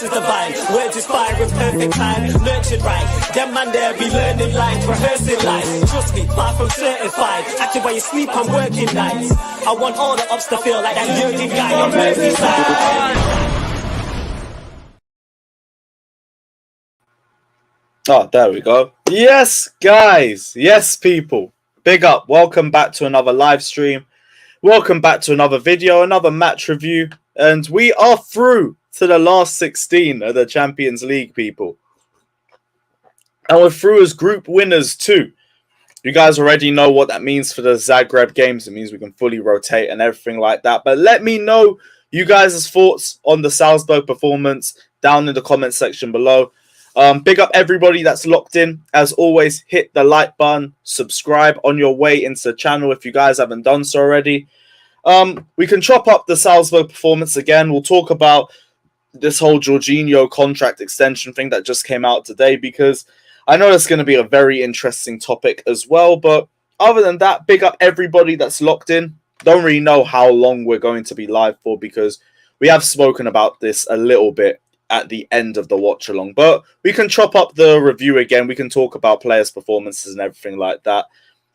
verse is divine. Words inspire with perfect time, nurtured right. Them man there be learning lines, rehearsing lines. Trust me, far from certified. Acting while you sleep, I'm working nights. I want all the ups to feel like that Jorginho guy on Merseyside. Oh, there we go. Yes, guys. Yes, people. Big up. Welcome back to another live stream. Welcome back to another video, another match review. And we are through to the last 16 of the Champions League, people. And we're through as group winners too. You guys already know what that means for the Zagreb games. It means we can fully rotate and everything like that. But let me know you guys' thoughts on the Salzburg performance down in the comment section below. Big up everybody that's locked in. As always, hit the like button, subscribe on your way into the channel if you guys haven't done so already. We can chop up the Salzburg performance again. We'll talk about this whole Jorginho contract extension thing that just came out today, because I know it's going to be a very interesting topic as well. But other than that, big up everybody that's locked in. Don't really know how long we're going to be live for, because we have spoken about this a little bit at the end of the watch along, but we can chop up the review again. We can talk about players' performances and everything like that.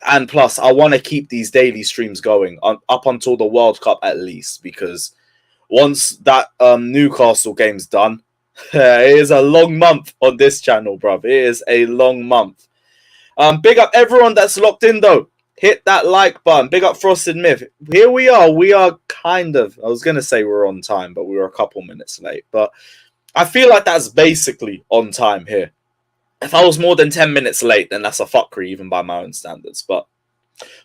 And plus, I want to keep these daily streams going up until the World Cup at least, because once that Newcastle game's done, it is a long month on this channel, bruv. It is a long month. Big up everyone that's locked in, though. Hit that like button. Big up Frosted Myth. Here we are. We are kind of, I was going to say we're on time, but we were a couple minutes late. But I feel like that's basically on time here. If I was more than 10 minutes late, then that's a fuckery, even by my own standards. But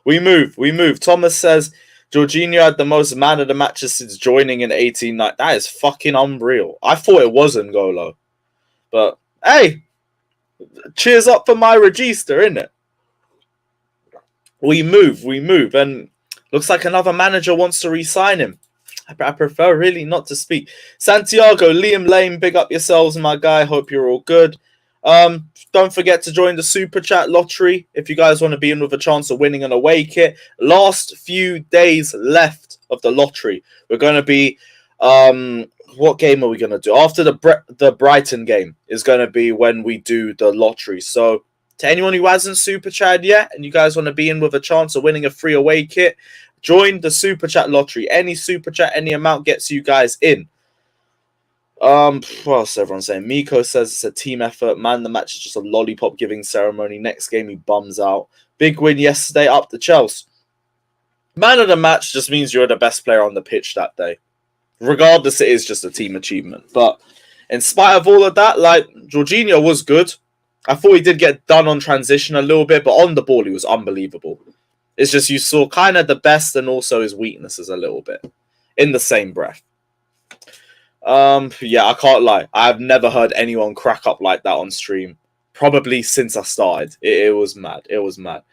we move. Thomas says, Jorginho had the most man of the matches since joining in 18 night. That is fucking unreal. I thought it was N'Golo. But, hey, cheers up for my register, innit? We move. And looks like another manager wants to re-sign him. I prefer really not to speak. Santiago, Liam Lane, big up yourselves, my guy. Hope you're all good. Don't forget to join the Super Chat lottery if you guys want to be in with a chance of winning an away kit. Last few days left of the lottery. We're going to be... what game are we going to do? After the Brighton game is going to be when we do the lottery. So to anyone who hasn't Super Chat yet and you guys want to be in with a chance of winning a free away kit, join the Super Chat lottery. Any Super Chat, any amount gets you guys in. What else is everyone saying? Miko says it's a team effort. Man, the match is just a lollipop giving ceremony. Next game, he bums out. Big win yesterday, up the Chelsea. Man of the match just means you're the best player on the pitch that day. Regardless, it is just a team achievement. But in spite of all of that, like, Jorginho was good. I thought he did get done on transition a little bit, but on the ball, he was unbelievable. It's just you saw kind of the best and also his weaknesses a little bit in the same breath. Yeah, I can't lie. I've never heard anyone crack up like that on stream. Probably since I started. It was mad. It was mad.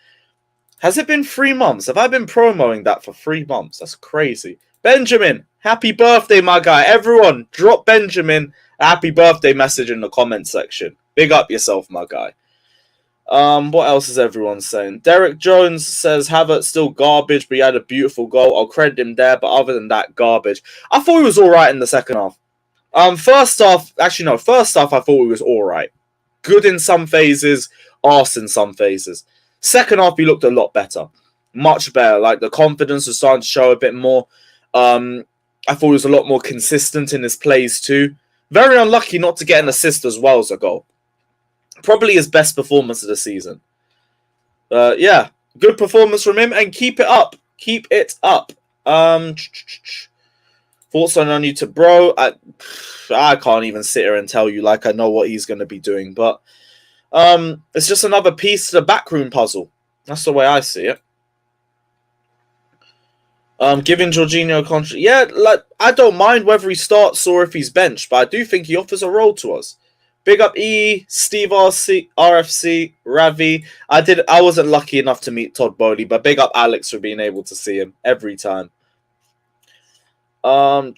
Has it been 3 months? Have I been promoting that for 3 months? That's crazy. Benjamin, happy birthday, my guy. Everyone, drop Benjamin a happy birthday message in the comment section. Big up yourself, my guy. What else is everyone saying? Derek Jones says Havertz still garbage, but he had a beautiful goal. I'll credit him there, but other than that, garbage. I thought he was all right in the second half. First half, I thought he was all right. Good in some phases, arse in some phases. Second half, he looked a lot better. Much better. Like, the confidence was starting to show a bit more. I thought he was a lot more consistent in his plays too. Very unlucky not to get an assist as well as a goal. Probably his best performance of the season. Yeah, good performance from him, and keep it up. Keep it up. Thoughts on you to bro? I can't even sit here and tell you like I know what he's going to be doing, but it's just another piece to the backroom puzzle. That's the way I see it. Giving Jorginho a contract. Yeah, like, I don't mind whether he starts or if he's benched, but I do think he offers a role to us. Big up E, Steve RFC, Ravi. I wasn't lucky enough to meet Todd Bowley, but big up Alex for being able to see him every time. I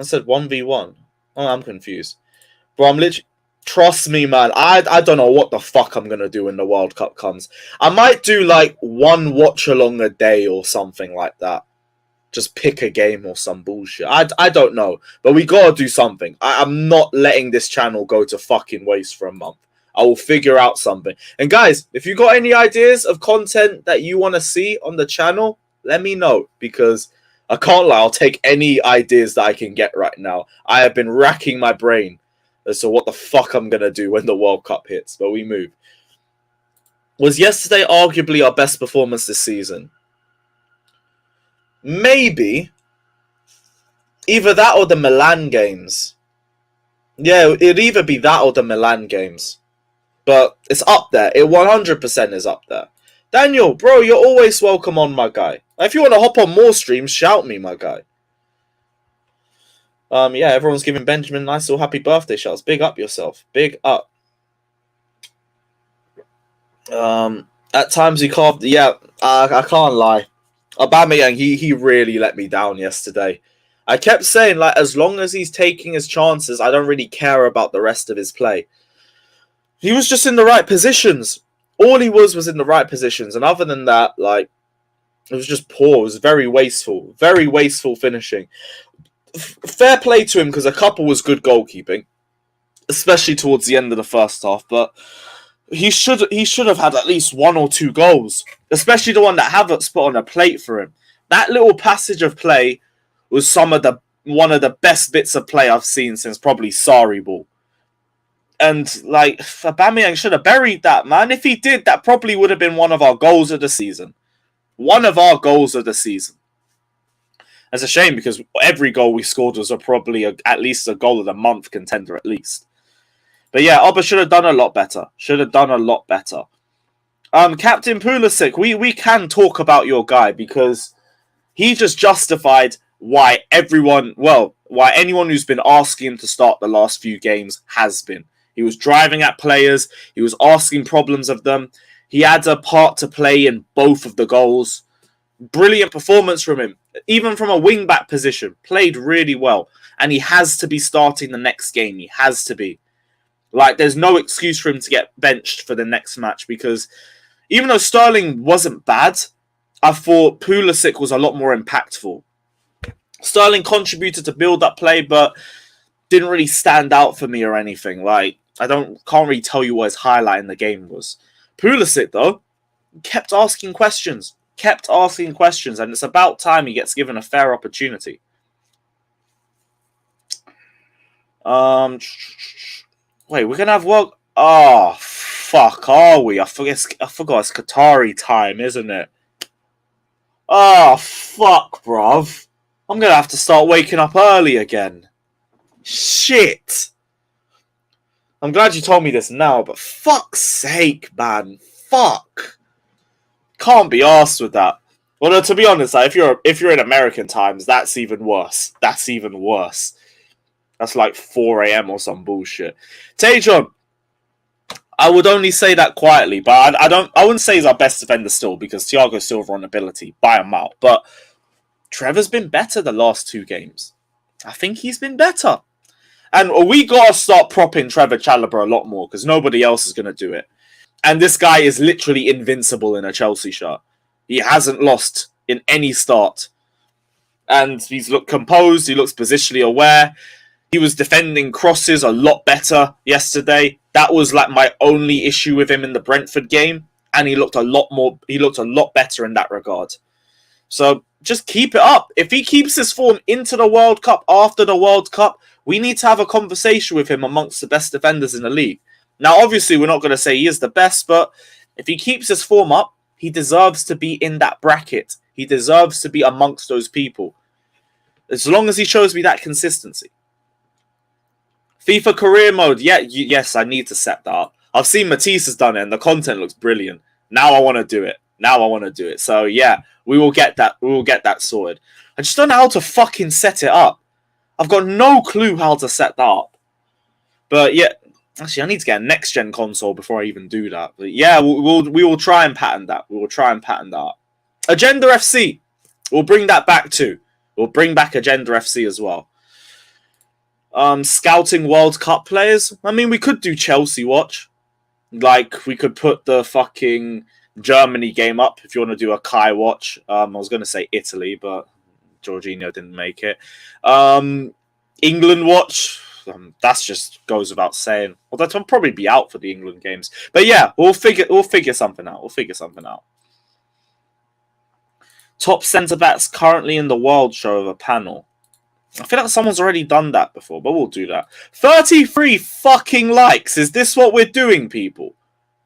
said 1v1. Oh, I'm confused. Bro, I'm literally... Trust me, man. I don't know what the fuck I'm going to do when the World Cup comes. I might do, like, one watch-along a day or something like that. just pick a game or some bullshit. I don't know. But we gotta do something. I'm not letting this channel go to fucking waste for a month. I will figure out something. And guys, if you got any ideas of content that you want to see on the channel, let me know. Because I can't lie, I'll take any ideas that I can get right now. I have been racking my brain as to what the fuck I'm going to do when the World Cup hits. But we move. Was yesterday arguably our best performance this season? Maybe. Either that or the Milan games. Yeah, it'd either be that or the Milan games. But it's up there. It 100% is up there. Daniel, bro, you're always welcome on, my guy. If you want to hop on more streams, shout me, my guy. Yeah, everyone's giving Benjamin nice little happy birthday shouts. Big up yourself. Big up. At times he carved... Yeah, I can't lie. Aubameyang, he really let me down yesterday. I kept saying, like, as long as he's taking his chances, I don't really care about the rest of his play. He was just in the right positions. All he was in the right positions. And other than that, like, it was just poor. It was very wasteful. Very wasteful finishing. Fair play to him because a couple was good goalkeeping. Especially towards the end of the first half. But he should have had at least 1 or 2 goals. Especially the one that Havertz put on a plate for him. That little passage of play was one of the best bits of play I've seen since probably Sarri ball. And, like, Aubameyang should have buried that, man. If he did, that probably would have been one of our goals of the season. One of our goals of the season. It's a shame because every goal we scored was probably at least a goal of the month contender at least. But yeah, Oba should have done a lot better. Should have done a lot better. Captain Pulisic, we can talk about your guy because he just justified why anyone who's been asking him to start the last few games has been. He was driving at players. He was asking problems of them. He had a part to play in both of the goals. Brilliant performance from him. Even from a wing-back position. Played really well. And he has to be starting the next game. He has to be. Like, there's no excuse for him to get benched for the next match. Because even though Sterling wasn't bad, I thought Pulisic was a lot more impactful. Sterling contributed to build that play, but didn't really stand out for me or anything. Like, can't really tell you what his highlight in the game was. Pulisic, though, kept asking questions. And it's about time he gets given a fair opportunity. Wait, we're gonna have work. Oh, fuck, are we? I forgot it's Qatari time, isn't it? Oh, fuck, bruv. I'm gonna have to start waking up early again. Shit. I'm glad you told me this now, but fuck's sake, man. Fuck. Can't be arsed with that. Well, to be honest, like, if you're in American times, that's even worse. That's like 4 a.m. or some bullshit. Tajon, I would only say that quietly, but I wouldn't say he's our best defender still because Thiago Silva on ability by a mile. But Trevor's been better the last 2 games. I think he's been better. And we got to start propping Trevor Chalobah a lot more because nobody else is going to do it. And this guy is literally invincible in a Chelsea shirt. He hasn't lost in any start. And he's looked composed. He looks positionally aware. He was defending crosses a lot better yesterday. That was like my only issue with him in the Brentford game. And he looked a lot better in that regard. So just keep it up. If he keeps his form into the World Cup, after the World Cup, we need to have a conversation with him amongst the best defenders in the league. Now, obviously, we're not going to say he is the best, but if he keeps his form up, he deserves to be in that bracket. He deserves to be amongst those people. As long as he shows me that consistency. FIFA career mode. Yes, I need to set that up. I've seen Matisse has done it, and the content looks brilliant. Now I want to do it. So, yeah, we will get that. We will get that sorted. I just don't know how to fucking set it up. I've got no clue how to set that up. But, yeah. Actually, I need to get a next-gen console before I even do that. But yeah, we will try and pattern that. We will try and pattern that up. Agenda FC. We'll bring that back too. We'll bring back Agenda FC as well. Scouting World Cup players. I mean, we could do Chelsea watch. Like, we could put the fucking Germany game up if you want to do a Kai watch. I was going to say Italy, but Jorginho didn't make it. England watch. That's just goes without saying. Well, that'll probably be out for the England games. But yeah, we'll figure something out. Top centre backs currently in the world show of a panel. I feel like someone's already done that before, but we'll do that. 33 fucking likes. Is this what we're doing, people?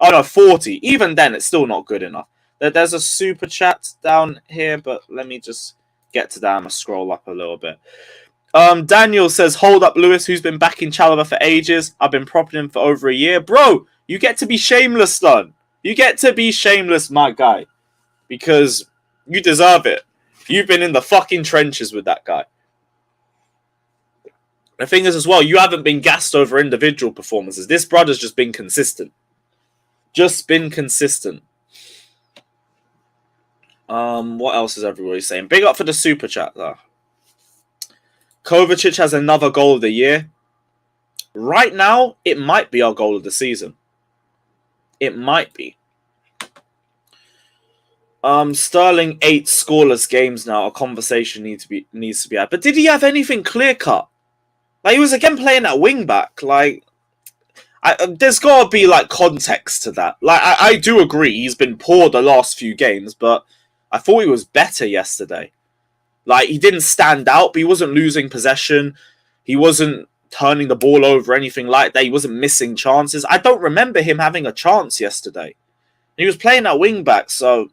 Oh no, 40. Even then, it's still not good enough. There's a super chat down here, but let me just get to that. I'm gonna scroll up a little bit. Daniel says, hold up, Lewis, who's been backing Chalobah for ages. I've been propping him for over a year. Bro, you get to be shameless, son. You get to be shameless, my guy. Because you deserve it. You've been in the fucking trenches with that guy. The thing is as well, you haven't been gassed over individual performances. This brother's just been consistent. What else is everybody saying? Big up for the super chat, though. Kovacic has another goal of the year. Right now, it might be our goal of the season. It might be. Sterling 8 scoreless games now. A conversation needs to be had. But did he have anything clear cut? Like, he was again playing at wing back. Like, there's got to be like context to that. Like, I do agree he's been poor the last few games, but I thought he was better yesterday. Like, he didn't stand out, but he wasn't losing possession. He wasn't turning the ball over or anything like that. He wasn't missing chances. I don't remember him having a chance yesterday. He was playing at wing back, so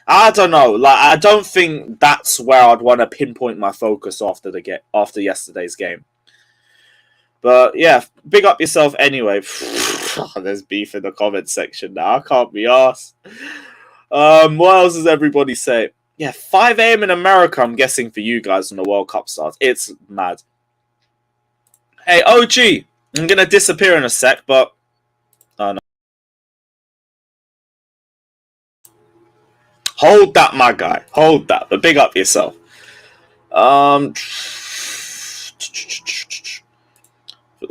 I don't know. Like, I don't think that's where I'd want to pinpoint my focus after yesterday's game. But yeah, big up yourself anyway. There's beef in the comment section now. I can't be arsed. What else does everybody say? Yeah, 5 a.m. in America, I'm guessing, for you guys when the World Cup starts. It's mad. Hey, OG, I'm going to disappear in a sec, but... Oh, no. Hold that, my guy. Hold that, but big up yourself.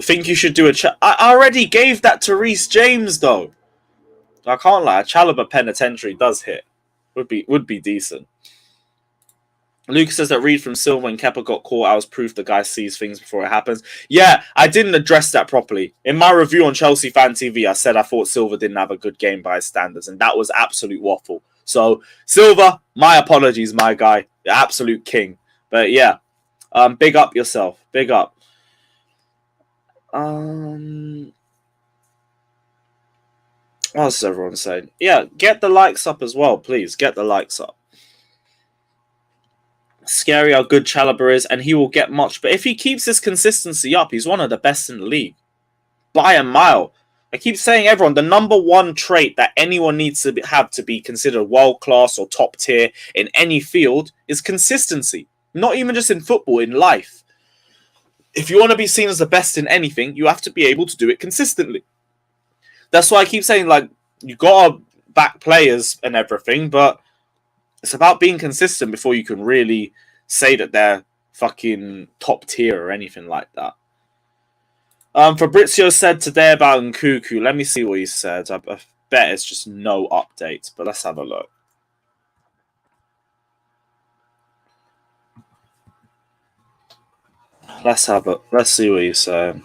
Think you should do a chat. I already gave that to Reece James, though. I can't lie. A Chalobah penitentiary does hit. Would be decent. Lucas says that read from Silva when Kepa got caught, I was proof the guy sees things before it happens. Yeah, I didn't address that properly. In my review on Chelsea Fan TV, I said I thought Silva didn't have a good game by his standards, and that was absolute waffle. So, Silva, my apologies, my guy. The absolute king. But yeah, big up yourself. Big up. What else is everyone saying? Yeah, get the likes up as well, please. Get the likes up. Scary how good Chalobah is, and he will get much. But if he keeps this consistency up, he's one of the best in the league. By a mile. I keep saying, everyone, the number one trait that anyone needs to have to be considered world-class or top tier in any field is consistency. Not even just in football, in life. If you want to be seen as the best in anything, you have to be able to do it consistently. That's why I keep saying, like, you got to back players and everything, but it's about being consistent before you can really say that they're fucking top tier or anything like that. Fabrizio said today about Nkunku. Let me see what he said. I bet it's just no update, but let's have a look. Let's see what he's saying.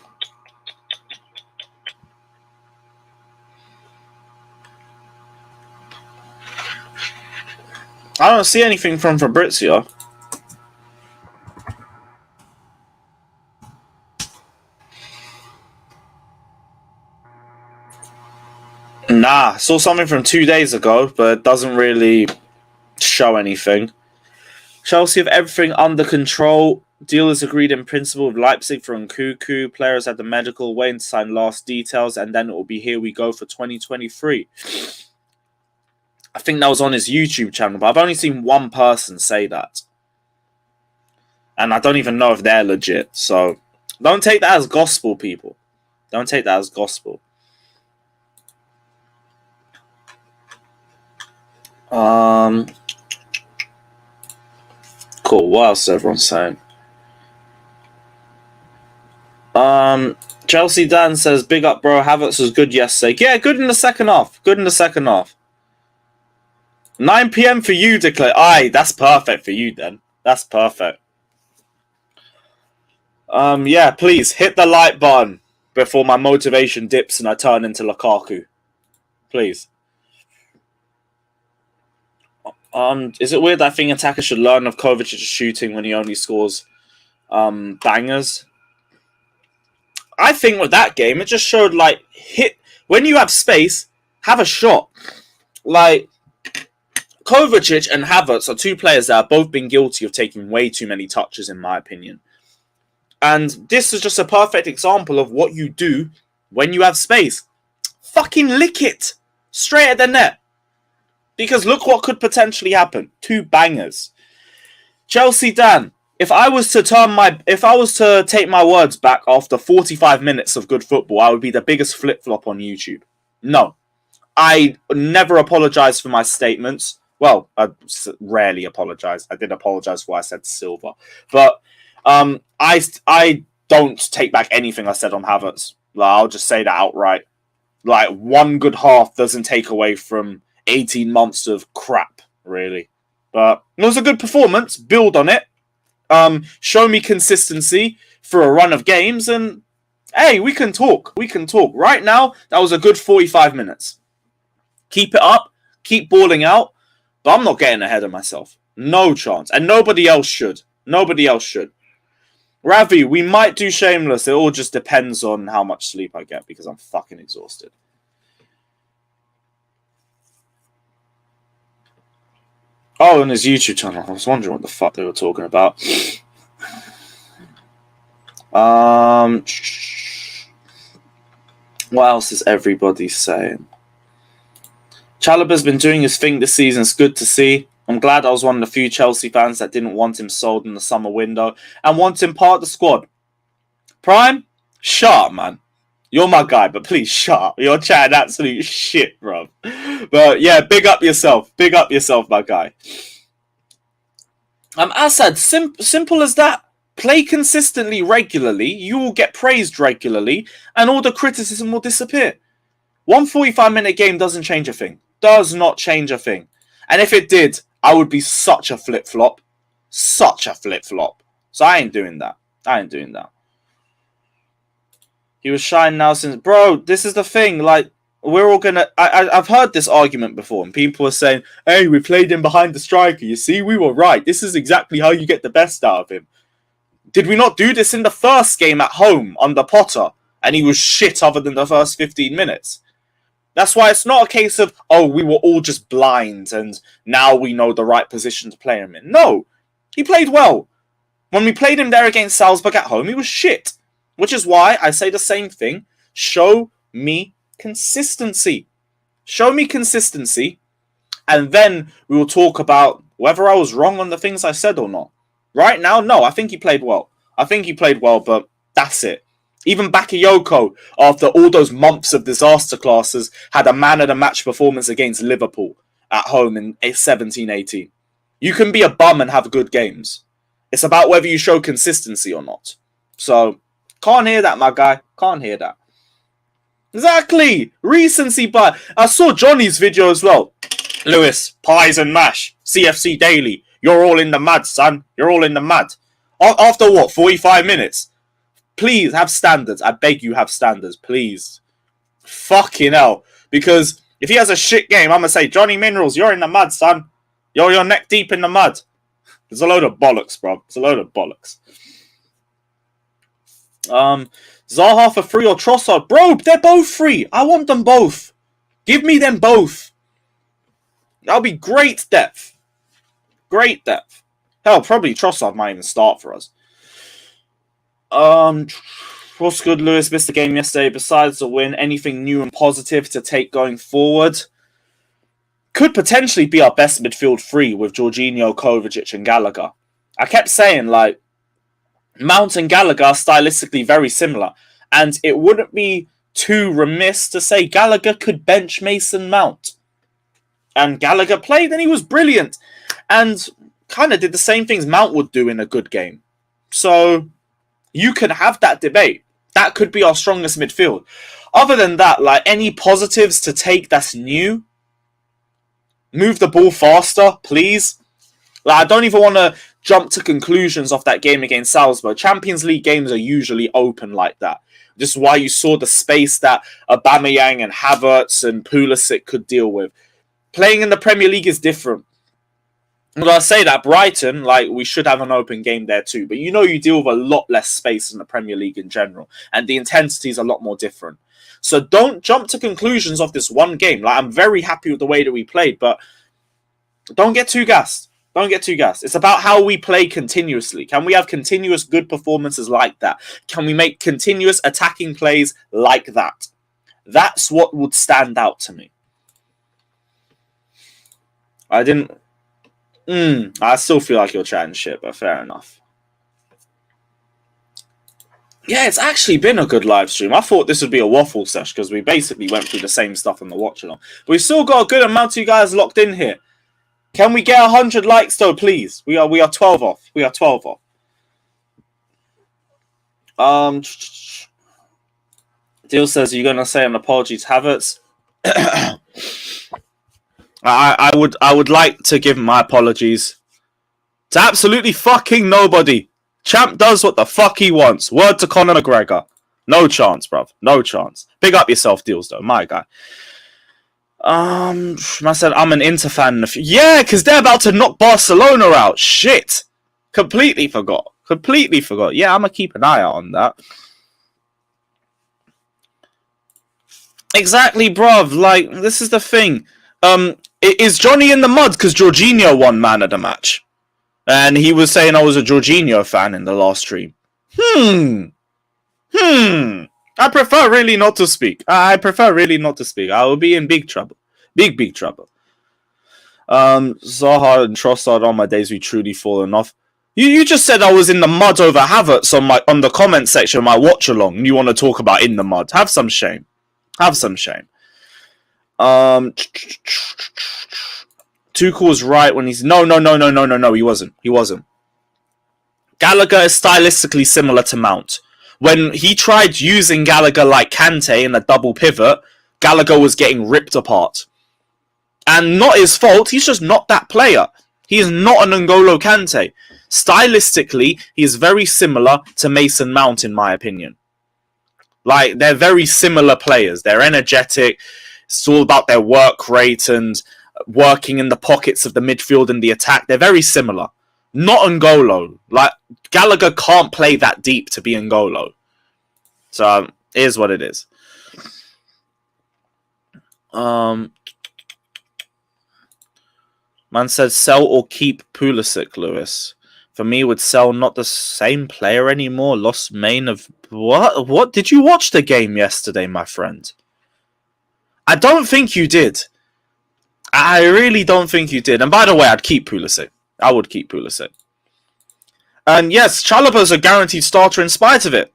I don't see anything from Fabrizio. Nah, saw something from 2 days ago, but it doesn't really show anything. Chelsea have everything under control. Deal is agreed in principle with Leipzig for Nkunku. Players had the medical waiting to sign last details, and then it will be here we go for 2023. I think that was on his YouTube channel, but I've only seen one person say that. And I don't even know if they're legit. So don't take that as gospel, people. Don't take that as gospel. Cool. What else is everyone saying? Chelsea Dan says, big up, bro. Havertz was good yesterday. Yeah, good in the second half. 9 p.m. for you, Declare. Aye, that's perfect for you then. That's perfect. Yeah, please hit the like button before my motivation dips and I turn into Lukaku. Please. Is it weird that I think attackers should learn of Kovacic's shooting when he only scores bangers? I think with that game, it just showed, like, hit when you have space, have a shot. Like, Kovacic and Havertz are two players that have both been guilty of taking way too many touches, in my opinion. And this is just a perfect example of what you do when you have space. Fucking lick it straight at the net. Because look what could potentially happen. 2 bangers. Chelsea Dan, if I was to take my words back after 45 minutes of good football, I would be the biggest flip-flop on YouTube. No. I never apologize for my statements. Well, I rarely apologize. I did apologize for what I said to Silva. But I don't take back anything I said on Havertz. Like, I'll just say that outright. Like, one good half doesn't take away from 18 months of crap, really. But it was a good performance. Build on it. Show me consistency for a run of games. And, hey, we can talk. We can talk. Right now, that was a good 45 minutes. Keep it up. Keep balling out. But I'm not getting ahead of myself. No chance. And nobody else should. Nobody else should. Ravi, we might do Shameless. It all just depends on how much sleep I get because I'm fucking exhausted. Oh, and his YouTube channel. I was wondering what the fuck they were talking about. What else is everybody saying? Chalobah's been doing his thing this season. It's good to see. I'm glad I was one of the few Chelsea fans that didn't want him sold in the summer window and want him part of the squad. Prime, shut up, man. You're my guy, but please shut up. You're chatting absolute shit, bro. But yeah, big up yourself. Big up yourself, my guy. Assad, simple as that. Play consistently, regularly. You will get praised regularly, and all the criticism will disappear. 145-minute game doesn't change a thing. Does not change a thing. And if it did, I would be such a flip-flop. Such a flip-flop. So I ain't doing that. I ain't doing that. He was shying now since... Bro, this is the thing. Like, we're all going to... I've heard this argument before, and people are saying, hey, we played him behind the striker. You see, we were right. This is exactly how you get the best out of him. Did we not do this in the first game at home under Potter? And he was shit other than the first 15 minutes. That's why it's not a case of, oh, we were all just blind and now we know the right position to play him in. No, he played well. When we played him there against Salzburg at home, he was shit. Which is why I say the same thing. Show me consistency. Show me consistency. And then we will talk about whether I was wrong on the things I said or not. Right now, no, I think he played well. I think he played well, but that's it. Even Bakayoko, after all those months of disaster classes, had a man-of-the-match performance against Liverpool at home in 17-18. You can be a bum and have good games. It's about whether you show consistency or not. So, can't hear that, my guy. Can't hear that. Exactly! Recency bias. I saw Johnny's video as well. Lewis, pies and mash. CFC Daily. You're all in the mud, son. You're all in the mud. After what, 45 minutes? Please, have standards. I beg you, have standards. Please. Fucking hell. Because if he has a shit game, I'm going to say, Johnny Minerals, you're in the mud, son. You're neck deep in the mud. It's a load of bollocks, bro. It's a load of bollocks. Zaha for free or Trossard? Bro, they're both free. I want them both. Give me them both. That'll be great depth. Great depth. Hell, probably Trossard might even start for us. What's good, Lewis? Missed the game yesterday. Besides the win, anything new and positive to take going forward? Could potentially be our best midfield three with Jorginho, Kovacic, and Gallagher. I kept saying, like, Mount and Gallagher are stylistically very similar, and it wouldn't be too remiss to say Gallagher could bench Mason Mount. And Gallagher played, and he was brilliant, and kind of did the same things Mount would do in a good game. So you could have that debate. That could be our strongest midfield. Other than that, like, any positives to take that's new? Move the ball faster, please. Like, I don't even want to jump to conclusions off that game against Salzburg. Champions League games are usually open like that. This is why you saw the space that Aubameyang and Havertz and Pulisic could deal with. Playing in the Premier League is different. Well, I say that Brighton, like, we should have an open game there too. But you know you deal with a lot less space in the Premier League in general. And the intensity is a lot more different. So don't jump to conclusions of this one game. Like, I'm very happy with the way that we played. But don't get too gassed. Don't get too gassed. It's about how we play continuously. Can we have continuous good performances like that? Can we make continuous attacking plays like that? That's what would stand out to me. I still feel like you're chatting shit, but fair enough. Yeah, it's actually been a good live stream. I thought this would be a waffle sesh because we basically went through the same stuff in the watch along. But we've still got a good amount of you guys locked in here. Can we get 100 likes though, please? We are 12 off. We are 12 off. Deal says, you're gonna say an apology to Havertz. I would like to give my apologies to absolutely fucking nobody. Champ does what the fuck he wants. Word to Conor McGregor. No chance, bruv. No chance. Big up yourself, Deals, though. My guy. I said I'm an Inter fan. Yeah, because they're about to knock Barcelona out. Shit. Completely forgot. Yeah, I'm going to keep an eye out on that. Exactly, bruv. Like, this is the thing. Is Johnny in the mud because Jorginho won man of the match? And he was saying I was a Jorginho fan in the last stream. I prefer really not to speak. I will be in big trouble. Big trouble. Zaha and Trossard on my days we truly fallen off. You just said I was in the mud over Havertz on the comment section of my watch along, and you want to talk about in the mud. Have some shame. Tuchel's right when he's no. He wasn't. Gallagher is stylistically similar to Mount. When he tried using Gallagher like Kante in a double pivot, Gallagher was getting ripped apart. And not his fault, he's just not that player. He is not an N'Golo Kante. Stylistically, he is very similar to Mason Mount, in my opinion. Like, they're very similar players. They're energetic. It's all about their work rate and working in the pockets of the midfield and the attack. They're very similar. Not N'Golo. Like, Gallagher can't play that deep to be N'Golo. So, it is what it is. Man said sell or keep Pulisic, Lewis. For me, would sell not the same player anymore. Lost main of... What? Did you watch the game yesterday, my friend? I don't think you did. I really don't think you did. And by the way, I'd keep Pulisic. I would keep Pulisic. And yes, Chalobah's a guaranteed starter in spite of it.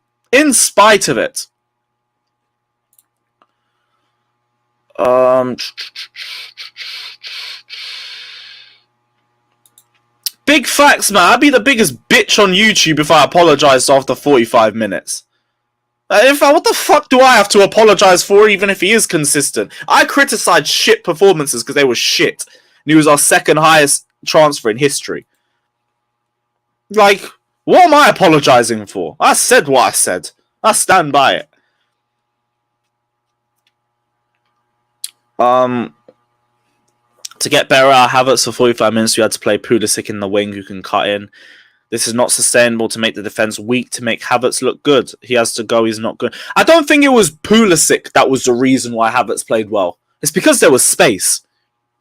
Big facts, man. I'd be the biggest bitch on YouTube if I apologized after 45 minutes. What the fuck do I have to apologize for, even if he is consistent? I criticized shit performances because they were shit. And he was our second highest transfer in history. Like, what am I apologizing for? I said what I said. I stand by it. To get better out of Havertz for 45 minutes, we had to play Pulisic in the wing who can cut in. This is not sustainable to make the defense weak, to make Havertz look good. He has to go, he's not good. I don't think it was Pulisic that was the reason why Havertz played well. It's because there was space.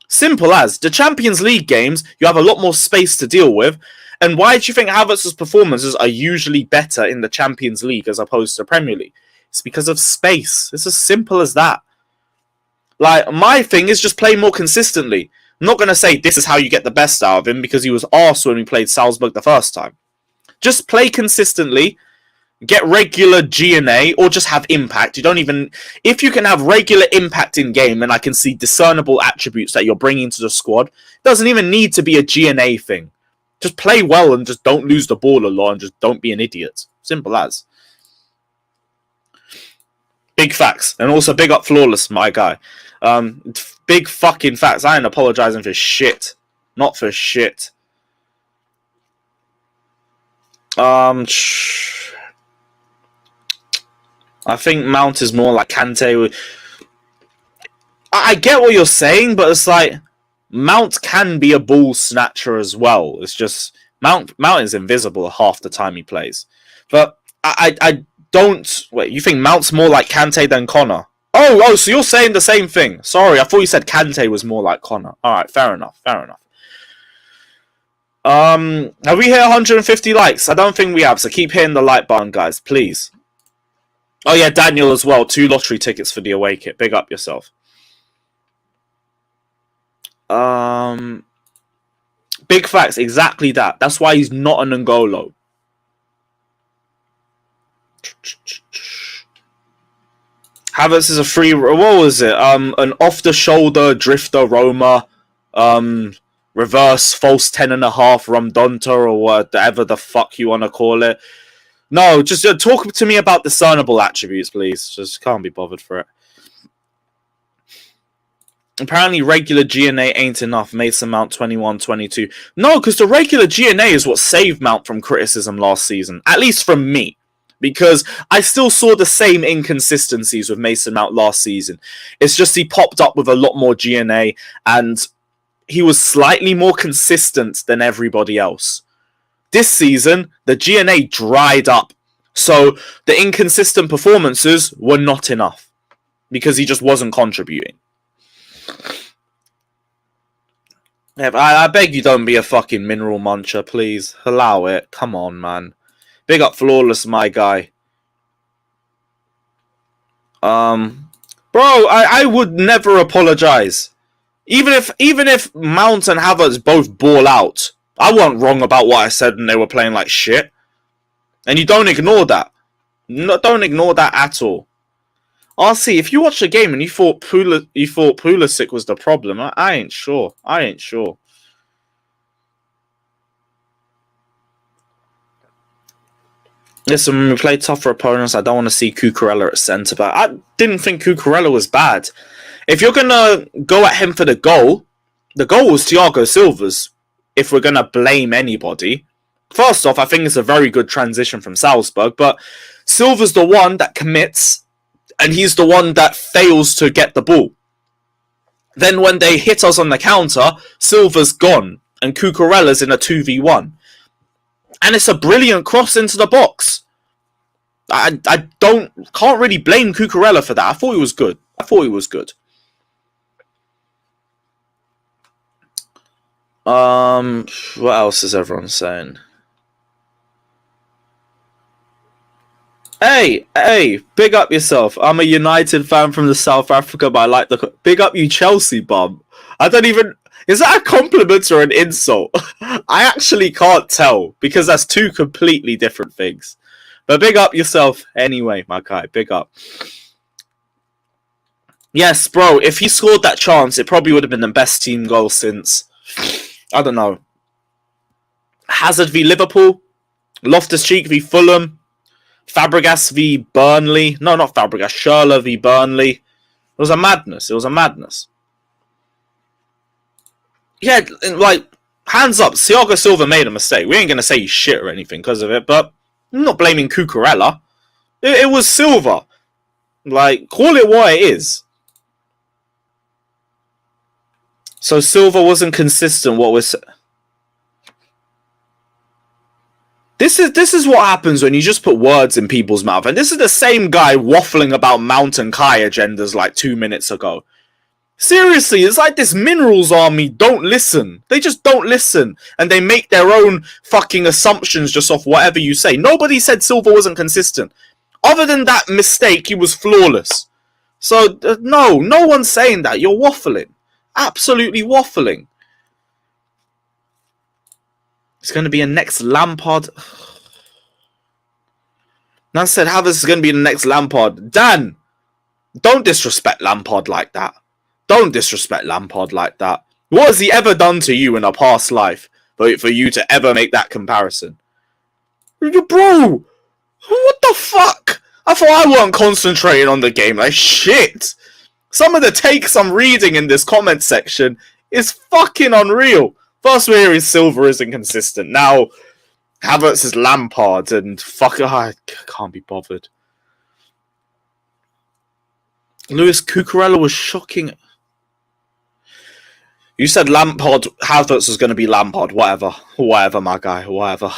Simple as. The Champions League games, you have a lot more space to deal with. And why do you think Havertz's performances are usually better in the Champions League as opposed to the Premier League? It's because of space. It's as simple as that. Like, my thing is just play more consistently. I'm not going to say this is how you get the best out of him because he was arse when we played Salzburg the first time. Just play consistently, get regular G&A, or just have impact. You don't even... If you can have regular impact in game, and I can see discernible attributes that you're bringing to the squad, it doesn't even need to be a G&A thing. Just play well and just don't lose the ball a lot and just don't be an idiot. Simple as. Big facts. And also big up Flawless, my guy. Big fucking facts. I ain't apologizing for shit. Not for shit. I think Mount is more like Kante. I get what you're saying, but it's like Mount can be a ball snatcher as well. It's just Mount is invisible half the time he plays. But I don't... Wait, you think Mount's more like Kante than Connor? Oh, so you're saying the same thing. Sorry, I thought you said Kante was more like Connor. Alright, fair enough. Have we hit 150 likes? I don't think we have, so keep hitting the like button, guys, please. Oh yeah, Daniel as well. 2 lottery tickets for the away kit. Big up yourself. Big facts, exactly that. That's why he's not an N'Golo. Havertz is a free... What was it? An off-the-shoulder drifter Roma. Reverse false 10.5 Rumdonta or whatever the fuck you want to call it. No, just talk to me about discernible attributes, please. Just can't be bothered for it. Apparently, regular GNA ain't enough. Mason Mount 21, 22. No, because the regular GNA is what saved Mount from criticism last season. At least from me. Because I still saw the same inconsistencies with Mason Mount last season. It's just he popped up with a lot more GNA and he was slightly more consistent than everybody else. This season, the GNA dried up. So the inconsistent performances were not enough. Because he just wasn't contributing. Yeah, I beg you don't be a fucking mineral muncher, please. Allow it. Come on, man. Big up Flawless, my guy. Bro, I would never apologize. Even if Mount and Havertz both ball out, I wasn't wrong about what I said when they were playing like shit. And you don't ignore that. No, don't ignore that at all. RC, if you watched the game and you thought Pulisic was the problem, I ain't sure. Listen, when we play tougher opponents, I don't want to see Cucurella at centre-back. I didn't think Cucurella was bad. If you're going to go at him for the goal was Thiago Silva's, if we're going to blame anybody. First off, I think it's a very good transition from Salzburg, but Silva's the one that commits, and he's the one that fails to get the ball. Then when they hit us on the counter, Silva's gone, and Cucurella's in a 2v1. And it's a brilliant cross into the box. I can't really blame Cucurella for that. I thought he was good. What else is everyone saying? Hey, big up yourself. I'm a United fan from the South Africa, but I like the... Big up you Chelsea, bum. I don't even... Is that a compliment or an insult? I actually can't tell, because that's 2 completely different things. But big up yourself anyway, my guy. Big up. Yes, bro, if he scored that chance, it probably would have been the best team goal since... I don't know. Hazard v Liverpool. Loftus-Cheek v Fulham. Fabregas v Burnley. No, not Fabregas. Schürrle v Burnley. It was a madness. Yeah, like, hands up. Thiago Silva made a mistake. We ain't going to say he's shit or anything because of it, but I'm not blaming Cucurella. It was Silva. Like, call it what it is. So Silva wasn't consistent. What was... This is what happens when you just put words in people's mouth. And this is the same guy waffling about Mount and Kai agendas like 2 minutes ago. Seriously, it's like this Minerals army don't listen. They just don't listen. And they make their own fucking assumptions just off whatever you say. Nobody said Silva wasn't consistent. Other than that mistake, he was flawless. So, no one's saying that. You're waffling. Absolutely waffling. It's going to be a next Lampard. Nan said Havertz is going to be the next Lampard. Dan, don't disrespect Lampard like that. What has he ever done to you in a past life for you to ever make that comparison? Bro, what the fuck? I thought I weren't concentrating on the game. Like, shit. Some of the takes I'm reading in this comment section is fucking unreal. First we're hearing Silva isn't consistent. Now, Havertz is Lampard, and fuck, I can't be bothered. Lewis Cucurella was shocking. You said Lampard, Havertz was going to be Lampard. Whatever, my guy, whatever.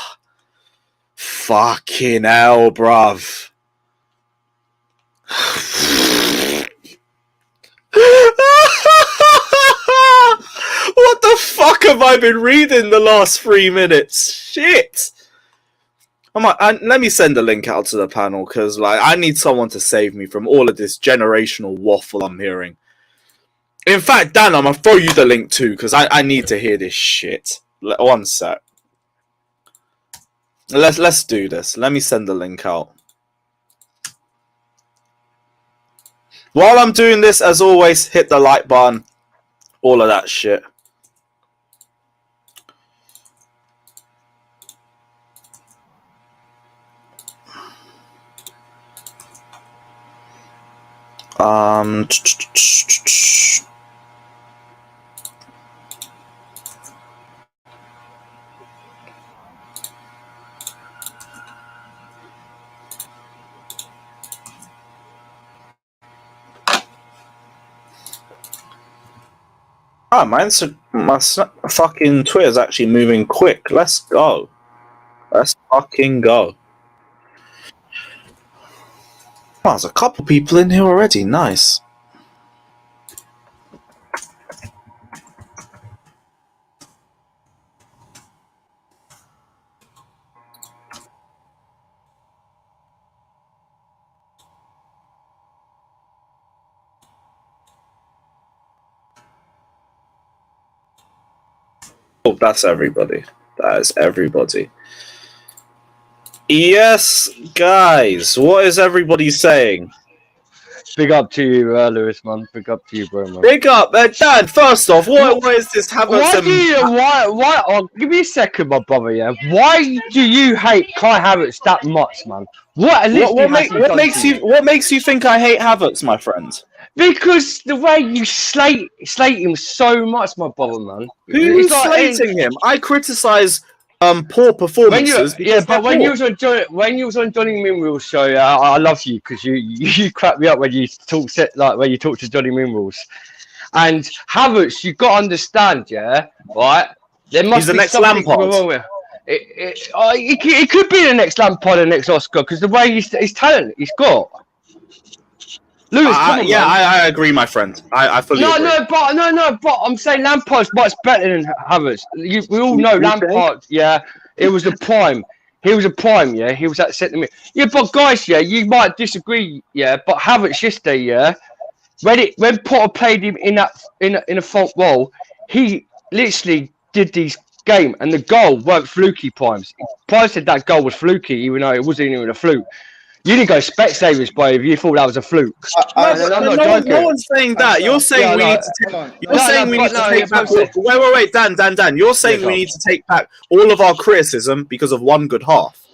Fucking hell, bruv. What the fuck have I been reading the last 3 minutes? Shit. Let me send a link out to the panel, because like I need someone to save me from all of this generational waffle I'm hearing. In fact, Dan, I'm gonna throw you the link too, because I need to hear this shit. One sec. Let's do this. Let me send the link out. While I'm doing this, as always, hit the like button. All of that shit. Ah, my fucking Twitter's actually moving quick. Let's go. Let's fucking go. Oh, there's a couple people in here already. Nice. Oh, that's everybody. That is everybody. Yes, guys. What is everybody saying? Big up to you, Lewis, man. Big up to you, bro, man. Big up, Dan. First off, what is this Havertz? Why? Oh, give me a second, my brother. Yeah. Why do you hate Kai Havertz that much, man? What makes you think I hate Havertz, my friend? Because the way you slate him so much, my brother, man. Who's slating him? I criticize poor performances. When you was on Johnny Minwell's show, I love you because you crack me up when you talk to Johnny Minwell's. And Havertz, you got to understand, yeah, right? There must be something wrong with it could be the next Lampard, the next Oscar, because the way his talent he's got. Lewis, come on, I agree, my friend. I fully agree. But I'm saying Lampard's much better than Havertz. We all know Lampard. Yeah, it was a prime. He was a prime. Yeah, he was at centre mid. Yeah, but guys, yeah, you might disagree. Yeah, but Havertz yesterday, yeah, when Potter played him in a front role, he literally did these game, and the goal weren't fluky. Primes said that goal was fluky, even though it wasn't even a fluke. You didn't go Specsavers, boy, if you thought that was a fluke. No one's saying that. You're saying we need to take back. Wait, Dan. You're saying we need to take back all of our criticism because of one good half.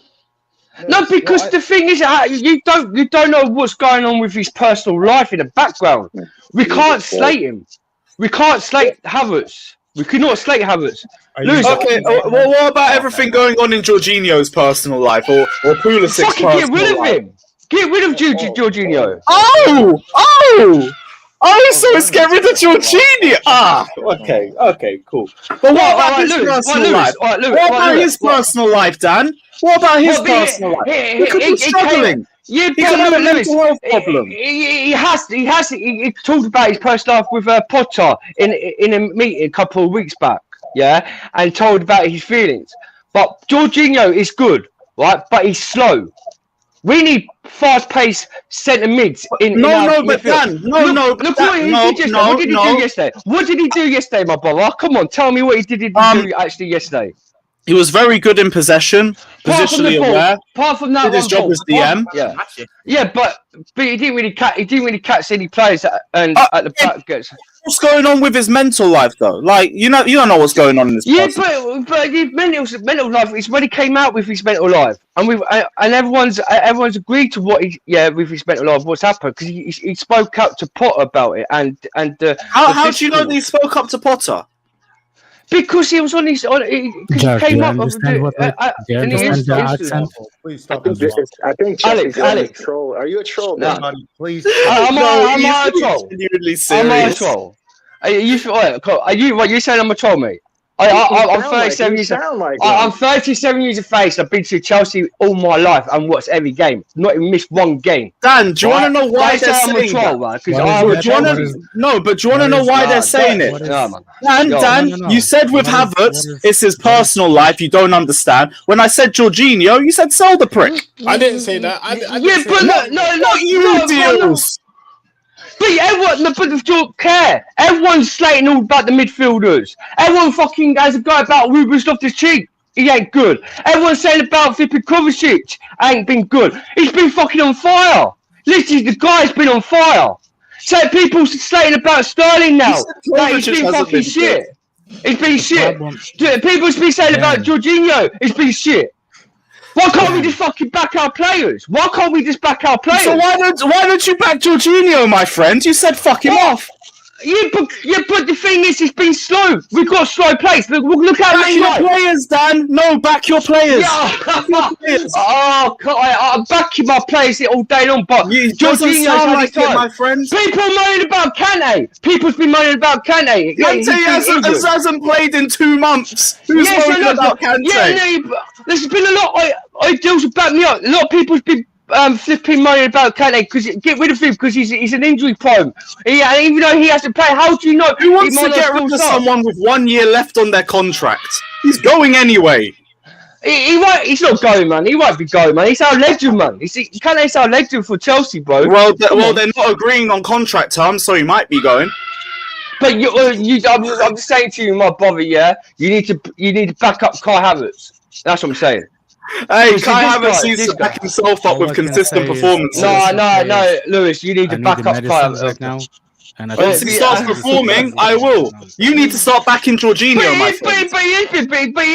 No, because the thing is, you don't know what's going on with his personal life in the background. We can't slate him. We can't slate Havertz. We could not slate Havertz. Okay, well, what about everything going on in Jorginho's personal life or Pulisic's personal life? Get rid of him. Get rid of Jorginho. So let's get rid of Jorginho. Okay, cool. But what about his personal life? What about his personal life, Dan? What about his personal life? He could be struggling. Yeah, he could have a mental health problem. He talked about his personal life with Potter in a meeting a couple of weeks back, yeah, and told about his feelings. But Jorginho is good, right? But he's slow. We need fast-paced centre mids in. Look what he did yesterday. What did he do yesterday, my brother? Come on, tell me what he did do actually yesterday. He was very good in possession, positionally aware. Apart from that, did his job as DM. But he didn't really catch any players at the back. What's going on with his mental life, though? Like you don't know what's going on in his. Yeah, but his mental life is when he came out with his mental life, and everyone's agreed to what with his mental life, what's happened, because he spoke up to Potter about it, and how do you know that he spoke up to Potter? Because he was on his. Because he came up. Do you understand the accent? Please stop. I think Alex. Troll. Are you a troll? No. Buddy? Please. Am I a troll? Genuinely Am I a serious. troll? Are you saying I'm a troll, mate? I'm 37 years. I'm 37 years of age. I've been to Chelsea all my life and watched every game. Not even missed one game. Dan, do you want to know why they're saying that? Do you want to know why they're saying it? Dan, you said with Havertz, it's his personal life. You don't understand. When I said Jorginho, you said sell the prick. I didn't say that. Not you deals. But everyone, but don't care. Everyone's slating all about the midfielders. Everyone fucking has a guy about Ruben's Loftus-Cheek. He ain't good. Everyone's saying about Filip Kovacic. Ain't been good. He's been fucking on fire. Literally, the guy's been on fire. So people slating about Sterling now. Like, he's been fucking shit. It's been shit. People's been saying about Jorginho. It's been shit. Why can't we just fucking back our players? Why can't we just back our players? So why don't you back Jorginho, my friend? You said fuck him off. Yeah, but the thing is, it's been slow. We've got slow plays. Look how back your players, Dan. No, back your players. Yeah. Oh, God, I'm backing my players all day long, but Jorginho's like it, my friend. People moaning about Kante. People's been moaning about Kante. Kante hasn't played in 2 months. Who's moaning about Kante? Yeah, there's been a lot. I deals with back me up. A lot of people's been flipping moaning about Kante because get rid of him because he's an injury prone. Even though he hasn't played, how do you know? Who wants to get rid of someone with 1 year left on their contract? He's going anyway. He won't. He's not going, man. He won't be going, man. He's our legend, man. Kante's our legend for Chelsea, bro. Well, they're not agreeing on contract terms, so he might be going. But I'm just saying to you, my brother. Yeah, you need to back up Kai Havertz. That's what I'm saying. Hey, Kai Havertz needs to back himself up with consistent performances. No, Lewis, you need to back up Kai Havertz right now. Once he starts performing, I will. You need to start backing Jorginho, my friend. But he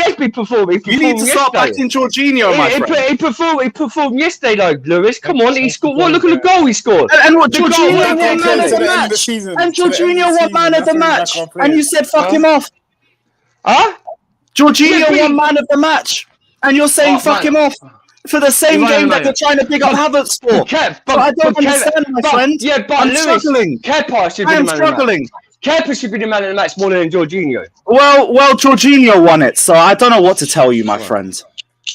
has been performing. You need to start backing Jorginho, my friend. He performed yesterday, though, Lewis. Come on, he scored. Look at the goal he scored. And what Jorginho won man of the match. And Jorginho won man of the match. And you said fuck him off. Huh? Jorginho won man of the match. And you're saying fuck him off for the same game that they're trying to big up Havertz for. But I don't understand, my friend. Yeah, but I'm struggling. Kepa should be the man of the match. Kepa should be the man of the match more than Jorginho. Well, Jorginho won it, so I don't know what to tell you, my friend.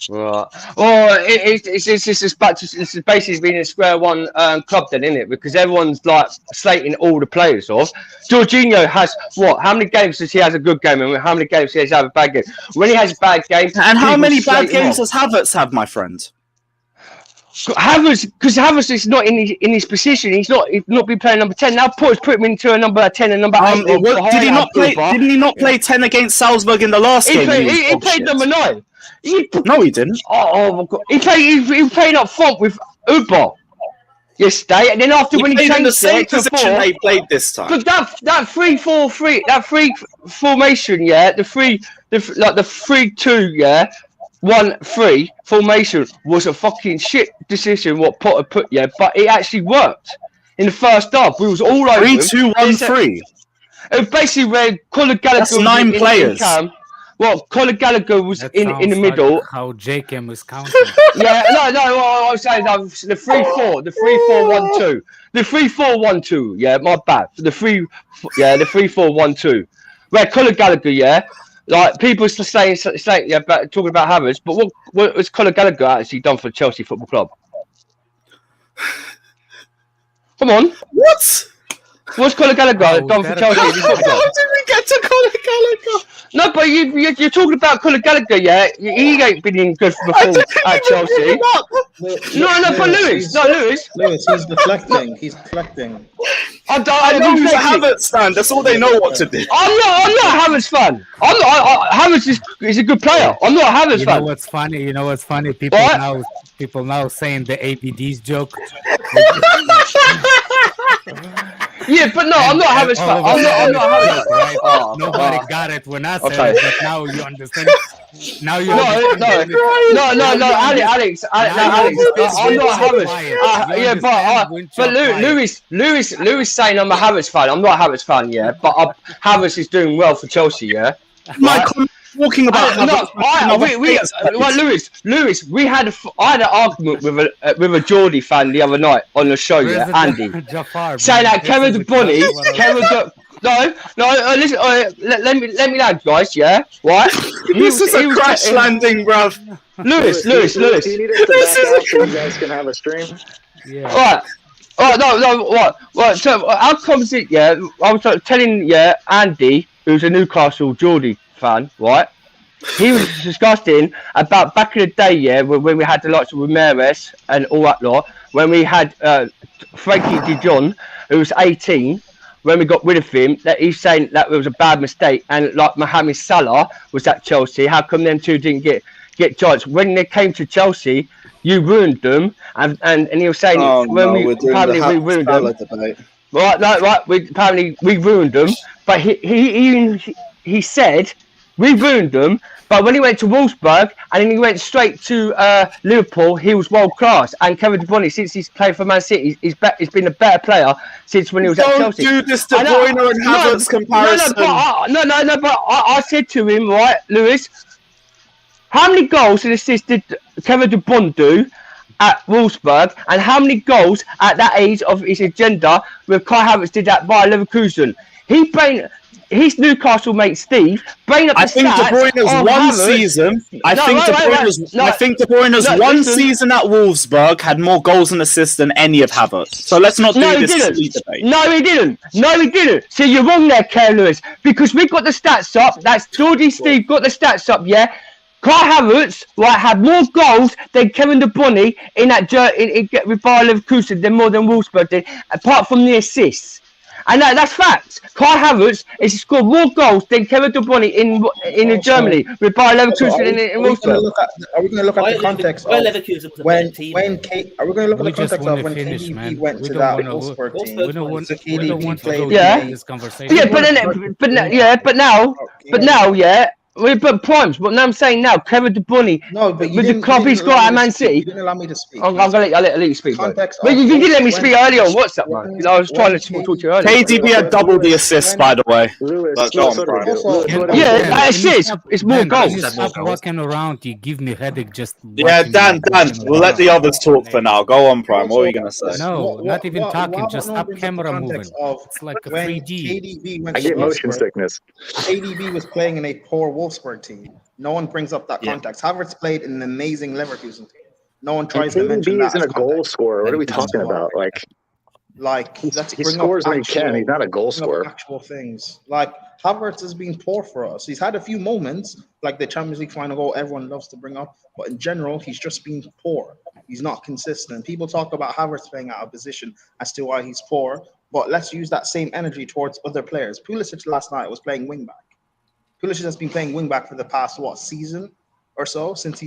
Right. Well, it's basically been a square one club then, isn't it? Because everyone's like slating all the players off. Jorginho has what? How many games does he has a good game, and how many games does he have a bad game? When he has a bad game, and how many bad games does Havertz have, my friend? Havertz, because Havertz is not in his position. He's not been playing number 10. Now put him into a number 10 and number 8. Did he not play? Didn't he not play 10 against Salzburg in the last game? He played number 9. No, he didn't. Oh my God! He played up front with Uber yesterday, and then after when he changed in the same position they played this time. But that 3-4-3, that 3 formation, yeah, the 3-2, yeah, 1-3 formation was a fucking shit decision. What Potter put, yeah, but it actually worked in the first half. We was all over 3-2-1-3. It was basically where Conor Gallagher. That's 9 players. Well, Conor Gallagher was in the middle. Like how Jacob was counting. Yeah, no. What I was saying, the 3-4, the 3-4-1-2, the 3-4-1-2. Yeah, my bad. The 3-4-1-2. Where Conor Gallagher, yeah, like people saying yeah, talking about Havertz, but what has Conor Gallagher actually done for Chelsea Football Club? Come on, what? What's Conor Gallagher done for Chelsea? How did we get to Conor Gallagher? No, but you're talking about Conor Gallagher, yeah? He ain't been in good performance at Chelsea. No, but Lewis, he's deflecting. He's deflecting. I know he's a Havertz fan. That's all they know what to do. I'm not a Havertz fan. Havertz is a good player. I'm not a Havertz fan. You know what's funny? People now saying the ABD's joke. Yeah, but no, I'm not Havertz fan. I'm not Havertz fan. Right? Nobody got it when I said it, but now you understand. Now you understand. No, Alex. I'm not Havertz. But Lewis saying I'm a Havertz fan. I'm not a Havertz fan, yeah. But Havertz is doing well for Chelsea, yeah. My comment talking about Lewis, I had an argument with a Geordie fan the other night on the show, yeah, Andy, saying that Kevin De Bruyne, listen, let me land, guys, yeah, right? This is a crash landing, bruv. Lewis. You need it to back off so you guys can have a stream. Yeah. Right. So our conversation, yeah, I was telling, yeah, Andy, who's a Newcastle Geordie fan, right? He was discussing about back in the day, yeah, when we had the likes of Ramirez and all that lot, when we had Frankie de Jong, who was 18, when we got rid of him, that he's saying that it was a bad mistake, and like Mohamed Salah was at Chelsea, how come them two didn't get judged? When they came to Chelsea, you ruined them, and he was saying we ruined them. Debate. Right. We ruined them, but he said we ruined them. But when he went to Wolfsburg and then he went straight to Liverpool, he was world class. And Kevin De Bruyne, since he's played for Man City, he's been a better player since when he was at Chelsea. Don't do this De Bruyne and Havertz comparison. But I said to him, right, Lewis, how many goals and assists did Kevin De Bruyne do at Wolfsburg, and how many goals at that age of his agenda with Kai Havertz did that by Leverkusen? His Newcastle mate Steve, I think De Bruyne's one season. I think De Bruyne's one season at Wolfsburg had more goals and assists than any of Havertz. So let's not do this silly debate. No, he didn't. So you're wrong there, Kerr Lewis, because we got the stats up. That's Geordie Steve got the stats up. Yeah. Kai Havertz had more goals than Kevin De Bruyne in that with Bayer Leverkusen than more than Wolfsburg did, apart from the assists. And that's facts. Kai Havertz has scored more goals than Kevin De Bruyne in Germany with Bayer Leverkusen in Wolfsburg. Are we going to look at the context of when KDB went to that Wolfsburg team? So KDB played. But now, we put primes, but now I'm saying now, Kevin De Bruyne, with the club he's got at Man City. You didn't allow me to speak. I'll let you speak, bro. But you didn't let me speak earlier on WhatsApp, man. I was trying to talk to you earlier. KDB had double the assists, by the way. It's more goals. Stop walking around. You give me headache just. Yeah, Dan, we'll let the others talk for now. Go on, Prime. What are you going to say? No, not even talking, just up camera moving. It's like a 3D. I get motion sickness. KDB was playing in a poor Wolfsburg team. No one brings up that context. Havertz played in an amazing Leverkusen team. No one tries to mention that. KDB isn't a goal scorer. What are we talking about? He scores when he can. He's not a goal scorer. Actual things. Havertz has been poor for us. He's had a few moments, like the Champions League final goal everyone loves to bring up, but in general, he's just been poor. He's not consistent. People talk about Havertz playing out of position as to why he's poor, but let's use that same energy towards other players. Pulisic last night was playing wing back. Pulisic has been playing wing back for the past season or so since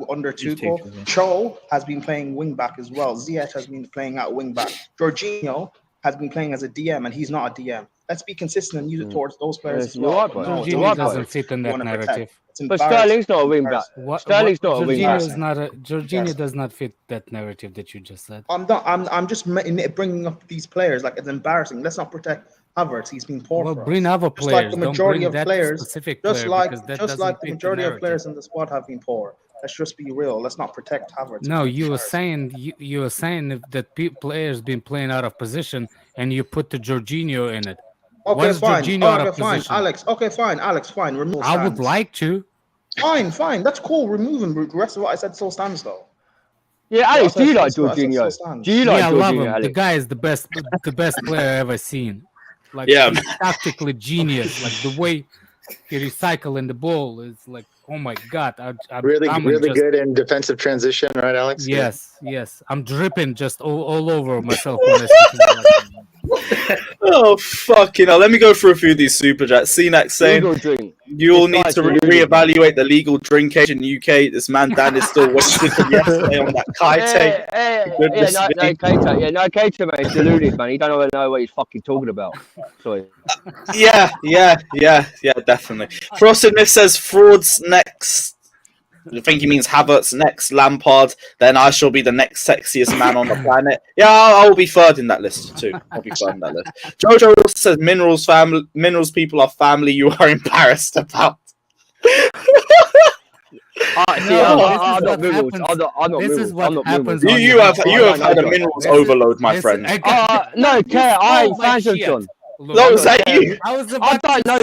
under Tuchel. Cho has been playing wing back as well. Ziyech has been playing out wing back. Jorginho has been playing as a DM, and he's not a DM. Let's be consistent and use it towards those players as well. Jorginho doesn't fit in that narrative. But Sterling's not a wing back. Sterling's not a wing back. Jorginho does not fit that narrative that you just said. I'm just bringing up these players like it's embarrassing. Let's not protect Havertz. He's been poor. Well, for bring us. other players. Just like the majority of that players, specific just player, like the majority of players in the squad have been poor. Let's just be real. Let's not protect Havertz. No, you were saying that players been playing out of position, and you put the Jorginho in it. Okay, fine. Alex. Okay, fine. Alex, fine. Remove. I would like to. Fine. That's cool. Remove him. The rest of what I said still stands, though. Yeah, Alex, do you like Jorginho? I love him. Alex? The guy is the best player I ever seen. He's tactically genius. Like the way he recycling the ball is like, oh my god! Really good in defensive transition, right, Alex? Yes. I'm dripping just all over myself. When I Oh fucking hell! Let me go through a few of these super chats. CNAC saying you all need to reevaluate the legal drink age in the UK. This man Dan is still watching from yesterday on that Kaite. Kaite, man, he's deluded, man. He don't even know what he's fucking talking about. Sorry. Yeah, definitely. Frosted Myth says frauds next You think he means Havertz next, Lampard, then I shall be the next sexiest man on the planet. Yeah, I'll be third in that list too. I'll be third in that list. Jojo says minerals people are family you are embarrassed about. I'm not minerals. I'm not minerals. You have had a minerals overload, my friend. No, care. I ain't fans of John. No, is that you? I don't know.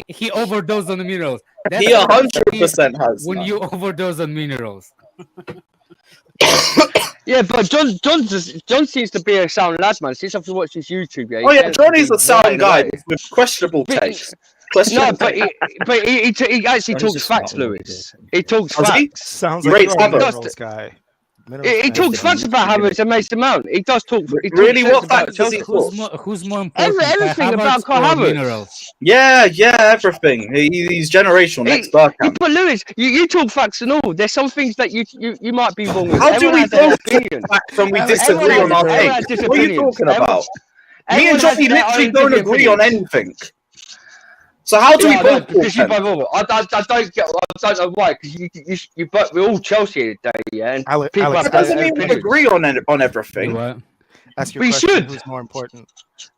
He overdosed on the minerals. He 100% has. When you overdose on minerals. Yeah, but John seems to be a sound lad, man. Since I've watched his YouTube, Oh yeah, Johnny's a sound guy with questionable taste. No, but he actually talks facts, Lewis. He talks facts. Sounds like you're a minerals guy. He talks facts about Havertz and Mason Mount. He does talk. Really, what facts does he talk? Who's more important? Everything about Havertz. Yeah, everything. He's generational. Next Bergkamp. But Lewis, you talk facts and all. There's some things that you might be wrong with. How do we both talk facts when we disagree on our takes? What are you talking about? Me and Johnny literally don't agree on anything. So how do we both? Because you both. I don't know why. Because you both. We're all Chelsea today, yeah. And people doesn't mean we agree on everything. What? Ask your question. Who's more important?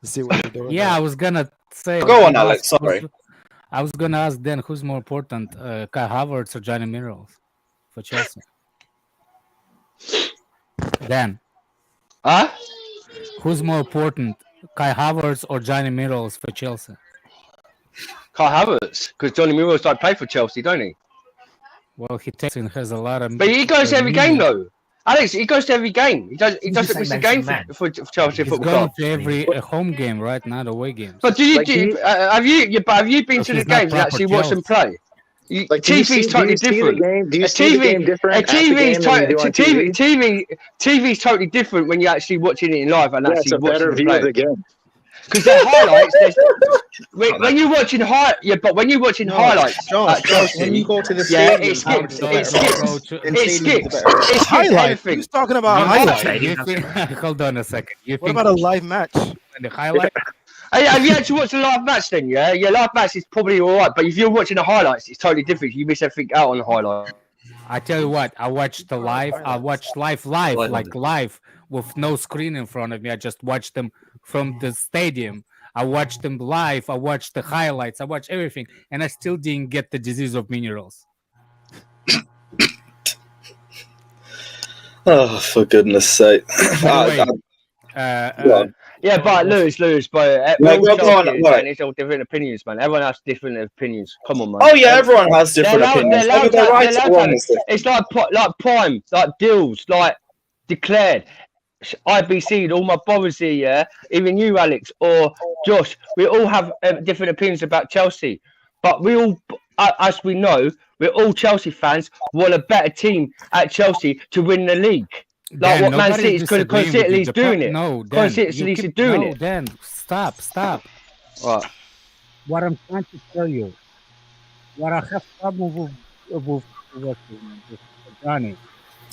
To see what you're doing. Yeah, I was gonna say. Go on, Alex. Sorry. I was gonna ask then who's more important, Kai Havertz or Johnny Minerals for Chelsea. Dan. Huh? Who's more important, Kai Havertz or Johnny Minerals for Chelsea? Kai Havertz, because Johnny Minerals don't play for Chelsea, don't he? Well, he takes and has a lot of. But he goes to every game though. Alex, he goes to every game. He doesn't miss a game for Chelsea He's Football Club. He's going to every home game, right? Not away games. But have you been to the games and actually watched them play? TV's totally different. Do you see the game different? TV's totally different when you're actually watching it in live and actually watching better view of the game. Because the highlights, when you're watching highlights, John, when you go to the stadium, it skips highlights. Who's talking about highlights? Hold on a second. What about a live match? And the highlight? Have you actually watched a live match then? Yeah, live match is probably all right, but if you're watching the highlights, it's totally different. You miss everything out on the highlight. I tell you what, I watched live, like live with no screen in front of me. I just watched them from the stadium. I watched them live. I watched the highlights. I watched everything, and I still didn't get the disease of minerals. Oh, for goodness sake! Yeah, but Lewis, but it's all different opinions, man. Everyone has different opinions. Come on, man. Oh yeah, everyone has different opinions. It's like Prime, like Dills, like Declared, IBC, all my brothers here, yeah. Even you, Alex, or Josh, we all have different opinions about Chelsea. But we all, as we know, we're all Chelsea fans. Want a better team at Chelsea to win the league. Like what Man City is consistently doing it. No, Dan, consistently doing it. Dan, stop. What? What I'm trying to tell you, what I have problem with Johnny.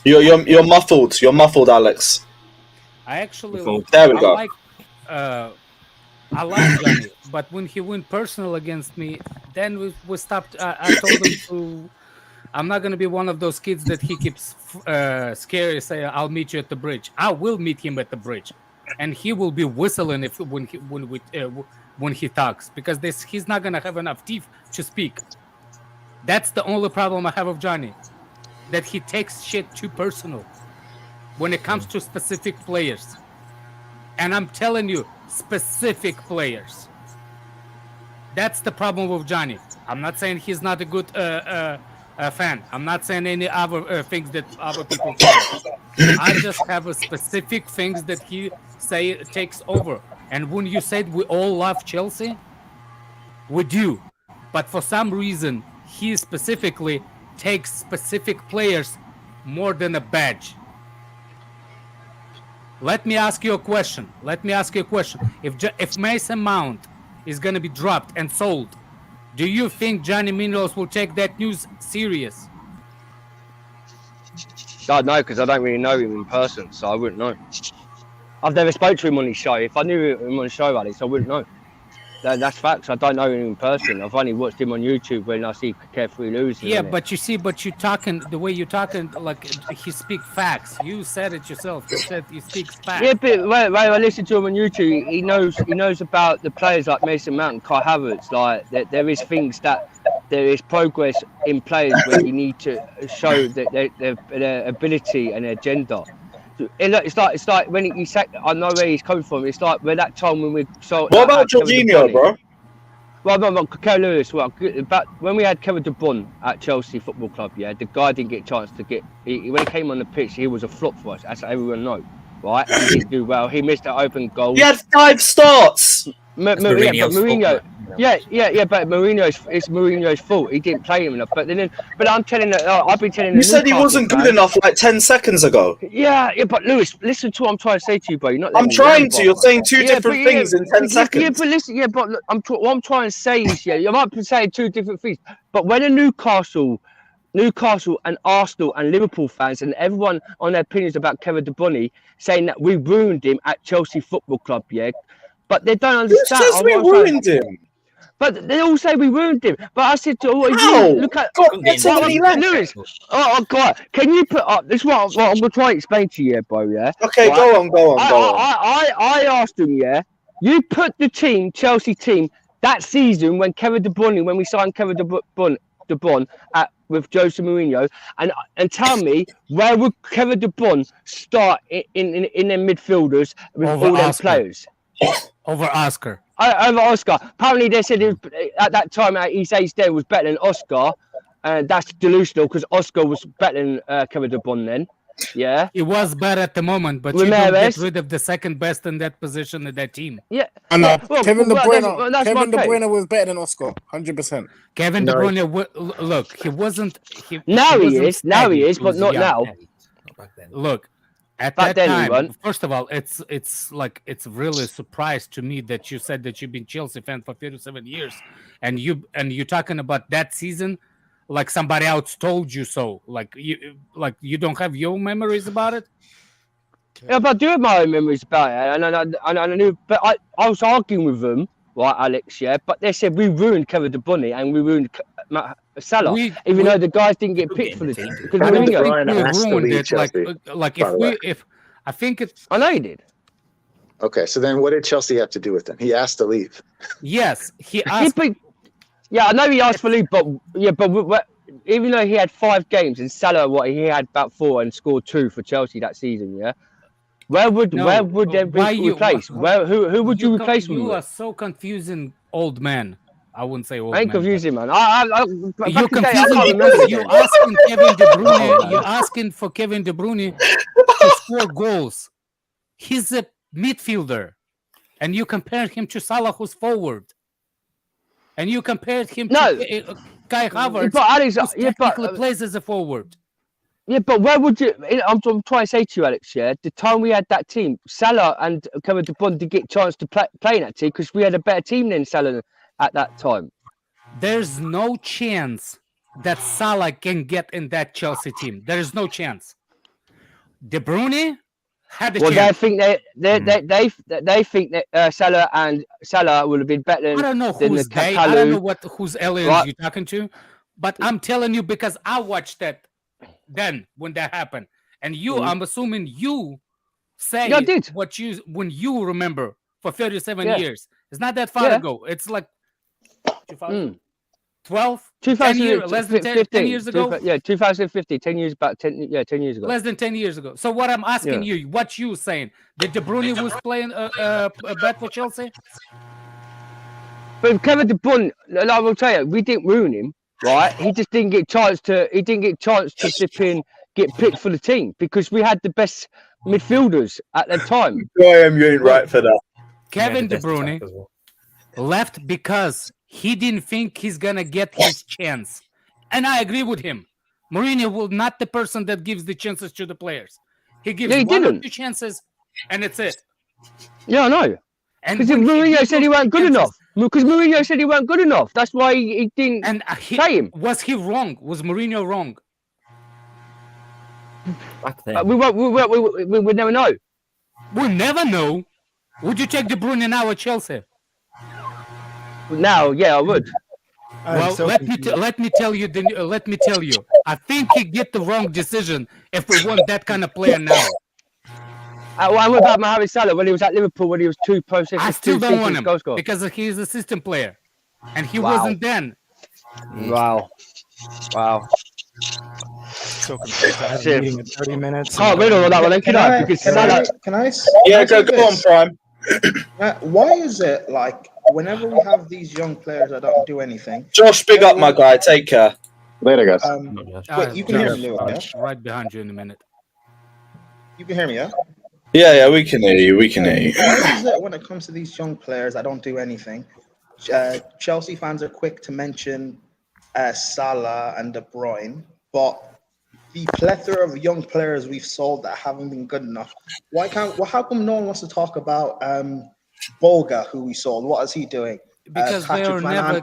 You're muffled. You're muffled, Alex. I actually there we go. I like Johnny, but when he went personal against me, then we stopped. I told him to. I'm not gonna be one of those kids that he keeps scary. Say, "I'll meet you at the bridge." I will meet him at the bridge, and he will be whistling when he talks because he's not gonna have enough teeth to speak. That's the only problem I have with Johnny, that he takes shit too personal when it comes to specific players, and I'm telling you, specific players. That's the problem with Johnny. I'm not saying he's not a good fan. I'm not saying any other things that other people say. I just have a specific things that he takes over. And when you said we all love Chelsea, we do. But for some reason, he specifically takes specific players more than a badge. Let me ask you a question. If Mason Mount is going to be dropped and sold, do you think Johnny Minerals will take that news serious? I don't know, because I don't really know him in person, so I wouldn't know. I've never spoke to him on his show. If I knew him on the show, Alex, I wouldn't know. That's facts. I don't know him in person. I've only watched him on YouTube when I see Carefree losing. Yeah, but you see, but you talking the way you talking, like he speak facts. You said it yourself. You said he speaks facts. Yeah, but when I listen to him on YouTube, he knows about the players like Mason Mount and Kai Havertz. Like there is things that there is progress in players where you need to show that their ability and their agenda. It's like when he said, I know where he's coming from. It's like when that time when we saw. What about Jorginho, bro? Well, no, Kevin Lewis. Well, but when we had Kevin De Bruyne at Chelsea Football Club, yeah, the guy didn't get a chance to get. When he came on the pitch, he was a flop for us. That's how everyone knows, right? He didn't do well. He missed an open goal. He had 5 starts. Mourinho. Yeah, but it's Mourinho's fault. He didn't play him enough. But I'm telling you, I've been telling you. You said he wasn't good enough like 10 seconds ago. Yeah, but Lewis, listen to what I'm trying to say to you, bro. You're not. I'm trying to. You're saying two different things in 10 seconds. Yeah, but listen. Yeah, but look, what I'm trying to say is, yeah, you might be saying 2 different things. But when a Newcastle and Arsenal and Liverpool fans and everyone on their opinions about Kevin De Bruyne saying that we ruined him at Chelsea Football Club, yeah. But they don't understand. Who says we ruined him? But they all say we ruined him. But I said to all look at Lewis. Oh God! Can you put up? This is what I'm going to try and explain to you, bro. Yeah. Okay, right? Go on. I asked him. Yeah. You put the Chelsea team, that season when we signed Kevin De Bruyne with Jose Mourinho, and tell me where would Kevin De Bruyne start in their midfielders with over all their Oscar. players? Over Oscar. Over Oscar. Apparently, they said at that time his age there was better than Oscar, and that's delusional because Oscar was better than Kevin De Bruyne then. Yeah, it was bad at the moment, but you don't get rid of the second best in that position in that team. Yeah, and Kevin De Bruyne. That's Kevin De Bruyne was better than Oscar, 100%. Kevin De Bruyne, look, he wasn't. Now he is, but not now. Look. At that time, first of all, it's really a surprise to me that you said that you've been Chelsea fan for 37 years, and you're talking about that season, like somebody else told you so. Like you don't have your memories about it. Yeah, but I do have my own memories about it, and I knew, but I was arguing with them, right, Alex? Yeah, but they said we ruined Kevin De Bruyne and we ruined Salah, even though the guys didn't get picked for the team because Mourinho ruined it. If I think it's, I know he did. Okay, so then what did Chelsea have to do with him? He asked to leave. Yes, he asked. I know he asked for leave, but even though he had 5 games and Salah, he had about 4 and scored 2 for Chelsea that season, yeah. Where would they be replaced? Who would you replace him with? You are so confusing, old man. I wouldn't say old man. I ain't confusing, man. You're confusing because you're asking Kevin De Bruyne. You're asking for Kevin De Bruyne to score goals. He's a midfielder, and you compare him to Salah, who's forward, and you compared him to Kai Havertz, but Alex, who technically plays as a forward. Yeah, but where would you? I'm trying to say to you, Alex. Yeah, the time we had that team, Salah and Kevin De Bruyne didn't get a chance to play in that team because we had a better team than Salah at that time. There's no chance that Salah can get in that Chelsea team. There is no chance. De Bruyne had a chance. They think that Salah would have been better than. I don't know who's they. I don't know whose aliens you're talking to, but I'm telling you because I watched that then when that happened, and I'm assuming you say when you remember for 37 years. It's not that far ago. It's like 2012, 10 years, less than 10 years ago. 2015, 10 years ago. Less than 10 years ago. So what I'm asking you, what you saying? That De Bruyne was playing a bet for Chelsea? But Kevin De Bruyne, I will tell you, we didn't ruin him, right? He just didn't get a chance to. He didn't get a chance to dip in, get picked for the team because we had the best midfielders at the time. Graham, you ain't right for that. Kevin De Bruyne left because he didn't think he's gonna get his chance, and I agree with him. Mourinho will not the person that gives the chances to the players. He gives one or 2 chances, and it's it. Yeah, I know. Because Mourinho said he weren't good enough. Because Mourinho said he weren't good enough. That's why he didn't play him. Was he wrong? Was Mourinho wrong? We never know. We'll never know. Would you take De Bruyne now at Chelsea? Now, yeah, I would. Well, so let me tell you. Let me tell you. I think he get the wrong decision if we want that kind of player now. What about Mohamed Salah when he was at Liverpool when he was two possessions? I still don't want him goal scorer? because he's a system player, and he Wow. wasn't then. Wow. so confused. I had a Shit. meeting in 30 minutes. Can't read all of that one, then, can I? Because Salah. Yeah, go on, Prime. Why is it like whenever we have these young players that don't do anything? Josh, big up, my guy. Take care. Later, guys. Wait, you can hear me, Lewin, yeah? Right behind you in a minute. You can hear me, yeah? Yeah, we can hear you. We can hear you. Why is it when it comes to these young players that don't do anything? Chelsea fans are quick to mention Salah and De Bruyne, but the plethora of young players we've sold that haven't been good enough. How come no one wants to talk about Bolga, who we sold? What is he doing? Because Patrick Van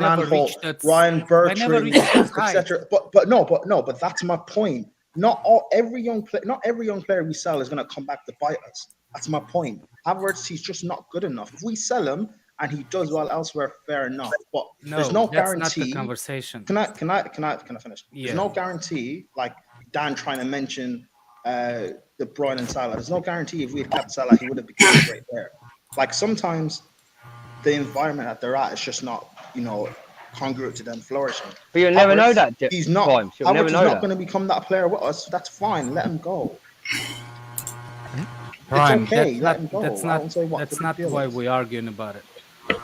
Aanholt, Ryan Bertrand, etc. But that's my point. Not every young player we sell is going to come back to bite us. That's my point. Havertz, he's just not good enough. If we sell him and he does well elsewhere, fair enough. But there's no guarantee. That's not the conversation. Can I finish? Yeah. There's no guarantee. Like Dan trying to mention De Bruyne and Salah. There's no guarantee if we had kept Salah, he would have become a great player. Like sometimes the environment that they're at is just not, congruent to them flourishing. But you'll never know that. He's not. Havertz is not going to become that player with us. That's fine. Let him go. Prime, it's okay. That's Let him go. That's not why we're arguing about it.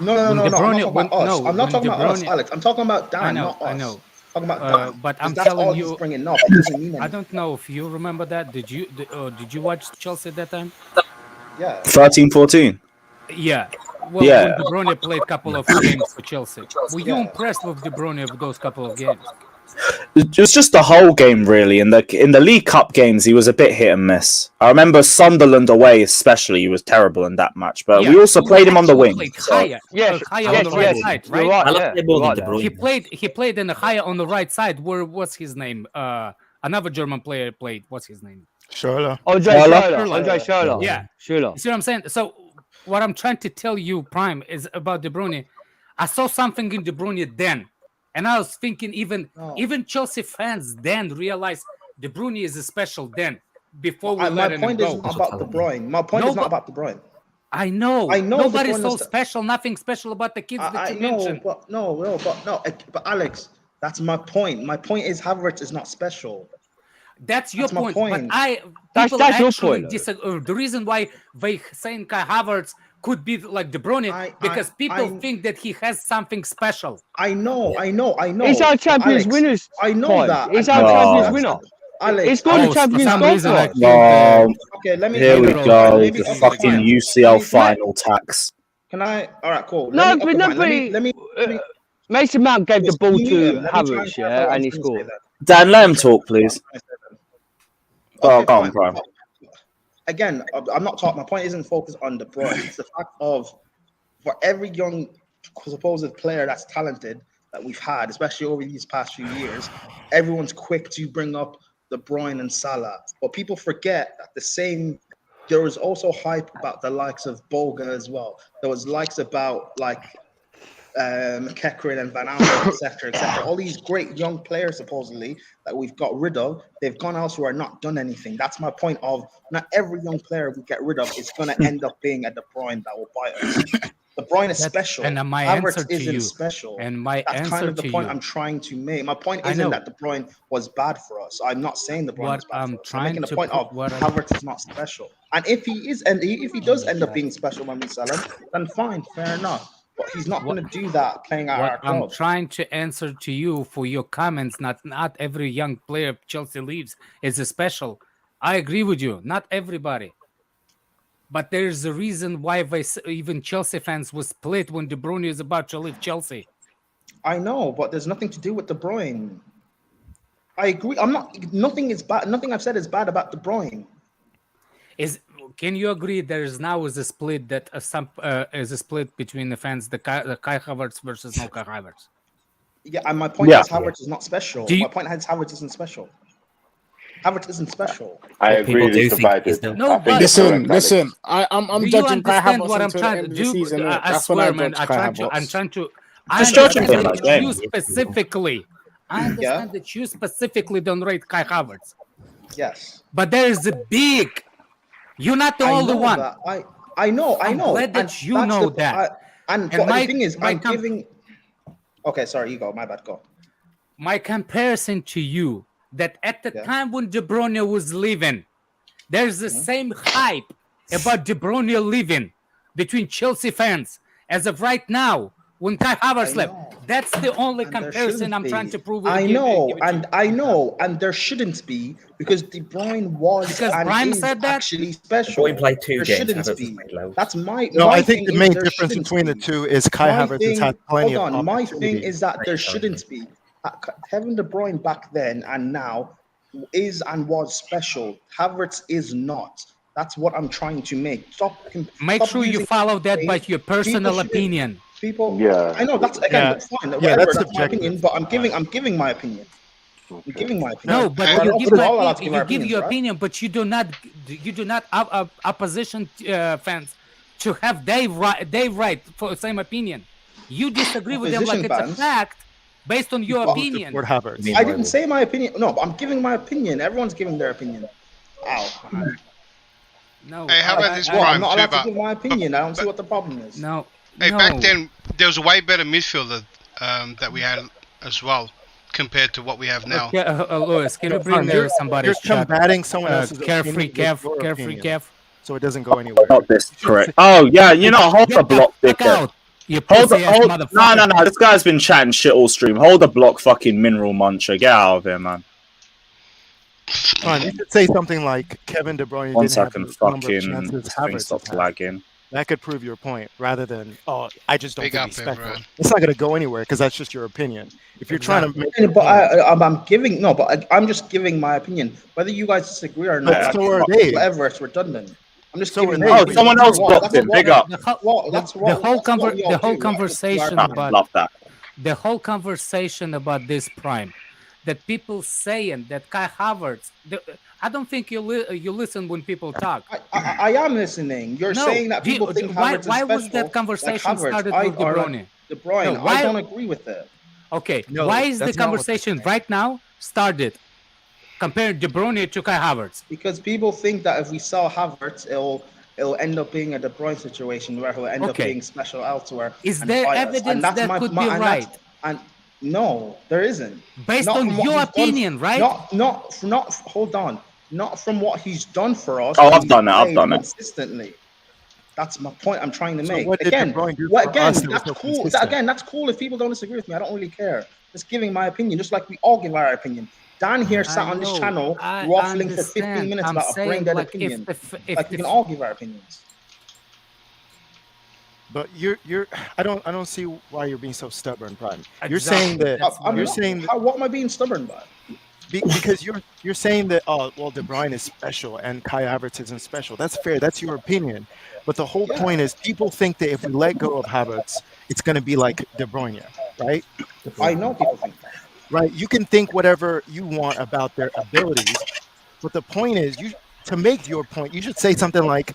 No. I'm not talking about us. I'm not talking about us, Alex. I'm talking about Dan, not us. I know. Talking about Dan. But I'm that's telling all you, he's bringing up. It doesn't mean anything. I don't know if you remember that. Did you watch Chelsea at that time? Yeah. 13-14. Yeah. Well, Yeah. when De Bruyne played a couple of games for Chelsea, were you impressed with De Bruyne of those couple of games? It was just the whole game, really. In the League Cup games, he was a bit hit and miss. I remember Sunderland away, especially. He was terrible in that match. But we also played him on the wing. Higher on the right side, right? I like the ball in De Bruyne. He played in the higher on the right side. What's his name? Another German player played. What's his name? Schürrle. Andre Schürrle. Yeah. Schürrle. You see what I'm saying? So what I'm trying to tell you, Prime, is about De Bruyne. I saw something in De Bruyne then, and I was thinking even Chelsea fans then realized De Bruyne is a special then. Before we let him go. My point isn't about De Bruyne. My point is not about De Bruyne. I know. Nobody's so special. Nothing special about the kids that you mentioned. But Alex, that's my point. My point is Havertz is not special. That's your point. But That's your point. The reason why they saying Kai Havertz could be like De Bruyne because people think that he has something special. I know. He's our Champions winners. I know that. He's our Champions winner. Alex, he's got the Champions Okay, let me. Here we go. The fucking UCL final tax. Can I? All right, cool. Let me. Mason Mount gave the ball to Havertz, and he scored. Dan, let him talk, please. Go on, Prime. Again, I'm not talking. My point isn't focused on De Bruyne. It's the fact of for every young supposed player that's talented that we've had, especially over these past few years, everyone's quick to bring up De Bruyne and Salah. But people forget that there was also hype about the likes of Bolga as well. There was likes about McEachran and Van Aanholt, etc. All these great young players supposedly that we've got rid of, they've gone elsewhere and not done anything. That's my point of not every young player we get rid of is going to end up being a De Bruyne that will bite us. De Bruyne is special. And my Havertz answer to isn't you, special. And that's kind of the point I'm trying to make. My point isn't that De Bruyne was bad for us. I'm not saying De Bruyne is bad for us. I'm making the point of Havertz is not special. And if he is, and if he does end up being special when we sell him, then fine, fair enough. But he's not going to do that playing at our club. I'm trying to answer to you for your comments. Not every young player Chelsea leaves is a special. I agree with you. Not everybody. But there's a reason why even Chelsea fans were split when De Bruyne is about to leave Chelsea. I know, but there's nothing to do with De Bruyne. I agree. Nothing is bad. Nothing I've said is bad about De Bruyne. Can you agree there is now a split that is a split between the fans, the Kai Havertz versus no Kai Havertz? Yeah, and my point is Havertz is not special. My point is Havertz isn't special. Havertz isn't special. I agree. He's divided. No, but Listen. I'm do you judging Kai understand Havertz what I'm until the trying end to of the do? season. I That's when I swear, man. judge Kai Havertz. I'm trying to. Just I judging him understand like that you game. specifically. I understand that you specifically don't rate Kai Havertz, Yes. but there is a big. You're not the I only know one. that. I know. I'm glad that And you that's know the- that. But my- the thing is, my I'm com- giving. Okay, sorry, you go. My bad. Go. My comparison to you that at the Yeah. time when De Bruyne was leaving, there's the same hype about De Bruyne leaving between Chelsea fans as of right now when Kai Havertz left. know. That's the only And there comparison shouldn't I'm be. trying to prove. I know, and there shouldn't be because De Bruyne was Because and Brahim is said that? actually special. Bruyne played 2 There games, shouldn't Havertz be. played loads. That's my. No, my I think thing the is main there difference shouldn't between the be. two is Kai My Havertz thing- has had plenty hold of on, my opportunity. thing is that there shouldn't be. Kevin De Bruyne back then and now is and was special. Havertz is not. That's what I'm trying to make. Make Stop using using follow that by your personal shouldn't- opinion. People, Yeah. I know that's again Yeah. that's fine. Yeah, Whatever, that's that's my subjective. opinion. But I'm giving my opinion. I'm giving my opinion. No, but We're you all give, allowed to you our give opinions, your right? opinion, but you do not opposition fans to have they right for the same opinion. You disagree with them like Opposition it's a fans? fact based on your opinion. Support Havertz. I didn't say my opinion. No, but I'm giving my opinion. Everyone's giving their opinion. Ow. man. No, Hey, how about this Well, I'm prime not too? allowed to But give my opinion. I don't see what the problem is. no. hey, no. back then there was a way better midfielder that we had as well compared to what we have now. Okay, Lewis, can you bring there somebody? You're combating someone else's Carefree opinion with your carefree opinion, Kev. so it doesn't go anywhere. Not this, correct. Oh, yeah, you know, hold the block, Fuck dickhead. out, you Hold pussy ass motherfucker. No. This guy's been chatting shit all stream. Hold the block, fucking mineral muncher. Get out of here, man. Fine, you should say something like Kevin De Bruyne One didn't have second, the number of fucking chances this thing Havertz stopped has had. lagging. That could prove your point, rather than I just don't Big think up he's there, special. bro. It's not going to go anywhere because that's just your opinion. If you're trying to make, But I'm giving no, but I'm just giving my opinion. Whether you guys disagree or not, But so are they. whatever, it's redundant. I'm just So giving. are my they. opinion. someone else Well, blocked that's him. what- Big up. The whole, Well, that's the what- whole, that's what we all do. conversation I about love that. the whole conversation about this prime, that people saying that Kai Havertz. I don't think you listen when people talk. I am listening. You're No, saying that do you- people think why- Havertz is why special. was that conversation like Havertz. started I- with De or like Bruyne? De Bruyne. No, why- I don't agree with it. Okay, No, why is the that's not what conversation right now started comparing De Bruyne to Kai Havertz? Because people think that if we sell Havertz, it'll end up being a De Bruyne situation where he'll end up Okay. being special elsewhere. Is and there buy us. evidence And that's that my- could my- be and right? that's- And no, there isn't. Based Not on from what your he's done- opinion, right? Not. Hold on. Not from what he's done for us. Oh, I've He's done it, I've played done it. consistently. That's my point. I'm trying to So make. what did Again, De Bruyne do well, for again, us that was that's so cool. consistent? Again, that's cool if people don't disagree with me. I don't really care. Just giving my opinion, just like we all give our opinion. Dan here sat on this know, channel I waffling for 15 understand. minutes I'm about a saying, brain dead like, opinion. if Like we can all give our opinions. but you're I don't see why you're being so stubborn, Prime. You're Exactly. saying that That's I'm you're not- saying that, what am I being stubborn about? because you're saying that De Bruyne is special and Kai Havertz isn't special. That's fair. That's your opinion. But the whole Yeah. point is people think that if we let go of Havertz, it's going to be like De Bruyne, right? I know people think that. Right. You can think whatever you want about their abilities, but the point is, to make your point, you should say something like,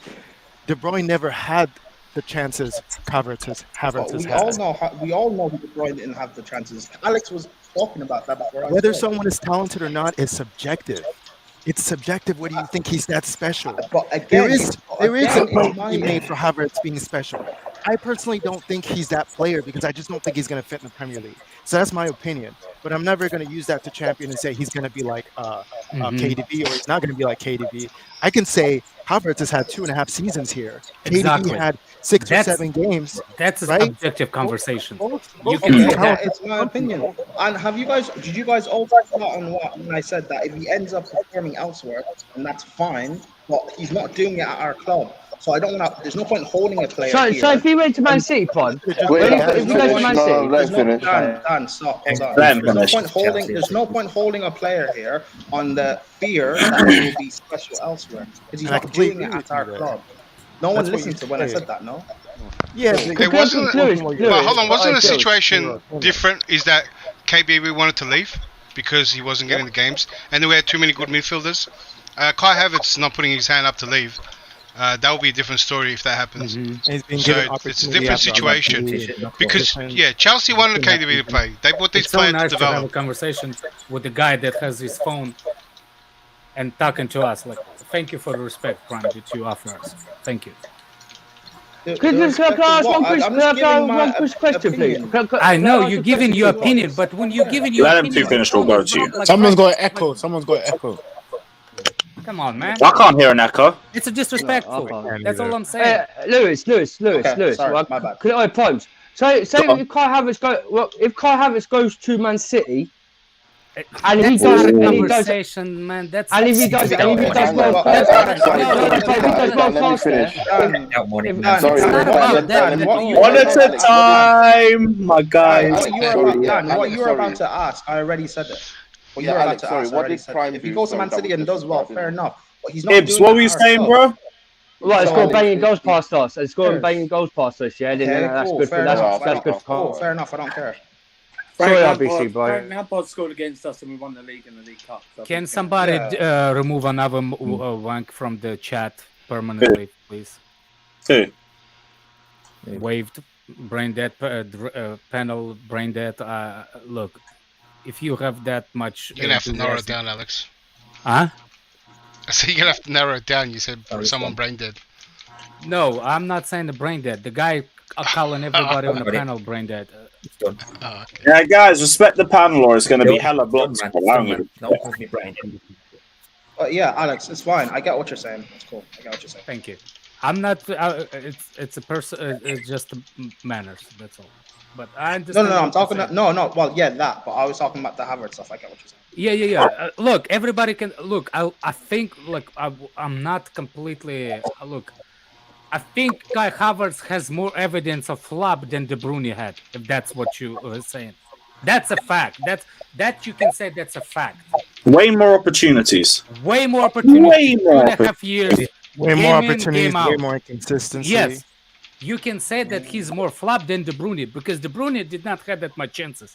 De Bruyne never had the chances Havertz has But we all know De Bruyne didn't have the chances. Alex was talking about that before. I Whether spoke. someone is talented or not is subjective. It's subjective whether you think he's that special. But again, There is a point my you made for Havertz being special. I personally don't think he's that player because I just don't think he's going to fit in the Premier League. So that's my opinion. But I'm never going to use that to champion and say he's going to be like KDB or he's not going to be like KDB. I can say Havertz has had 2.5 seasons here. Exactly. KDB had 6 That's- or 7 games. That's Right? an objective conversation. You Okay, can say that that. it's my opinion. And did you guys all thought on when I said that if he ends up performing elsewhere, and that's fine, but he's not doing it at our club. So I don't want to. There's no point holding a player. So here. if he went to Man City, Prime, Wait, if he goes to Man City, let's finish. Dan, stop. Hold on. Let him There's no finish. point holding. There's no point holding a player here on the fear that he will be special elsewhere because he's And I not completely doing it agree at with our you there. club. No one That's what listened you to when I say. said that. No. Yeah, It wasn't. Lewis, But hold on, wasn't the Lewis, situation different? Is that KBB wanted to leave because he wasn't getting the games, and then we had too many good midfielders. Kai Havertz not putting his hand up to leave. That would be a different story if that happens. He's been So given it's a opportunity different after situation because Chelsea wanted KDB to play. They bought this It's so player nice to to have a develop. conversation with the guy that has his phone and talking to us. Like, thank you for the respect, Prime, that you offer us. Thank you. Can I ask one quick question, please? I know you're giving your opinion, but when you're giving your Let him opinion, to finish. We'll go to you. like, Someone's got an echo. Someone's got an echo. come on, man. I can't hear an echo. It's a disrespectful. No, That's all I'm saying. Lewis. Okay, sorry, my bad. Primes. So if Kai Havertz goes to Man City, and he That's does, not a and he does, conversation, man. That's and if he does well, Let me finish. One at a time, my guys. What you were about to ask, I already said it. What you were about to ask, I already said it. If he goes to Man City and does well, fair enough. But he's not Ibs, doing what that were you for saying, ourselves. bro? Right, it's got banging goals past us. It's got banging goals past us. Yeah, then that's good. That's good. Cool, fair enough. I don't care. Sorry, RBC, bro. Frank Lampard scored against us and we won the league and the League Cup. So Can somebody remove another wank from the chat permanently, please? Who? Waved, brain dead, panel, brain dead. Look, if you have that much, You're gonna have to narrow it down, Alex. Huh? So you're gonna have to narrow it down. You said someone brain dead. No, I'm not saying the brain dead. The guy calling everybody on the panel brain dead. Oh, okay. Yeah, guys, respect the panel, or it's going to be hella blocks for allowing you. Yeah, Alex, it's fine. I get what you're saying. It's cool. I get what you're saying. Thank you. I'm not. It's a person. It's just manners. That's all. But I understand. No. I'm talking. No. Well, yeah, that. But I was talking about the Havertz stuff. I get what you're saying. Yeah. Look, everybody can look. I think like I'm not completely. Look, I think Kai Havertz has more evidence of flop than De Bruyne had. If that's what you were saying, that's a fact. That you can say that's a fact. Way more opportunities. Way more opportunities. 2.5 years. Way more opportunities, way more inconsistency. Yes, you can say that he's more flop than De Bruyne because De Bruyne did not have that much chances.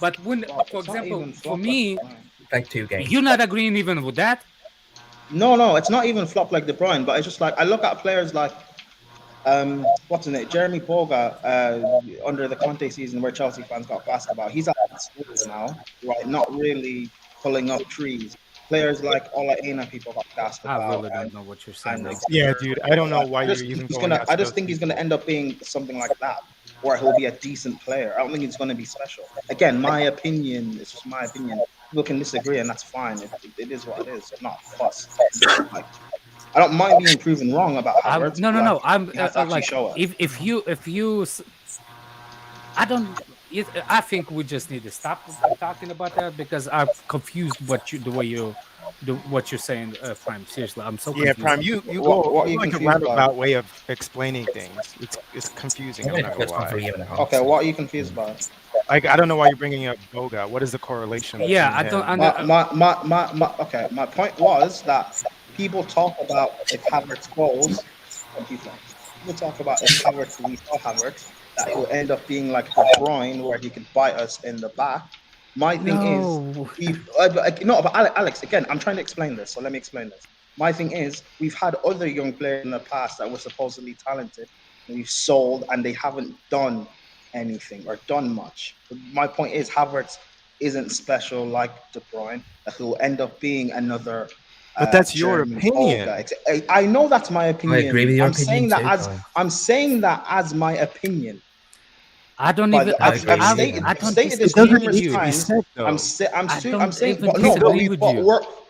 But when, for example, for me, Like 2 games. you're not agreeing even with that. No, it's not even flop like De Bruyne, but it's just like I look at players like what's his name, Jeremy Boga, under the Conte season where Chelsea fans got gassed about. He's at school now, right? Not really pulling up trees. Players like Ola Aina, people got gassed about. I really don't know what you're saying. Yeah, dude, I don't know why you're even going. I just think he's gonna end up being something like that, where he'll be a decent player. I don't think he's gonna be special. Again, my opinion. It's just my opinion. People can disagree, and that's fine. It is what it is. It's not fuss. Like, I don't mind being proven wrong about Havertz. No. I'm like show it. if you I don't. I think we just need to stop talking about that because I'm confused what you're saying, Prime. Seriously, I'm so confused. Yeah, Prime, you go like a roundabout way of explaining things. It's confusing. I'm not gonna lie. Okay, what are you confused about? I don't know why you're bringing up Boga. What is the correlation? Yeah, I don't. Okay, my point was that people talk about if Havertz goes, people talk about if Havertz, we saw Havertz, that he'll end up being like De Bruyne, where he could bite us in the back. My thing is, but Alex, again, I'm trying to explain this, so let me explain this. My thing is, we've had other young players in the past that were supposedly talented, and we've sold, and they haven't done anything or done much. But my point is, Havertz isn't special like De Bruyne. That he'll end up being another. But that's your opinion. I know that's my opinion. I agree with your opinion. I'm saying that as my opinion. I don't even. I've stated this numerous times. I'm saying, but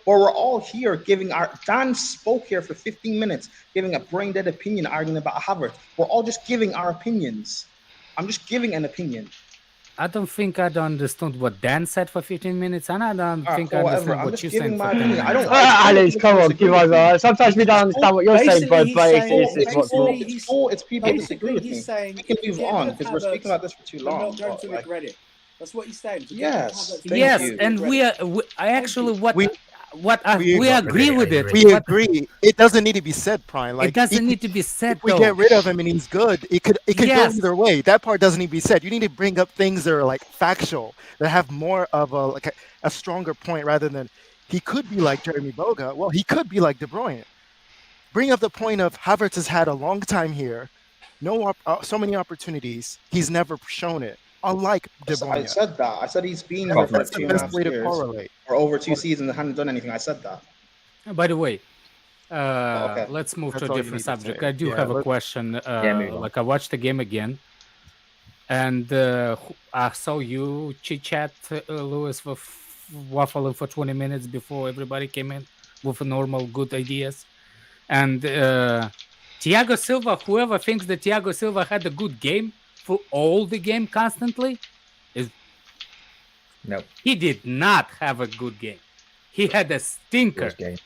we're all here giving our. Dan spoke here for 15 minutes, giving a brain dead opinion, arguing about Havertz. We're all just giving our opinions. I'm just giving an opinion. I don't think I understood what Dan said for 15 minutes, and I don't think I understand what you're saying. Alex, come on, give us. Sometimes we don't understand what you're saying, but it's people disagree with me. We can move on because we're speaking about this for too long. Not going to regret it. That's what he's saying. Yes. Yes, and I actually we agree with it. We agree. It doesn't need to be said, Prime. Like it doesn't need to be said. If we get rid of him and he's good, it could go Yes. either way. That part doesn't need to be said. You need to bring up things that are like factual, that have more of a stronger point rather than he could be like Jeremy Boga. Well, he could be like De Bruyne. Bring up the point of Havertz has had a long time here, so many opportunities. He's never shown it. Unlike De Bruyne. I said that. I said he's been here for That's the 2.5 best way to years, correlate. or over 2 seasons and hadn't done anything. I said that. By the way, Okay. let's move That's to all a you different need to subject. say. I do Yeah, have a let's- question. move on. Like I watched the game again, and I saw you chit chat, Lewis, for waffling for 20 minutes before everybody came in with normal good ideas. And Thiago Silva, whoever thinks that Thiago Silva had a good game for all the game constantly, No. he did not have a good game. He had a stinker. Worst game.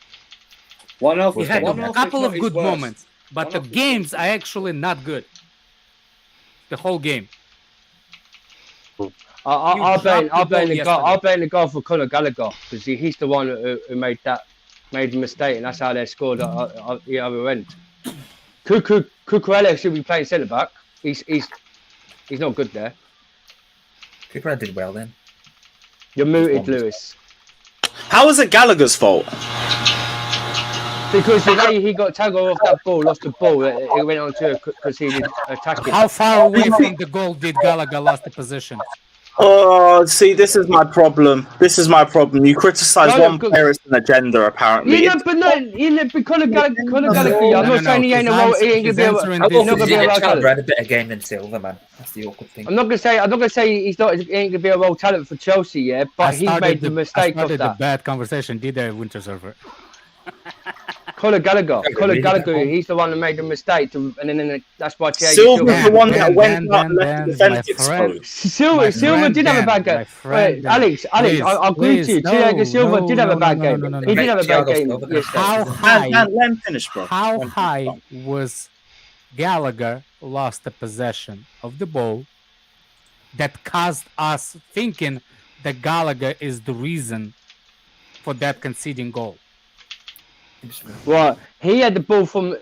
One off. He had one a off, couple if of not good his worst. moments, but One the of his games are actually not good. The whole game. I'll blame yesterday. the guy for Conor Gallagher because he's the one who made the mistake, and that's how they scored at the other end. Cucurella should be playing centre back. He's not good there. Cooper did well then. You're muted, Lewis. How is it Gallagher's fault? Because the way he got tackled off that ball, lost the ball, it went on to because he was attacking. How far away from the goal did Gallagher lost the position? Oh, see, this is my problem. You criticize No, one good. player as an agenda, apparently. But Conor Gallagher, I'm not saying he ain't his he ain't gonna be able. answering He's this not gonna be a world Chandler talent. had a better game than Silva, man. That's the awkward thing. I'm not gonna say he ain't gonna be a world talent for Chelsea, yeah. But he made the mistake I of started the that. bad conversation, did I, Winter Server? Conor Gallagher, really he's the one that made the mistake, and then that's why Thiago Silva's the one that went Ben, out and left the defence exposed. Silva did have a bad game. Wait, Alex, I agree with you. Thiago Silva did have a bad game. He did have a bad game. How high? Man, let him finish, bro. How high was Gallagher lost the possession of the ball that caused us thinking that Gallagher is the reason for that conceding goal? Right, he had the ball from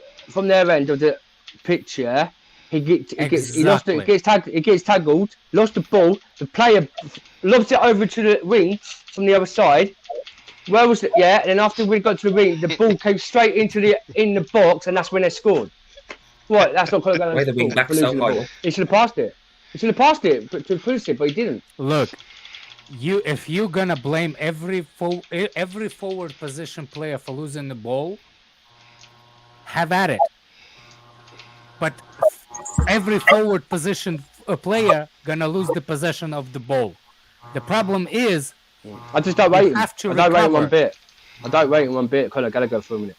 their end of the pitch. Yeah, he lost it. He gets tackled, lost the ball. The player lobs it over to the wing from the other side. Where was it? Yeah, and then after we got to the ring, the ball came straight in the box, and that's when they scored. What? That's not Conor Gallagher's Where the wing fault back for losing so the high. ball. He should have passed it. He should have passed it to Pulisic, but he didn't. Look, if you're gonna blame every forward position player for losing the ball, have at it. But every forward position player gonna lose the possession of the ball. The problem is, I just don't rate him. have to I don't rate him one recover. bit. I don't rate him one bit. Conor Gallagher for a minute.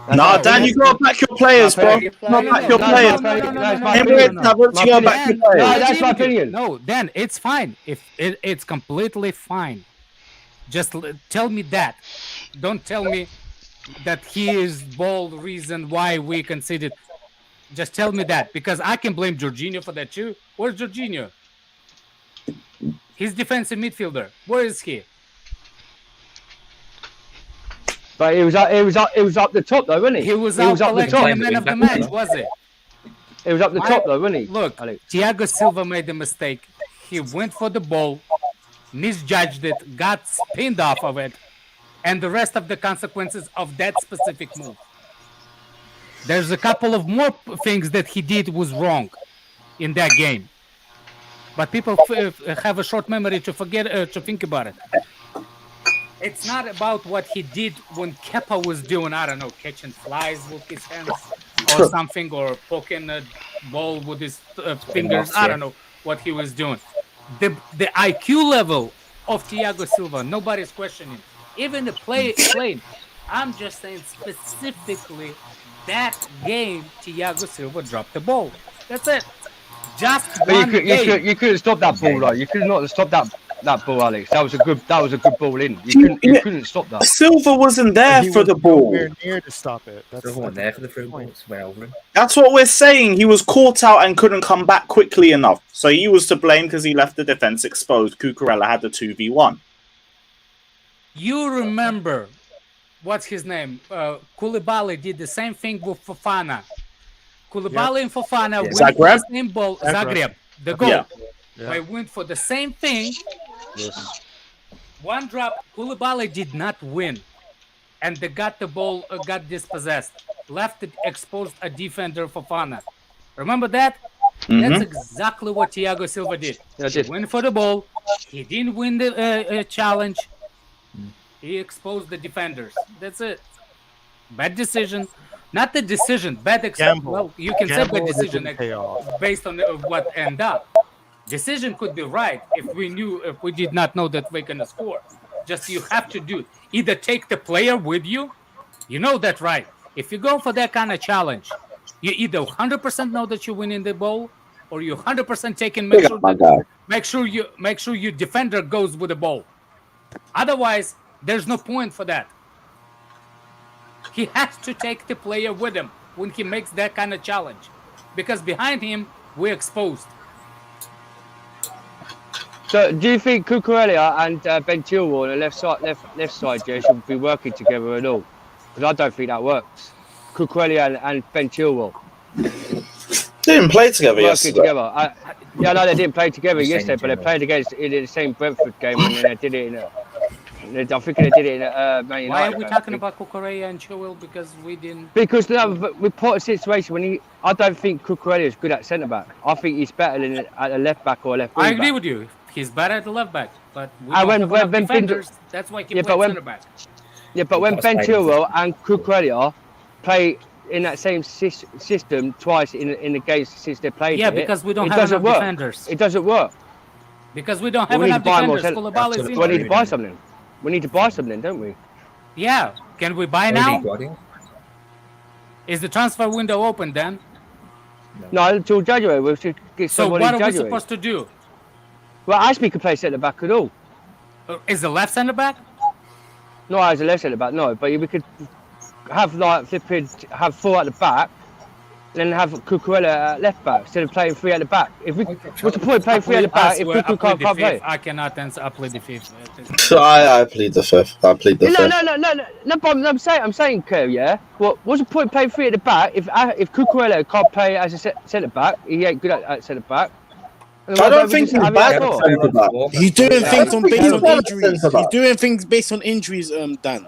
Nah, Dan, you gotta back your players, bro. You gotta back your players. Emirates, Havertz, you gotta back your No, players. that's my opinion. No, Dan, it's fine. If it's completely fine. Just tell me that. Don't tell me that he is bold reason why we conceded. Just tell me that, because I can blame Jorginho for that too. Where's Jorginho? He's defensive midfielder. Where is he? But it was up the top though, wasn't he? He was up the collecting top. the man of the match, was it? It was up the top though, wasn't he? Look, Alex. Thiago Silva made a mistake. He went for the ball, misjudged it, got spinned off of it, and the rest of the consequences of that specific move. There's a couple of more things that he did was wrong in that game. But people have a short memory to forget to think about it. It's not about what he did when Kepa was doing, I don't know, catching flies with his hands or something, or poking a ball with his fingers. I don't know what he was doing. The IQ level of Thiago Silva, nobody's questioning. Even the played. I'm just saying specifically that game, Thiago Silva dropped the ball. That's it. Just one game. You couldn't stop that ball, though. You could not have stopped that ball, Alex. That was a good ball in. You couldn't stop that. Silva wasn't there He for was the ball. nowhere near to stop it. That's Silva wasn't there for the the through point. balls. Went over him. That's what we're saying. He was caught out and couldn't come back quickly enough. So he was to blame because he left the defense exposed. Cucurella had the 2v1. You remember what's his name? Koulibaly did the same thing with Fofana. Koulibaly and Fofana went for Zagreb? the same ball. Zagreb, the goal. Yeah. They went for the same thing. Yes. One drop. Koulibaly did not win, and they got the ball, got dispossessed. Left it exposed a defender Fofana. Remember that? That's exactly what Thiago Silva did. He went for the ball. He didn't win the challenge. He exposed the defenders. That's it. Bad decision. Not the decision. Bad Gamble. Well, you can say Gamble bad that decision didn't pay off. based on what ended up. Decision could be right if we did not know that we're gonna score. Just you have to do it. Either take the player with you. You know that, right? If you go for that kind of challenge, you either 100% know that you're winning the ball, or you 100% taking. Make sure your defender goes with the ball. Otherwise, there's no point for that. He has to take the player with him when he makes that kind of challenge, because behind him we're exposed. So, do you think Cucurella and Ben Chilwell on the left side, yeah, should be working together at all? Because I don't think that works. Cucurella and Ben Chilwell Didn't play together working yesterday. together. Yeah, no, they didn't play together yesterday, but they played against in the same Brentford game, and then they did it in a. I think they did it in a Man United. Why are we game, talking about Cucurella and Chilwell? Because we didn't. Because no, we put a situation when I don't think Cucurella is good at centre back. I think he's better than at a left back or a left wing I agree back. with you. He's better at the left back, but we And don't when- have when enough Ben defenders. That's why he Yeah, played but when- centre back. Yeah, but when Ben Chilwell and Cucurella play in that same system twice in the games since they played Yeah, it, because we don't it have doesn't enough work. defenders. It doesn't work. Because we don't have We need enough to buy more defenders. Koulibaly's We injured. need to buy something. We need to buy something, don't we? Yeah. Can we buy Maybe now? Guardiola. Is the transfer window open then? No, until January. We should get So somebody what in are we January. supposed to do? Well, Ashby can play centre back at all. Is the left centre back? No, as a left centre back, no. But we could have have four at the back, and then have Cucurella at left back instead of playing three at the back. What's the point of playing three at the back if Cucurella can't play? I cannot answer. I plead the fifth. I plead the fifth. I plead the fifth. No. But I'm saying, Kev, yeah. What's the point of playing three at the back if Cucurella can't play as a centre back? He ain't good at centre back. I don't think he's bad at centre back. He's doing things based on injuries. centre back. He's doing things based on injuries, Dan.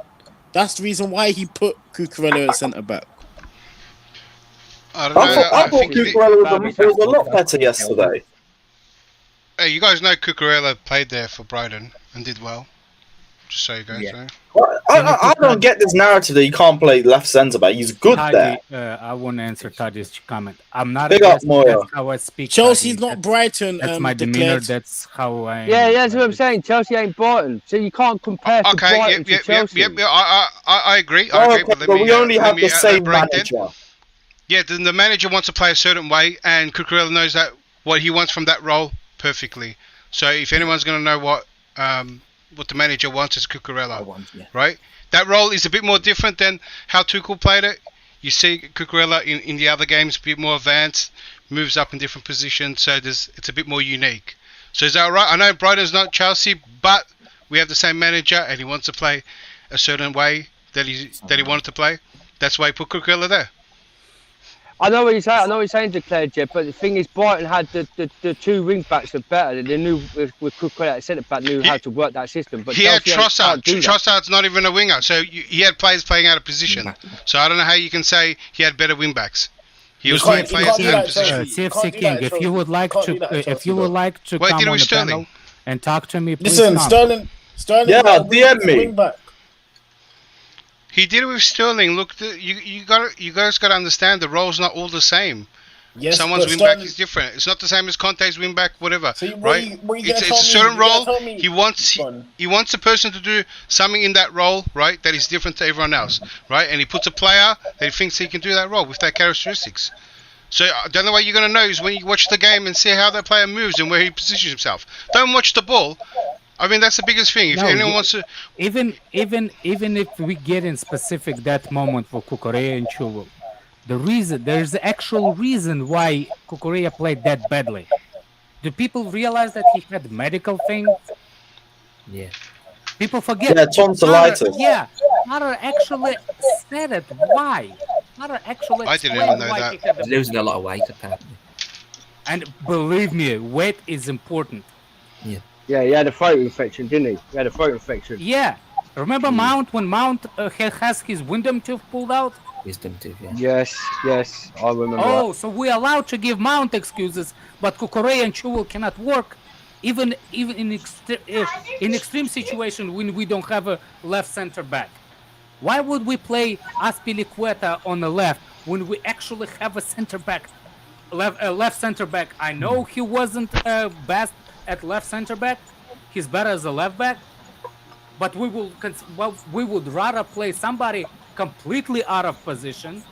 That's the reason why he put Cucurella at centre back. I don't know. I thought think Cucurella was a lot better yesterday. Hey, you guys know Cucurella played there for Brighton and did well. Just so you guys know. I don't get this narrative that he can't play left centre back. He's good there. I won't answer Tadi's comment. I'm not. Big up, aggressive. Moya. That's how I speak. Chelsea's Tadi. not Brighton. That's my demeanor. declared. That's how I. Yeah, that's what I'm saying. Chelsea ain't Brighton, so you can't compare to Okay, Brighton to Chelsea. yep. I agree. Oh, okay, but let but me, we only let have me, the same break then. manager. Yeah, then the manager wants to play a certain way, and Cucurella knows that what he wants from that role perfectly. So if anyone's going to know what the manager wants, it's Cucurella, right? That role is a bit more different than how Tuchel played it. You see Cucurella in the other games a bit more advanced, moves up in different positions, so it's a bit more unique. So is that right? I know Brighton's not Chelsea, but we have the same manager, and he wants to play a certain way that he wanted to play. That's why he put Cucurella there. I know what you're saying. I know what you're saying, declared, Jeb. But the thing is, Brighton had the two wing backs that better. They knew with Cucurella at centre back knew how to work that system. But He had Chelsea Trossard. can't do that. Trossard's not even a winger, so he had players playing out of position. So I don't know how you can say he had better wing backs. He was playing players out of position. CFC King, if you would like to, Why come did it on with the Sterling? panel and talk to me, please Listen, come. Sterling. Yeah, got a DM me. wing back. He did it with Sterling. Look, you guys got to understand the role's not all the same. Yes, Someone's but wing back Sterling- is different. It's not the same as Conte's wing back, whatever. So what right? you gonna It's tell a me? certain You gonna role. tell me- He wants a person to do something in that role, right? That is different to everyone else, right? And he puts a player that he thinks he can do that role with that characteristics. So the only way you're gonna know is when you watch the game and see how that player moves and where he positions himself. Don't watch the ball. I mean, that's the biggest thing. If anyone wants to, even if we get in specific that moment for Cucurella and Chilwell, there's the actual reason why Cucurella played that badly. Do people realize that he had medical things? Yeah. People forget. Yeah, tonsillitis. Yeah, Potter actually said it. Why? Potter actually I didn't explained even know why that. he had He's the... losing a lot of weight apparently. And believe me, weight is important. Yeah, he had a throat infection, didn't he? He had a throat infection. Yeah. Remember Mount when Mount has his wisdom tooth pulled out? Wisdom tooth, yeah. Yes, I remember Oh, so we're allowed to give Mount excuses, but Kukurea and Chewell cannot work, even in extreme situation when we don't have a left center back. Why would we play Aspilicueta on the left when we actually have a center back, left center back? I know he wasn't best at left center back. He's better as a left back, but we would rather play somebody completely out of position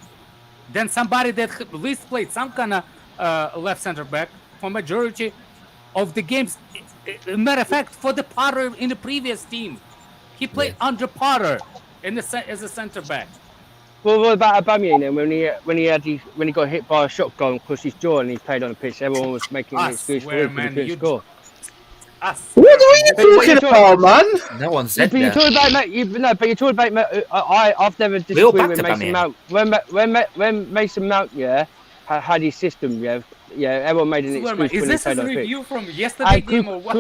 than somebody that at least played some kind of left center back for majority of the games. Matter of fact, for the Potter in the previous team, he played under Potter as a center back. Well, what about Aubameyang then? When he got hit by a shotgun across his jaw and he played on the pitch, everyone was making an excuse for him because he couldn't score. What are you talking about, man? No one said But you're that. talking about but you're talking about. I've never disagreed with Mason Mount. When Mason Mount, had his system, everyone made an excuse Is when he this played a on the pitch. review from yesterday game or what?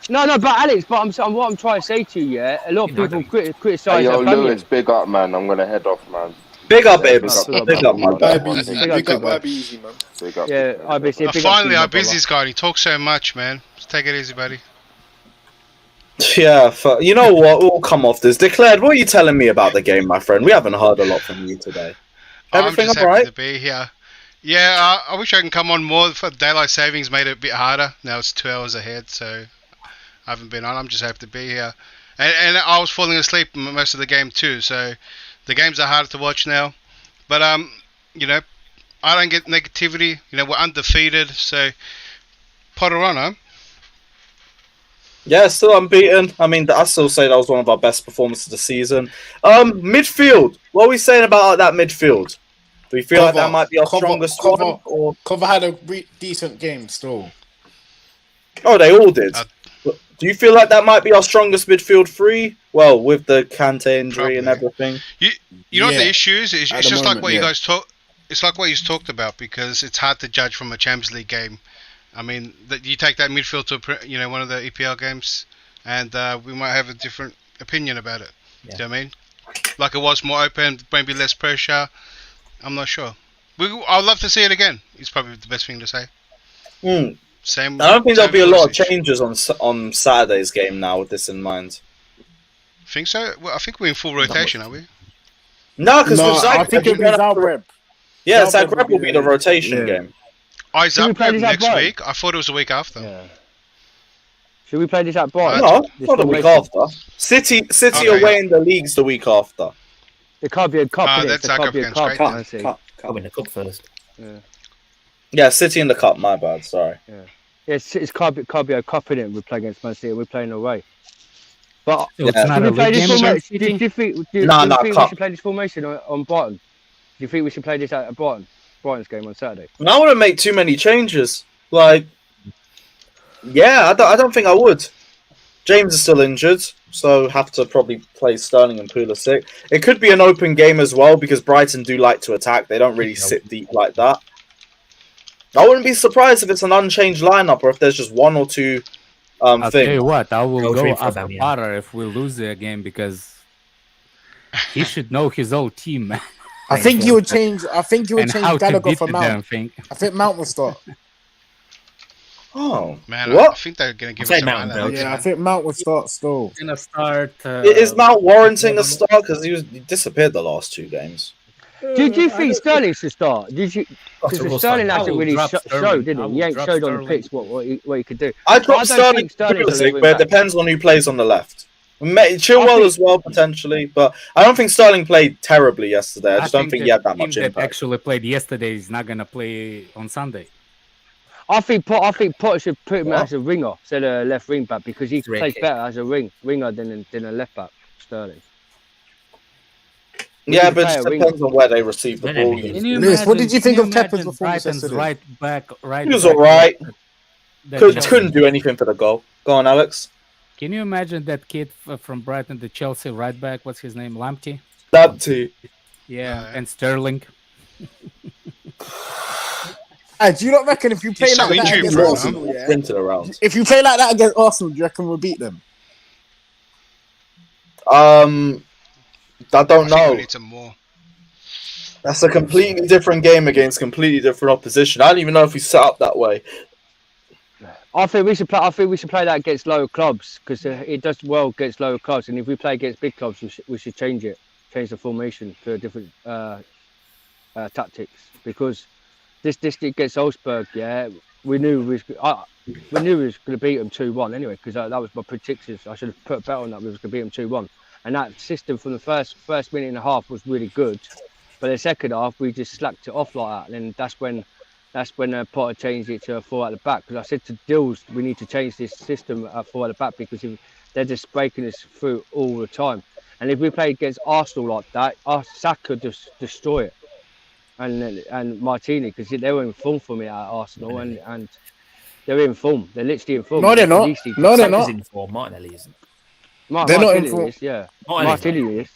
No, but Alex, what I'm trying to say to you, a lot of people criticise Hey, yo, Aubameyang. Lewis, big up, man. I'm gonna head off, man. Big up, babes. Big up, man. Big up, easy, man. Big up. Yeah, IBC. Finally, our busy's guy. He talks so much, man. Just take it easy, buddy. Yeah, you know what? We'll come off this. Declared, what are you telling me about the game, my friend? We haven't heard a lot from you today. Everything I'm just alright? happy to be here. Yeah, I wish I can come on more. For daylight savings made it a bit harder. Now it's 2 hours ahead, so I haven't been on. I'm just happy to be here. And I was falling asleep most of the game too, so the games are harder to watch now. But you know, I don't get negativity. You know, we're undefeated, so Potter on, huh? Yeah, still unbeaten. I mean, I still say that was one of our best performances of the season. Midfield. What are we saying about that midfield? Do we feel like that might be our strongest one? Or... Cover had a decent game still. Oh, they all did. Do you feel like that might be our strongest midfield three? Well, with the Kante injury and everything. You know what the issue is? It's just moment, like what you guys talk. It's like what you talked about because it's hard to judge from a Champions League game. I mean, that you take that midfield to one of the EPL games, and we might have a different opinion about it. Yeah. Do you know what I mean? Like it was more open, maybe less pressure. I'm not sure. I'd love to see it again. It's probably the best thing to say. Same. I don't think there'll be a lot of changes on Saturday's game now with this in mind. Think so? Well, I think we're in full rotation, are we? No, because I think it'll be Zagreb. Yeah, Zagreb will be the rotation game. Zagreb next week? I thought it was the week after. Yeah. Should we play this at Brighton? No, not the week after. City away in the leagues the week after. It can't be a cup. That's it can't be a cup. I'll win the cup first. Yeah, City in the cup. My bad. Sorry. It's can't be a cup in it. We play against Man City. We're playing away. But So it's not a league game against City? do you think we should play this formation on Brighton? Do you think we should play this at Brighton's game on Saturday? And I wouldn't make too many changes. Like, yeah, I don't think I would. James is still injured, so have to probably play Sterling and Pulisic. It could be an open game as well because Brighton do like to attack. They don't really sit deep like that. I wouldn't be surprised if it's an unchanged lineup or if there's just one or two I'll tell things. you what, I will go for after them, yeah. Potter if we lose the game because he should know his old team, man. I think you would change. I think you would And change how to Gallagher beat for the Mount. damn thing. I think Mount will start. Oh, Man, what? I think they're going to give Say us a Mountain, lineup. though. Yeah, I think Mount will start still. Gonna start. Is Mount warranting a start? Because he disappeared the last two games. Do you think Sterling should start? Because Sterling I hasn't will really drop showed, Sterling. did I he? will He ain't drop showed on the Sterling. pitch what he could do. I But drop don't Sterling think Sterling's a Pulisic, little but it bit depends on who plays on the left. Chilwell as well, potentially. But I don't think Sterling played terribly yesterday. I just don't think he had that much team impact. that actually played yesterday is not gonna play on Sunday. I think Potter should put him as a winger instead of a left wing back because he Great plays kick. better as a winger than a left back. Sterling. Yeah, He's but a it just player, depends on where they receive the ball. Can Lewis, what did you think of Kepa's Kepa's performance yesterday? Right back. He was alright. Couldn't do anything for the goal. Go on, Alex. Can you imagine that kid from Brighton, the Chelsea right back? What's his name? Lamptey? Lamptey. Yeah, and Sterling. Hey, do you not reckon if you play He's so like that injury against prone, Arsenal, yeah? Sprinted around. If you play like that against Arsenal, do you reckon we'll beat them? I don't I think know. we need some more. That's a completely different game against completely different opposition. I don't even know if we set up that way. I think we should play. I think we should play that against lower clubs because it does well against lower clubs. And if we play against big clubs, we should change it, change the formation to different tactics. Because this against Salzburg, yeah, we knew we was going to beat them 2-1 anyway. Because that was my predictions. I should have put a bet on that we was going to beat them 2-1. And that system from the first minute and a half was really good. But the second half, we just slacked it off like that. And that's when Potter changed it to a 4 at the back. Because I said to Dills, we need to change this system at 4 at the back because they're just breaking us through all the time. And if we play against Arsenal like that, Saka just destroy it. And Martini, because they were in form for me at Arsenal, and they're in form. They're literally in form. No, they're not. No, they're not. in form. Martinelli isn't. They're not in form. Yeah, Martinelli is.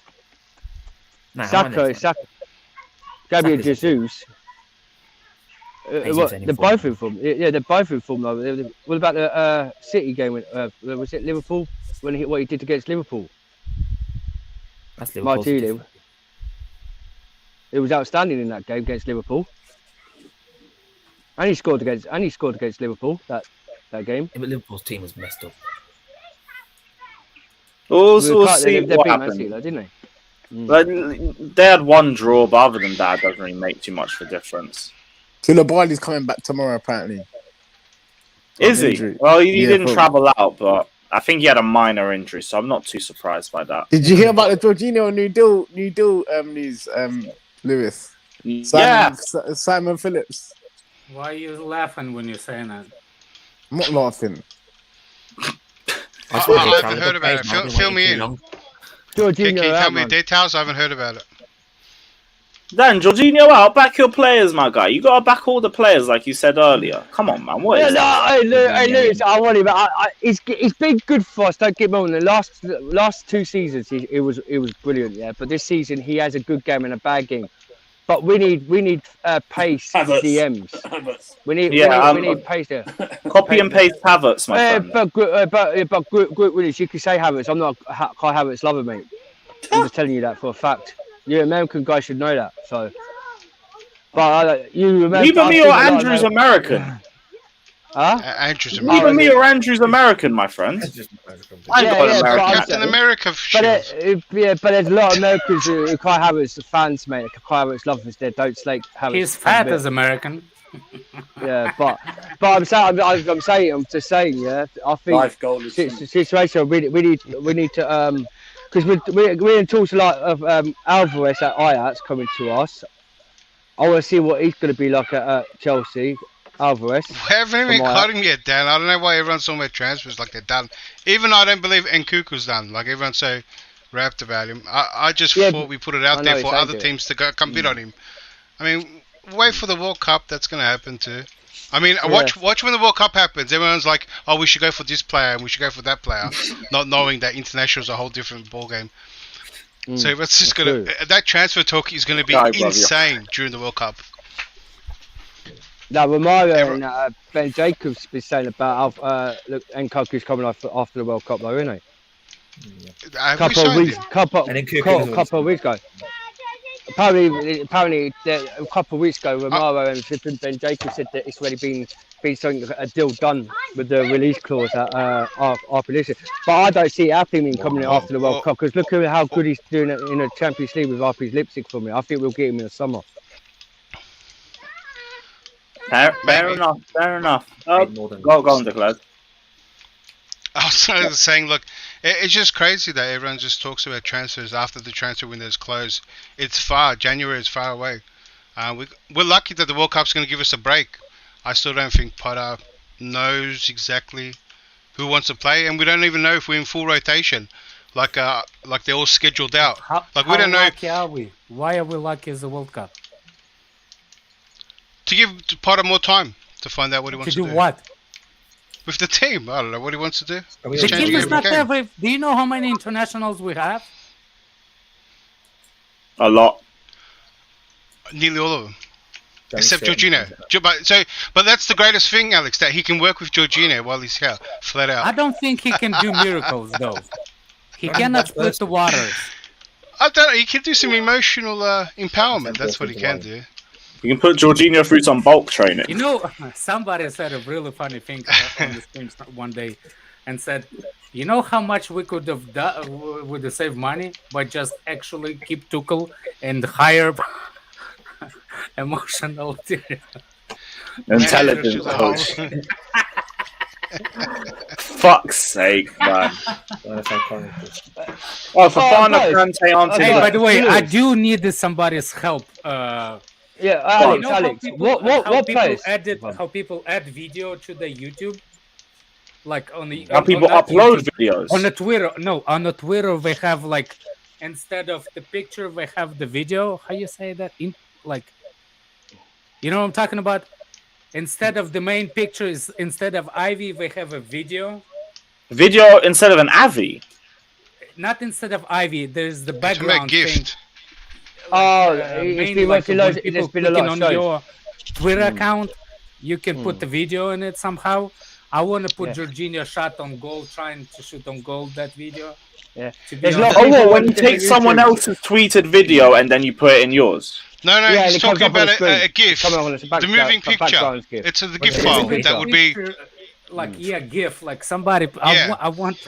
Nah, Saka. Gabriel Jesus. They're both in form. Yeah, they're both in form. Though. What about the City game? Was it Liverpool? What he did against Liverpool? That's Liverpool. Martinelli. It was outstanding in that game against Liverpool. And he scored against Liverpool that game. Yeah, but Liverpool's team was messed up. We'll see they what beat Man happens. City, though, didn't they? Like, they had one draw, but other than that, it doesn't really make too much of a difference. Koulibaly's coming back tomorrow, apparently. Is he? Injury. Well, he Yeah, didn't probably. travel out, but I think he had a minor injury, so I'm not too surprised by that. Did you hear about the Jorginho new deal news, Lewis? Simon Phillips. Why are you laughing when you're saying that? I'm not laughing. I haven't heard about it. Fill me in. Can you tell me the details? I haven't heard about it. Dan, Jorginho out, back your players, my guy. You gotta back all the players, like you said earlier. Come on, man. What is that? Lewis, I want him. He's been good for us. Don't get me wrong. The last 2 seasons, it was brilliant. Yeah, but this season he has a good game and a bad game. But we need pace DMs. We need pace there. Copy and paste Havertz, my friend. But Group Willis, you can say Havertz. I'm not a Kai Havertz lover, mate. I'm just telling you that for a fact. You American guys should know that. So, but you remember. Neither me or Andrew's American. Huh? Andrew's American. Neither me or Andrew's American, my friend. I got American. Captain America. But there's a lot of Americans who Kai Havertz fans, mate. Kai Havertz lovers. They don't slate Havertz. He's fat as American. Yeah, but I'm just saying, yeah. I think situation we need to because we're in talks a lot of Alvarez at Ajax coming to us. I want to see what he's going to be like at Chelsea. Alvarez. We haven't even got him yet, Dan. I don't know why everyone's talking about transfers like they're done. Even I don't believe Nkuku's done. Like everyone's so rapt about him. I just thought we put it out there for other teams to come bid on him. I mean, wait for the World Cup. That's going to happen too. I mean, watch when the World Cup happens. Everyone's like, "Oh, we should go for this player and we should go for that player," not knowing that international is a whole different ball game. So it's just gonna that transfer talk is going to be insane during the World Cup. Now, Romario and Ben Jacobs been saying about Nkuku's coming after the World Cup, though, isn't he? Couple of weeks ago. Apparently, a couple of weeks ago, Romario and Ben Jacobs said that it's already been something, a deal done with the release clause at RP Leipzig. But I don't see it happening coming after the World Cup because look at how good he's doing it in the Champions League with RP Leipzig for me. I think we'll get him in the summer. Fair enough. Go on, Declan. I was saying, look, it's just crazy that everyone just talks about transfers after the transfer window is closed. It's far. January is far away. We're lucky that the World Cup's going to give us a break. I still don't think Potter knows exactly who wants to play, and we don't even know if we're in full rotation. Like they're all scheduled out. We don't know. Lucky are we? Why are we lucky as the World Cup? To give Potter more time to find out what he wants to do. To do what? with the team. I don't know what he wants to do. The He's team changing is every not game. there. Do you know how many internationals we have? A lot. Nearly all of them. Except Jorginho. But that's the greatest thing, Alex, that he can work with Jorginho while he's here, flat out. I don't think he can do miracles though. He cannot split the waters. I don't know. He can do some emotional empowerment. That's what he can do. You can put Jorginho through some bulk training. You know, somebody said a really funny thing on the stream one day, and said, "You know how much we could have done with the save money by just actually keep Tuchel and hire emotional intelligent coach." Fuck's sake, man. Oh, for fun, Kante answered. Hey, by the way, I do need somebody's help. Yeah, Alex. What place? How people add video to the YouTube? Like on the how people upload videos on the Twitter. No, on the Twitter they have like instead of the picture they have the video. How you say that? Like, you know what I'm talking about? Instead of the main picture, instead of Ivy, they have a video. Video instead of an Avi. Not instead of Ivy. There's the background gift. thing. Oh, Mainly like when people clicking on your Twitter account, you can put the video in it somehow. I want to put Jorginho shot on goal, trying to shoot on goal. That video. Yeah. When you take someone else's tweeted video and then you put it in yours. No, he's talking about a GIF. The moving picture. It's the GIF file. That would be like GIF. Like somebody. I want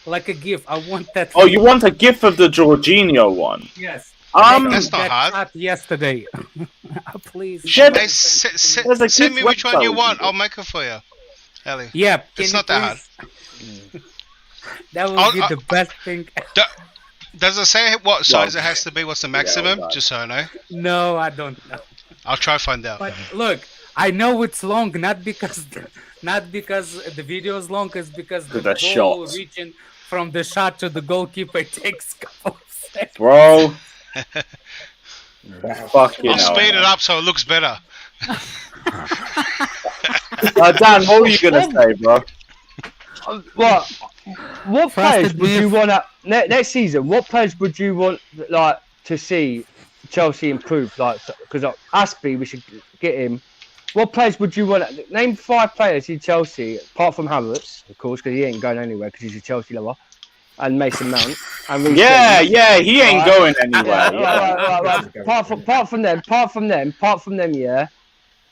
like a GIF. I want that. Oh, you want a GIF of the Jorginho one? Yes. That's not hard. Yesterday. Please. Send me which one you want. I'll make it for you, Ellie. Yeah. It's not that hard. That would be the best thing. Does it say what size it has to be? What's the maximum? Just so I know. No, I don't know. I'll try to find out. But look, I know it's long, not because the video is long, it's because the ball reaching from the shot to the goalkeeper takes a couple of seconds. Bro. I'll speed it up so it looks better. Dan, what were you gonna say, bro? What players would you want next season? What players would you want to see Chelsea improve? Because Aspie, we should get him. What players would you want? Name 5 players in Chelsea, apart from Havertz, of course, because he ain't going anywhere because he's a Chelsea lover, and Mason Mount. And he ain't going anywhere. Apart from them, yeah.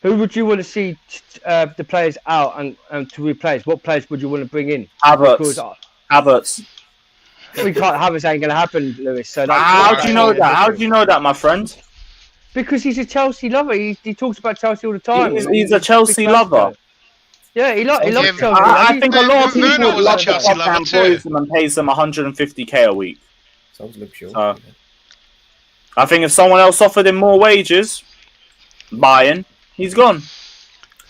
Who would you want to see the players out and to replace? What players would you want to bring in? Havertz. Havertz ain't going to happen, Lewis. So how do you know that? How do you know that, my friend? Because he's a Chelsea lover. He talks about Chelsea all the time. He's a Chelsea lover. Yeah, he loves Chelsea. I think a lot of people would love that Tottenham employs him and pays them 150k a week. Sounds luxurious. I think if someone else offered him more wages, buying, he's gone.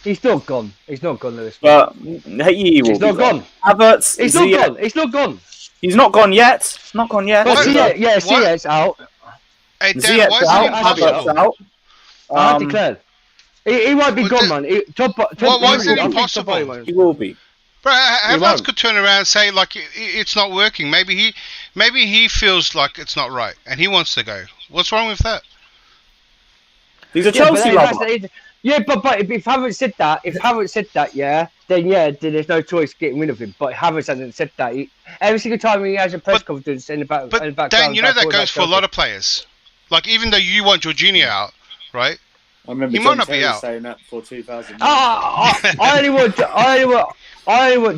He's not gone. He's not gone, Lewis. But he's not gone. Havertz. He's not gone. He's not gone. He's not gone yet. Not gone yet. Ziyech's out. Hey, Dan, why is it impossible? Out. I declare. He won't be gone, man. Why is it impossible? He will be. Bro, Havertz could turn around and say like it's not working. Maybe he feels like it's not right and he wants to go. What's wrong with that? He's a Chelsea lover. But if Havertz said that, then there's no choice getting rid of him. But Havertz hasn't said that. Every single time he has a press conference in the back. But Dan, you know that goes for a lot of players. Like even though you want Jorginho out, right? I remember he might not be out. Saying that before 2000. I only want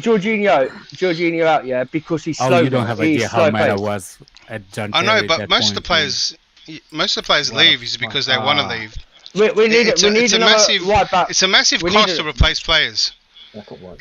Jorginho out, because he's slow. Oh, you don't have idea how mad I was at John Terry. I know, but most of the players leave is because they want to leave. It's a massive cost to replace players.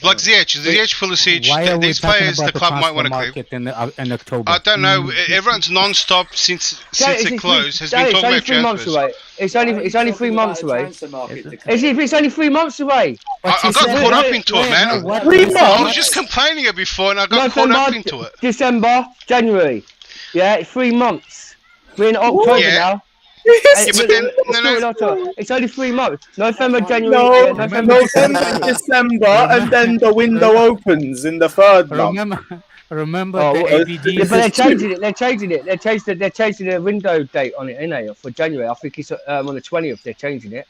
Like Ziyech, Pulisic, these players the club might want to keep. In October. I don't know. Everyone's non-stop since it closed has been talking about transfers. It's only 3 months away. It's only 3 months away. I got caught up into it, man. 3 months. I was just complaining it before, and I got caught up into it. December, January. Yeah, 3 months. We're in October now. but then It's only 3 months. November, January. No, November, November, December, and then the window opens in the third month. Remember Oh, the ABD. yeah, but they're changing it. They're changing the window date on it, ain't they? For January. I think it's on the 20th. They're changing it.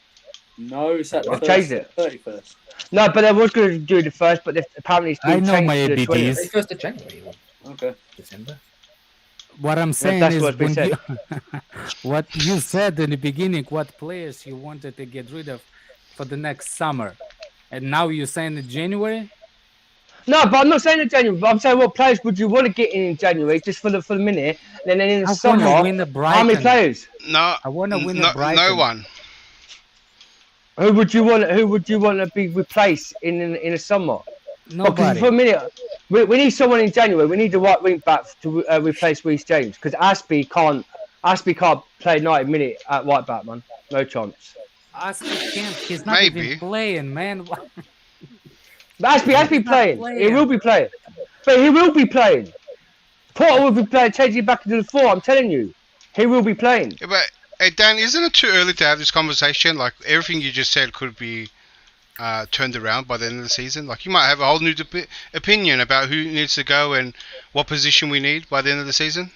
No, it's at the I've changed it. 31st. No, but they was going to do the first, but apparently it's been I know changed my to the 20th. ABDs. 1st of January. Okay. December. What I'm saying that's is, what we when said. what you said in the beginning, what players you wanted to get rid of for the next summer, and now you're saying in January. No, but I'm not saying in January. But I'm saying what players would you want to get in January, just for the minute, and then in the I summer, wanna win the how many Brighton. players? No, I want to win no, the Brighton. no one. Who would you want to be replaced in the summer? Because Nobody. for a minute, we need someone in January. We need the right wing back to replace Reece James, because Aspie can't play 90 minutes at right back, man. No chance. Aspie can't. He's not Maybe. even playing, man. But Aspie playing. He playing. will be playing. But he will be playing. Potter will be playing, changing back into the 4. I'm telling you, he will be playing. Yeah, but hey, Dan, isn't it too early to have this conversation? Like everything you just said could be turned around by the end of the season. Like you might have a whole new opinion about who needs to go and what position we need by the end of the season.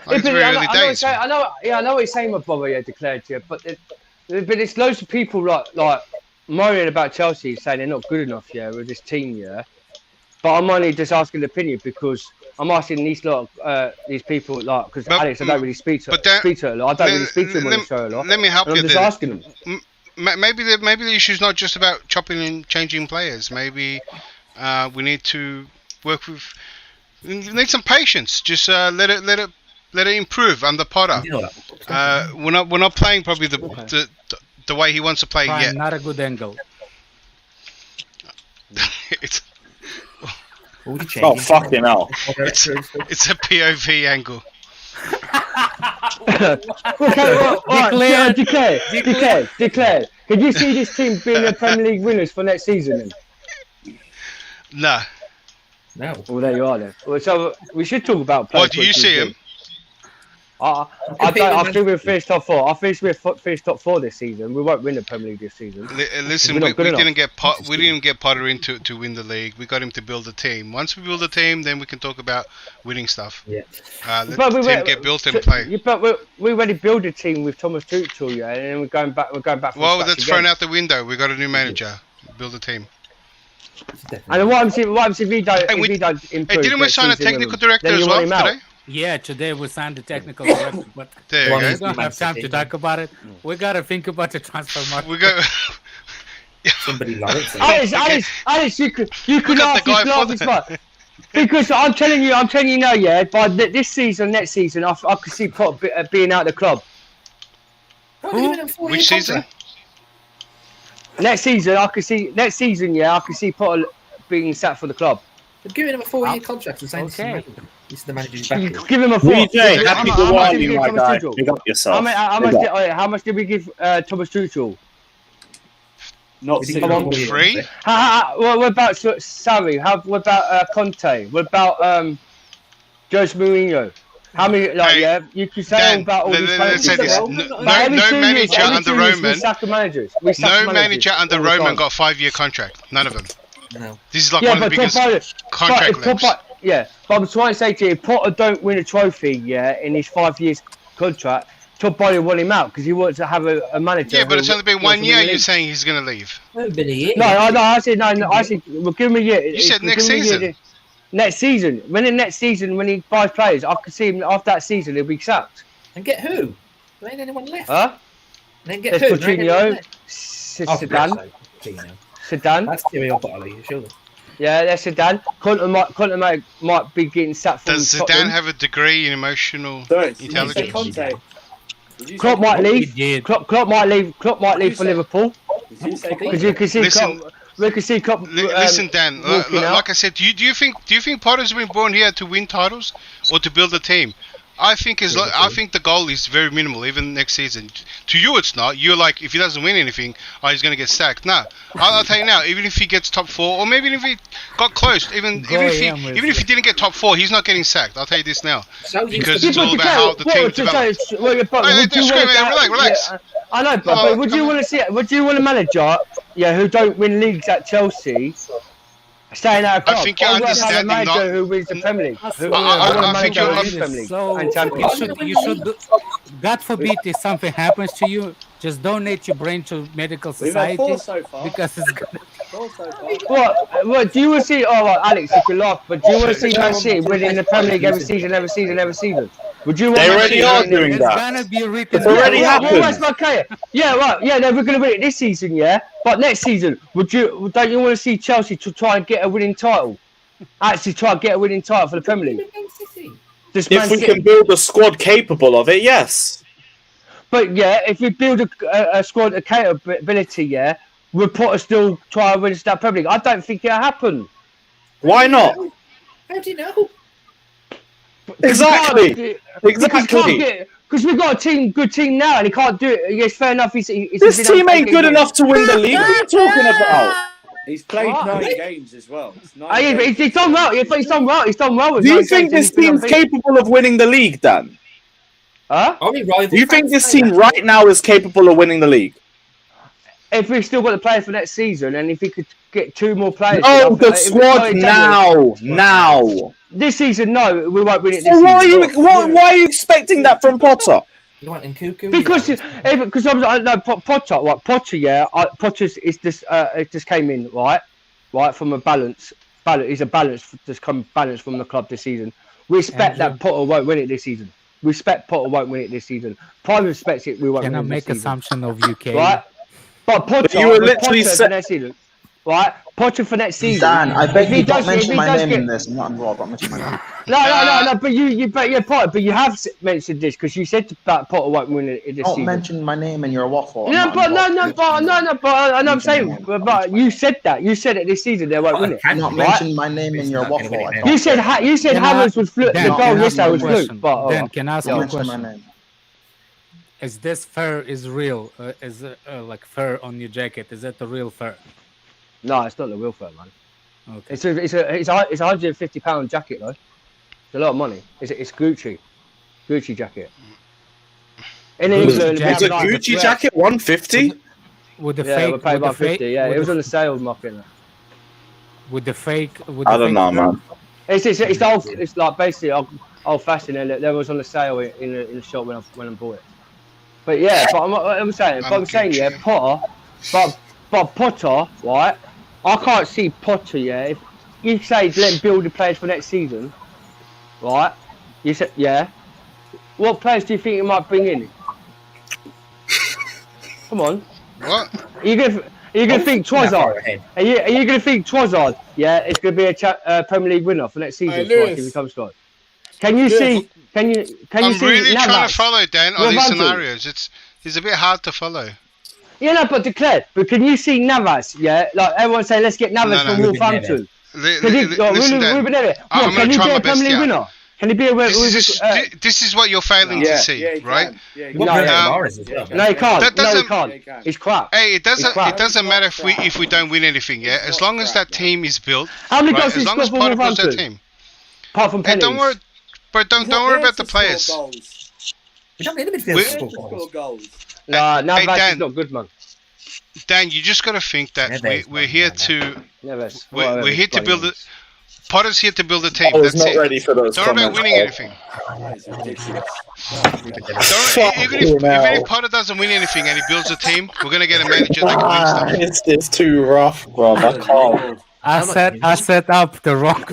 Like, it's very early days. I know what you're saying, my brother. Yeah, declared to you, but there's loads of people like moaning about Chelsea, saying they're not good enough. Yeah, with this team. Yeah, but I'm only just asking the opinion because I'm asking these people because Alex, I don't really speak to her a lot. I don't really speak to them on the show a lot. Let me help you. I'm just asking them. Maybe the issue is not just about chopping and changing players. Maybe we need to work with. We need some patience. Just let it improve under Potter. We're not playing probably the way he wants to play Fine, yet. not a good angle. It's Oh, fucking hell. it's a POV angle. Declare. Could you see this team being the Premier League winners for next season? Then? No. Well, there you are then. Well, so we should talk about. What do you see him? I think we've finished top 4. I think we've finished top 4 this season. We won't win the Premier League this season. Listen, we didn't get Potter in to win the league. We got him to build a team. Once we build a team, then we can talk about winning stuff. Yeah. Let the team get built and play. Yeah, but we already built a team with Thomas Tuchel, yeah, and then we're going back. Well, that's thrown out the window. We got a new manager. Build a team. And what I'm saying, if he don't improve. Hey, didn't we sign a technical director as well today? Yeah, today we signed the technical director, but there you go. We don't have time to talk about it. We gotta think about the transfer market. We go. Somebody loves it. Alice, you could ask this guy because I'm telling you now, yeah. By this season, next season, I could see Potter being out of the club. Which season? Next season, I could see Potter being sacked for the club. They're giving him a 4-year contract and saying this is the manager's back. Give him a 4. DJ, happy Diwali, my guy. Big up yourself. How much did we give Thomas Tuchel? Not 3. What about Sarri? What about Conte? What about Jose Mourinho? How many? You could say Dan, about all these managers. No manager under Roman. No manager under Roman got a 5-year contract. None of them. No. This is like one of the biggest contract lengths. Yeah, but I'm trying to say to you, if Potter don't win a trophy, in his 5 years contract, Todd Bowley want him out because he wants to have a manager. Yeah, but it's only been 1 year. You're saying he's going to leave? It's been a year. No. I said we'll give him a year. You said next season. Next season, when he buys players, I could see him after that season he'll be sacked. And get who? There ain't anyone left. Huh? And then get There's who? Jorginho, Sedan. That's Thierry Obarley, surely. Yeah, that's Sedan. Conte might be getting sacked from Does Sedan have a degree in emotional intelligence? Klopp might leave. Klopp might leave for Liverpool. Because you can see Klopp. We can see Klopp. Listen, Dan. Like I said, do you think Potter's been born here to win titles or to build a team? I think the goal is very minimal, even next season. To you, it's not. You're like, if he doesn't win anything, he's going to get sacked. No, I'll tell you now. Even if he gets top 4, or maybe if he got close, even if he didn't get top 4, he's not getting sacked. I'll tell you this now, because it's all about how the team develops. Relax. I know, but would you want to see? Would you want a manager, who don't win leagues at Chelsea? Staying out of club. I think you're understanding have a manager who wins the Premier League. I think you're understanding. So you should do, God forbid if something happens to you, just donate your brain to medical society because it's gonna. What do you want to see? Oh, right, Alex, you can laugh, but do you want to see Man City winning the Premier League every season? Would you want? They already are doing that. Gonna be written. It's already happened. Yeah, right. Yeah, they're going to win it this season. Yeah, but next season, don't you want to see Chelsea to try and get a winning title? Actually, try and get a winning title for the Premier League. If we can build a squad capable of it, yes. But yeah, if we build a squad of capability, would Potter still try and win that Premier League? I don't think it'll happen. Why not? How do you know? Exactly. Because we've got a good team now, and he can't do it. Yes, fair enough. This team ain't good enough to win the league. What are you talking about? He's played 9 games as well. He's done well. He's done well. Do you think this team's capable of winning the league, Dan? Huh? Do you think this team right now is capable of winning the league? If we've still got the players for next season, and if we could get 2 more players. Oh, the squad now. This season, no, we won't win it. So why are you expecting that from Potter? You want in Cuckoo? Because Potter, right? Potter, Potter's is just it just came in right from a balance. He's a balance, just come balance from the club this season. We expect that Potter won't win it this season. Prime respects it. We won't. Can I win it make this season. assumption of UK? Right, but Potter, you were literally for next season. Right, Potter for next season. Dan, I bet you don't mention my name in this. I'm not involved. I'm mentioning my name. No. But Potter. But you have mentioned this because you said that Potter won't win it this season. Don't mention my name in your waffle. No. But I'm saying, but you said that. You said it this season they won't win it. Not mention my name in your waffle. You said Hammers was fluke. The goal yesterday was fluke. But Dan, can I ask you a question? My name. Is this fur is real? Is like fur on your jacket? Is that the real fur? No, it's not the real fur, man. Okay. It's a £150 jacket though. It's a lot of money. It's Gucci jacket. In England, it's a Gucci jacket, 150. With the fake, we paid about 50. Yeah, it was on the sale market. With the fake, I don't know, man. It's like basically old fashioned. And that was on the sale in the shop when I bought it. But yeah, I'm saying, Potter, but Potter, right? I can't see Potter. Yeah, if you say let build the players for next season, right? You said What players do you think you might bring in? Come on. What? Are you gonna think Trossard? Are you gonna think Trossard? Yeah, it's gonna be a Premier League winner for next season. If he comes squad. Can you see? Can you see? I'm really trying to follow Dan on these scenarios. It's a bit hard to follow. Yeah, no, but declare. But can you see Navas? Yeah, like everyone say, let's get Navas from Wolverhampton. Can he be a Premier League winner? Can he be a winner? This is what you're failing to see, right? No, he can't. He's crap. Hey, it doesn't matter if we don't win anything, yeah. As long as that team is built, how many goals as long as Potter builds that team. Apart from penalties. Don't worry about the players. We don't need a midfield to score goals. No, Navas is not good, man. Dan, you just got to think that we're here to we're here to build it. Potter's here to build a team. I was not ready for those. Don't about winning anything. Even if Potter doesn't win anything and he builds a team, we're gonna get a manager that can win stuff. It's too rough, bro. I can't. I set up the wrong.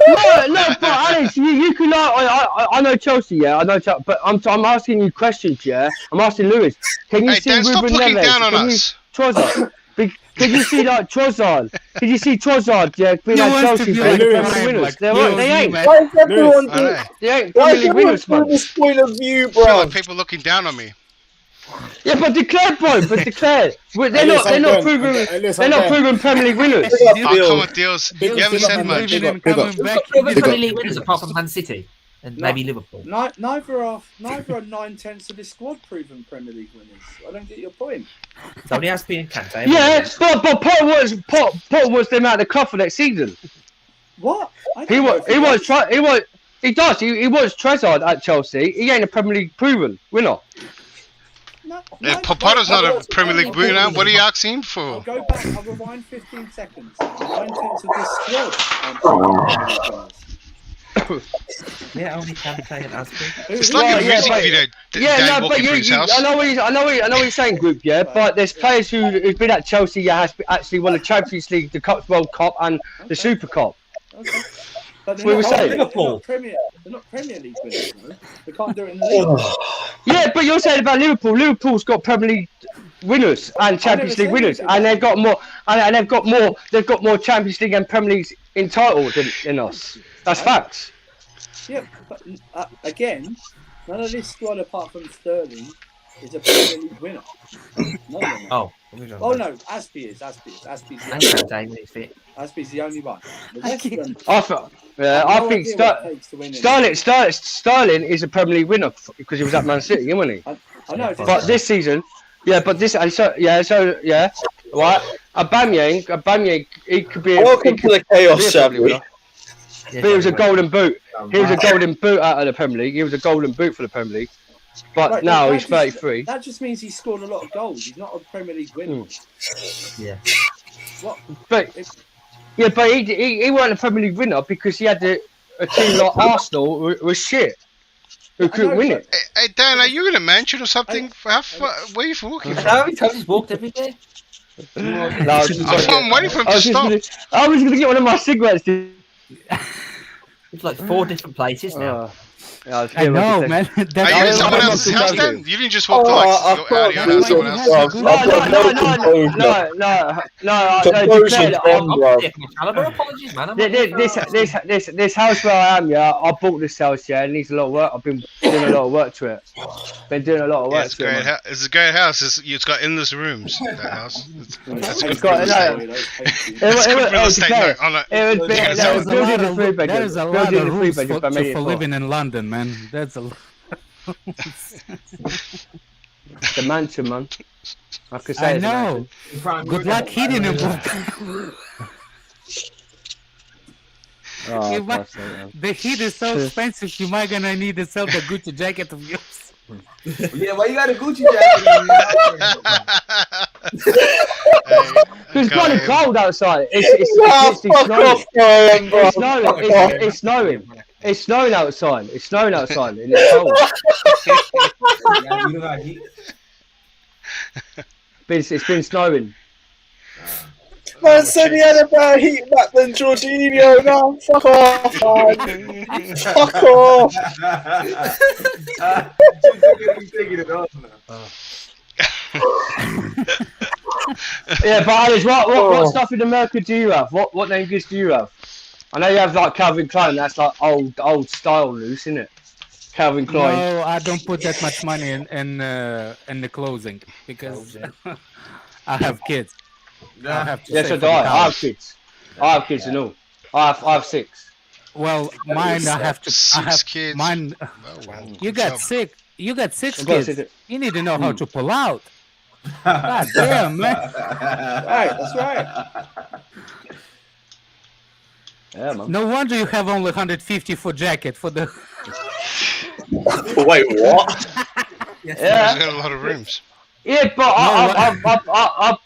No, but Alex, you can. I know Chelsea, yeah. I know Chelsea, but I'm asking you questions, yeah. I'm asking Lewis. Can you see Dan, stop looking down on us. Can you see like Trossard? Can you see Trossard? Yeah, being like Chelsea winners. They ain't. Why is everyone from this point of view, bro? I feel like people looking down on me. Yeah, but declare, bro. They're not proven Premier League winners. Come on, deals. You haven't said much. Premier League winners apart from Man City. And maybe Liverpool. Neither are 9/10 of this squad proven Premier League winners. I don't get your point. It's only Aspie and Kante. Yeah, but Potter wants them out of the club for next season. What? He wants Trossard at Chelsea. He ain't a Premier League proven winner. Potter's not a Premier League winner. What are you asking for? I'll go back. I'll rewind 15 seconds. 9/10 of this squad. Yeah, only Kante and Aspie. It's like a music video. But I know what you're saying, group. Yeah, but there's players who've been at Chelsea. Yeah, actually won the Champions League, the World Cup, and the Super Cup. Okay. But we were saying Liverpool. They're not Premier League winners. No? They can't do it in the league. Yeah, but you're saying about Liverpool. Liverpool's got Premier League winners and Champions League winners, and they've got more. And they've got more Champions League and Premier Leagues in title than us. That's facts. Yeah, but again, none of this squad apart from Sterling is a Premier League winner. None of them. Oh no, Aspie is. Aspie's the only one. The rest of them, I think Sterling is a Premier League winner because he was at Man City, wasn't he? I know. But this season, right? Aubameyang, he could be. Welcome to the chaos, Shabby. But he was a golden boot. He was a golden boot out of the Premier League. He was a golden boot for the Premier League. But now he's 33. That just means he scored a lot of goals. He's not a Premier League winner. Yeah. What? But he wasn't a Premier League winner because he had a team like Arsenal was shit. Who couldn't win it. Hey, Dan, are you in a mansion or something? Where are you walking from? No, he's walked every day. I'm waiting for him to stop. I was going to get one of my cigarettes. It's like 4 different places now. I know, man. Are you in someone else's house then? You didn't just walk out of your house, someone else. This house where I am, yeah, I bought this house, yeah, it needs a lot of work. I've been doing a lot of work to it. It's a great house. It's got endless rooms, that house. That's a good There's a lot of rules for living in London, man. That's a lot. The mansion, man. I know. Good luck hitting him. The heat is so expensive. You might gonna need to sell the Gucci jacket of yours. Yeah, why you got a Gucci jacket? It's bloody cold outside. It's snowing. It's snowing outside. It's snowing outside. And it's cold. It's been snowing. Man said he had a better heat back than Jorginho. No, fuck off, man. Fuck off. Yeah, but Alice, what stuff in America do you have? What name goods do you have? I know you have like Calvin Klein. That's like old style loose, isn't it? Calvin Klein. No, I don't put that much money in the clothing because I have kids. Yes, I do. I have kids. I have kids and all. I have 6. Well, mine I have kids. Mine. You got 6. You got 6 kids. You need to know how to pull out. God damn, man. Right, that's right. Yeah, man. No wonder you have only 150 for jacket for the. Wait, what? Yeah, there's got a lot of rooms. Yeah, but I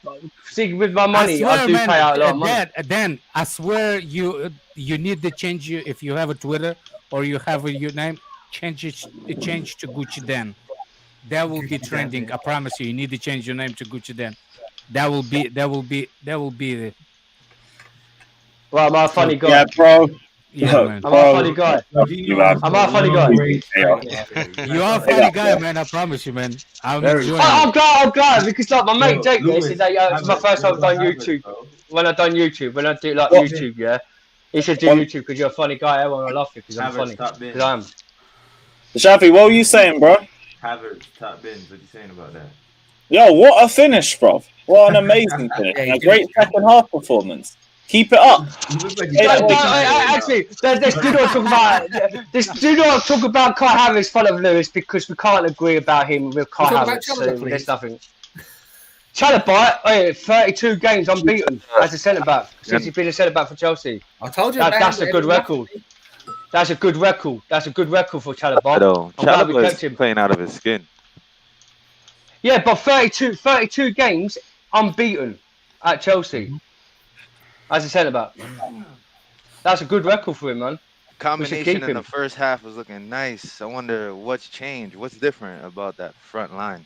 see with my money, I do pay out a lot of money. Dan, I swear you need to change if you have a Twitter or you have your name, change to Gucci Dan. That will be trending. I promise you. You need to change your name to Gucci Dan. That will be. Well, I'm a funny guy. Yeah, bro. Yeah, man. I'm a funny guy. I'm a funny guy. You are a funny guy, man. I promise you, man. I'm glad because like my mate Jake, he said that it's my first time I've done YouTube. When I do like YouTube, yeah, he said do YouTube because you're a funny guy. Everyone will love you because I'm funny. Because I am. Shafi, what were you saying, bro? Havertz, top bins. What you saying about that? Yo, what a finish, bro. What an amazing finish. A great second half performance. Keep it up. Actually, let's do not talk about Kai Havertz in front of Lewis because we can't agree about him with Kai Havertz. So there's nothing. Chalobah, 32 games unbeaten as a centre back since he's been a centre back for Chelsea. I told you that's a good record. That's a good record. That's a good record for Chalobah. Chalobah is playing out of his skin. Yeah, but 32 games unbeaten at Chelsea as a centre back. That's a good record for him, man. Combination in the first half was looking nice. I wonder what's changed. What's different about that front line?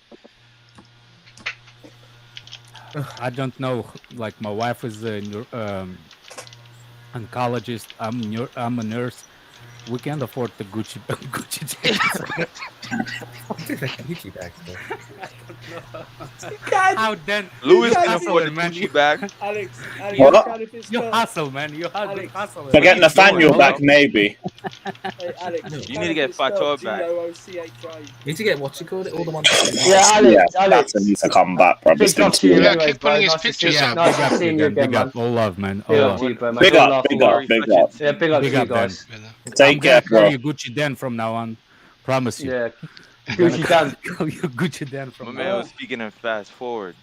I don't know. Like my wife is a oncologist. I'm a nurse. We can't afford the Gucci Gucci bags, though. How then? Lewis can afford the Gucci bag. Alex, you hustle, man. You hustle. Forget Nathaniel back, maybe. Hey, Alex, You need to get Fator back. You need to get what's it called? All the ones. Alex needs to come back, bro. It's been too long. Keep putting his pictures up. Big up, all love, man. Big up. Yeah, big up to you guys. Take care, bro. Call you Gucci Dan from now on. Promise you. Yeah. Gucci Dan. Call you Gucci Dan from My now man on. was speaking in fast forward.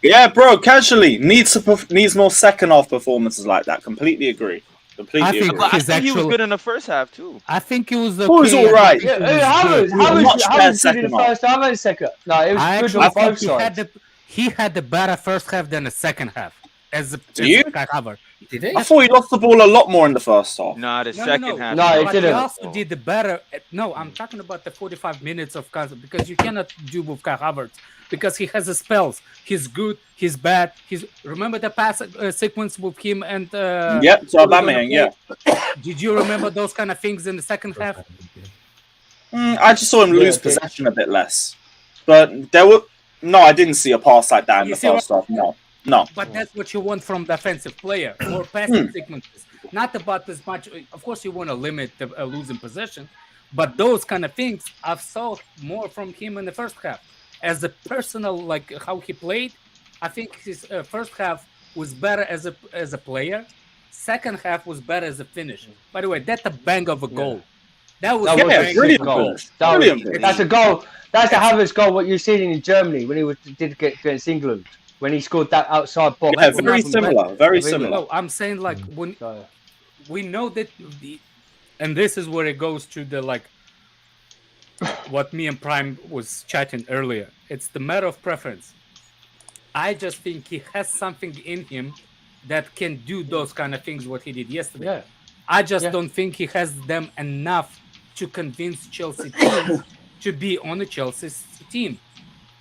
Yeah, bro. Casually needs more second half performances like that. Completely agree. I think But I think he was good in the first half too. I think it was okay. It was all right. How was good in the first half and second? No, it was good on both sides. He had the better first half than the second half. As Kai Havertz. Did he? I thought he lost the ball a lot more in the first half. Nah, the second half. No, he but didn't. He also did the better. No, I'm talking about the 45 minutes of Kai, because you cannot do with Kai Havertz because he has the spells. He's good. He's bad. Remember the pass sequence with him and. Yep, so Aubameyang. Yeah. Did you remember those kind of things in the second half? I just saw him lose possession a bit less, but there were I didn't see a pass like that in the first half. No. But that's what you want from the offensive player, more passing sequences. Not about as much. Of course, you want to limit the losing possession, but those kind of things I've saw more from him in the first half. As a personal, like how he played, I think his first half was better as a player. Second half was better as a finisher. By the way, that's a bang of a goal. That was a brilliant goal. Brilliant. That's a goal. That's the Havertz goal. What you've seen in Germany when he did get against England. When he scored that outside box. Yeah, very similar. Very similar. No, I'm saying like when we know that, and this is where it goes to the what me and Prime was chatting earlier. It's the matter of preference. I just think he has something in him that can do those kind of things what he did yesterday. Yeah. I just don't think he has them enough to convince Chelsea team to be on the Chelsea's team.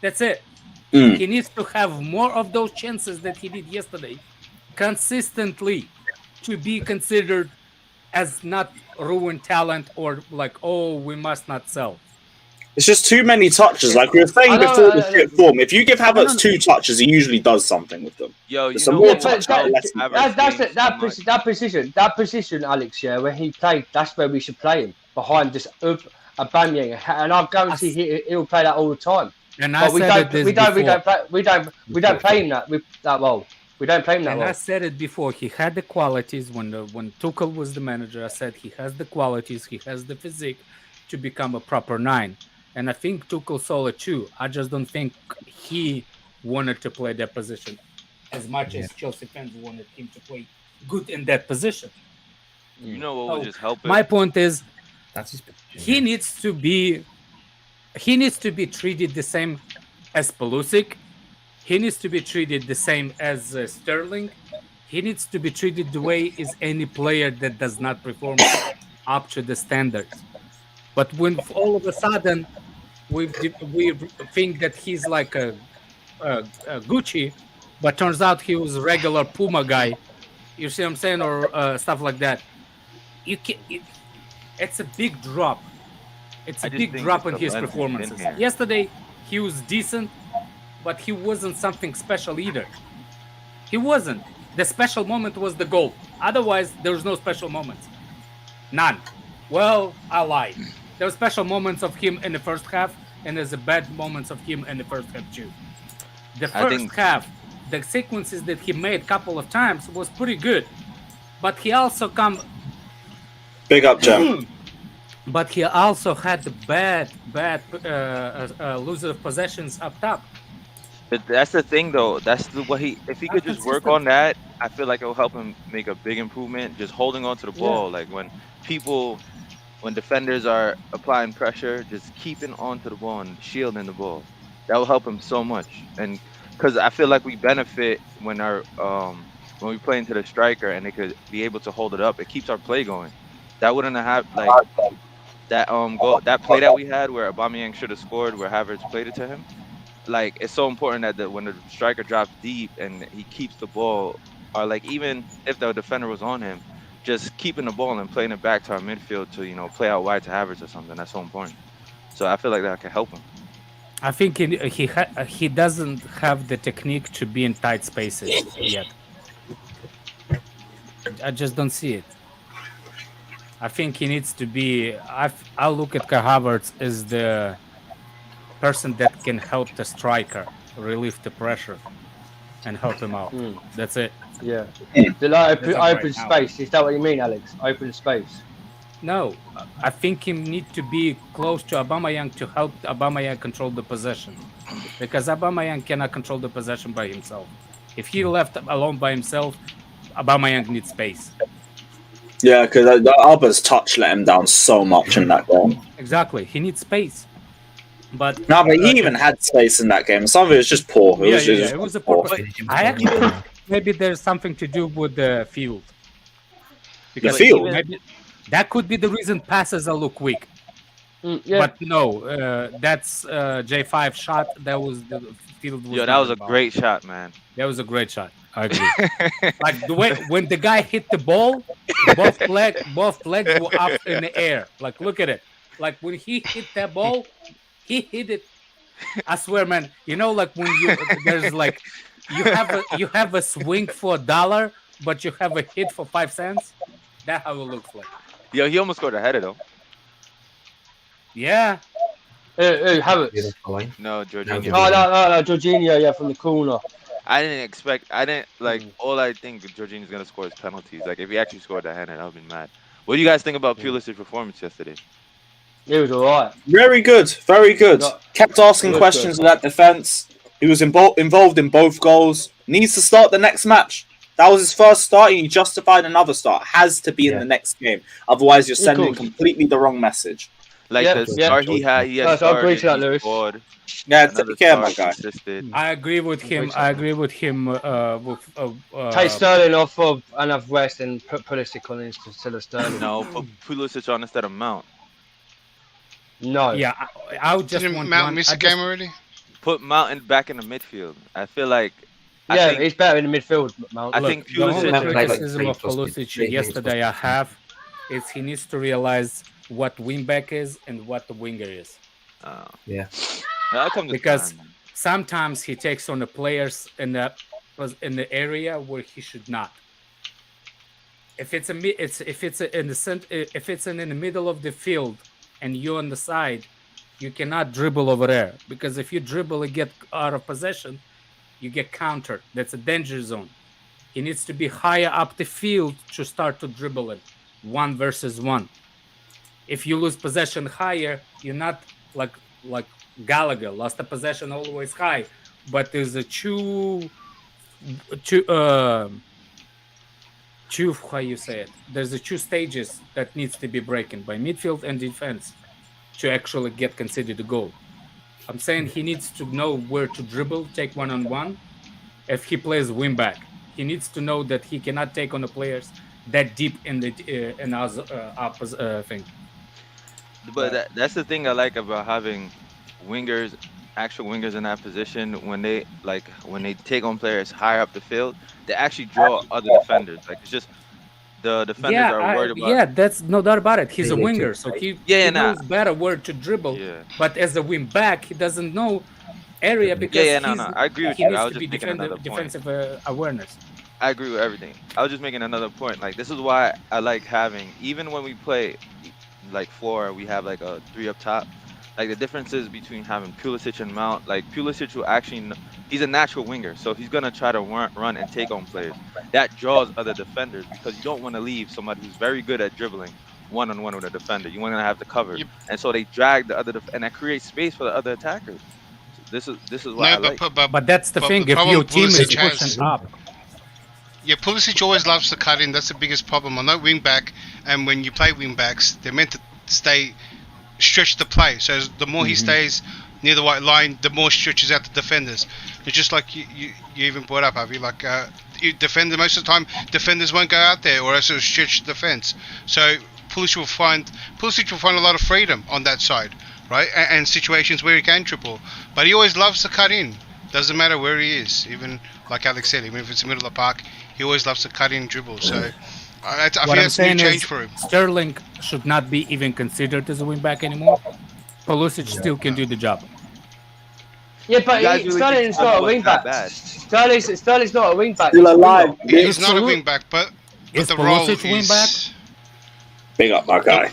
That's it. He needs to have more of those chances that he did yesterday consistently to be considered as not ruined talent or we must not sell. It's just too many touches. Like we were saying before the shit form. If you give Havertz 2 touches, he usually does something with them. Yo, you know more touch, that position, Alex. Yeah, where he played, that's where we should play him behind this Aubameyang, and I guarantee he'll play that all the time. And but we don't play him that well. We don't play him that and well. I said it before. He had the qualities when Tuchel was the manager. I said he has the qualities. He has the physique to become a proper 9. And I think Tuchel saw it too. I just don't think he wanted to play that position as much as Chelsea fans wanted him to play good in that position. You know what would just help it? My point is, that's his he needs to be treated the same as Pulisic. He needs to be treated the same as Sterling. He needs to be treated the way is any player that does not perform up to the standards. But when all of a sudden we think that he's like a Gucci, but turns out he was a regular Puma guy. You see what I'm saying, or stuff like that. It's a big drop. It's a big drop in his performances. Yesterday, he was decent, but he wasn't something special either. He wasn't. The special moment was the goal. Otherwise, there was no special moments. None. Well, I lied. There were special moments of him in the first half, and there's a bad moments of him in the first half too. The first half, the sequences that he made a couple of times was pretty good, but he also Big up, Jam. but he also had the bad loser of possessions up top. But that's the thing, though. That's what he. If he could just work on that, I feel like it'll help him make a big improvement. Just holding on to the ball, like when defenders are applying pressure, just keeping onto the ball and shielding the ball. That will help him so much. And because I feel like we benefit when when we play into the striker and they could be able to hold it up. It keeps our play going. That wouldn't have like that goal, that play that we had where Aubameyang should have scored, where Havertz played it to him. Like, it's so important that when the striker drops deep and he keeps the ball, or like even if the defender was on him, just keeping the ball and playing it back to our midfield to, you know, play out wide to Havertz or something. That's so important. So I feel like that can help him. I think he doesn't have the technique to be in tight spaces yet. I just don't see it. I think he needs to be. I look at Kai Havertz as the person that can help the striker relieve the pressure and help him out. That's it. Yeah. The like open space. Is that what you mean, Alex? Open space. No, I think he needs to be close to Aubameyang to help Aubameyang control the possession, because Aubameyang cannot control the possession by himself. If he left alone by himself, Aubameyang needs space. Yeah, because the Alba's touch let him down so much in that game. Exactly, he needs space. But he even had space in that game. Some of it was just poor. It was a poor. I actually think maybe there's something to do with the field. Because the field? Maybe that could be the reason passes look weak. But no, that's J5 shot. That was the field. That was a great shot, man. That was a great shot. I agree. Like the way when the guy hit the ball, both legs were up in the air. Like, look at it. Like when he hit that ball, he hit it. I swear, man. You know, like when there's like you have a swing for $1, but you have a hit for 5 cents. That's how it looks like. Yo, he almost scored a header though. Yeah. Havertz. No, Jorginho. No, Jorginho. Yeah, from the corner. I didn't like. All I think Jorginho's gonna score is penalties. Like, if he actually scored that header, I would be mad. What do you guys think about Pulisic's performance yesterday? It was alright. Very good, very good. Kept asking questions of that defense. He was involved in both goals. Needs to start the next match. That was his first start, and he justified another start. Has to be in the next game. Otherwise, you're sending completely the wrong message. Like the start he had started, he scored. Yeah, take care, my guy. I agree with him. I agree with him. Take Sterling off of enough rest and put Pulisic on instead of Sterling. No, put Pulisic on instead of Mount. No. Yeah, I would just want Mount miss the game already. Put Mount back in the midfield. I feel like. Yeah, he's better in the midfield. Mount. I think the only Pulisic. criticism of Pulisic yesterday I have is he needs to realize what wingback is and what the winger is. Because sometimes he takes on the players in the area where he should not. If it's in the middle of the field and you're on the side, you cannot dribble over there, because if you dribble and get out of possession, you get countered. That's a danger zone. He needs to be higher up the field to start to dribble it 1v1. If you lose possession higher, you're not like Gallagher lost the possession always high, but there's a two how you say it? There's a two stages that needs to be broken by midfield and defense to actually get considered a goal. I'm saying he needs to know where to dribble, take one-on-one. If he plays wing back, he needs to know that he cannot take on the players that deep in the thing. But that's the thing I like about having wingers, actual wingers in that position. When they take on players higher up the field, they actually draw other defenders. Like, it's just the defenders are worried about. Yeah, that's no doubt about it. He's a winger, so he knows better where to dribble. Yeah. But as a wing back, he doesn't know area because I agree with he you. needs I was to just be making another point. defensive awareness. I agree with everything. I was just making another point. Like, this is why I like having, even when we play like 4, we have like a 3 up top. Like the differences between having Pulisic and Mount. Like Pulisic will actually, he's a natural winger, so he's gonna try to run and take on players. That draws other defenders because you don't want to leave somebody who's very good at dribbling one-on-one with a defender. You want to have the cover, and so they drag the other, and that creates space for the other attackers. So this is what I like. But that's the thing. If your team is pushing up. Yeah, Pulisic always loves to cut in. That's the biggest problem. I know wing back, and when you play wing backs, they're meant to stretch the play. So the more he stays near the white line, the more stretches out the defenders. It's just like you even brought up, Avi. Like defender, most of the time, defenders won't go out there, or else it'll stretch the defense. So Pulisic will find a lot of freedom on that side, right? And situations where he can triple, but he always loves to cut in. Doesn't matter where he is, even like Alex said, even if it's the middle of the park, he always loves to cut in dribble. So I think that's a new change for him. Sterling should not be even considered as a wing back anymore. Pulisic still can do the job. Yeah, but Sterling's not a wing back. Sterling's not a wing back. Still alive. He's not a wing back, but is the Pulisic role wing back? Big up, my guy.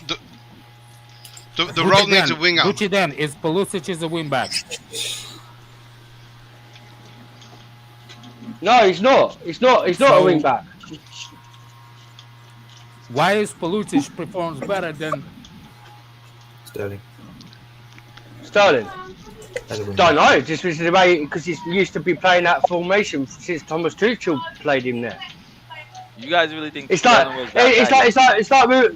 The role needs a winger. Gucci then is Pulisic is a wing back. No, he's not. He's not a wing back. Why is Pulisic performs better than Sterling? Don't know. Just the way because he's used to be playing that formation since Thomas Tuchel played him there. You guys really think It's like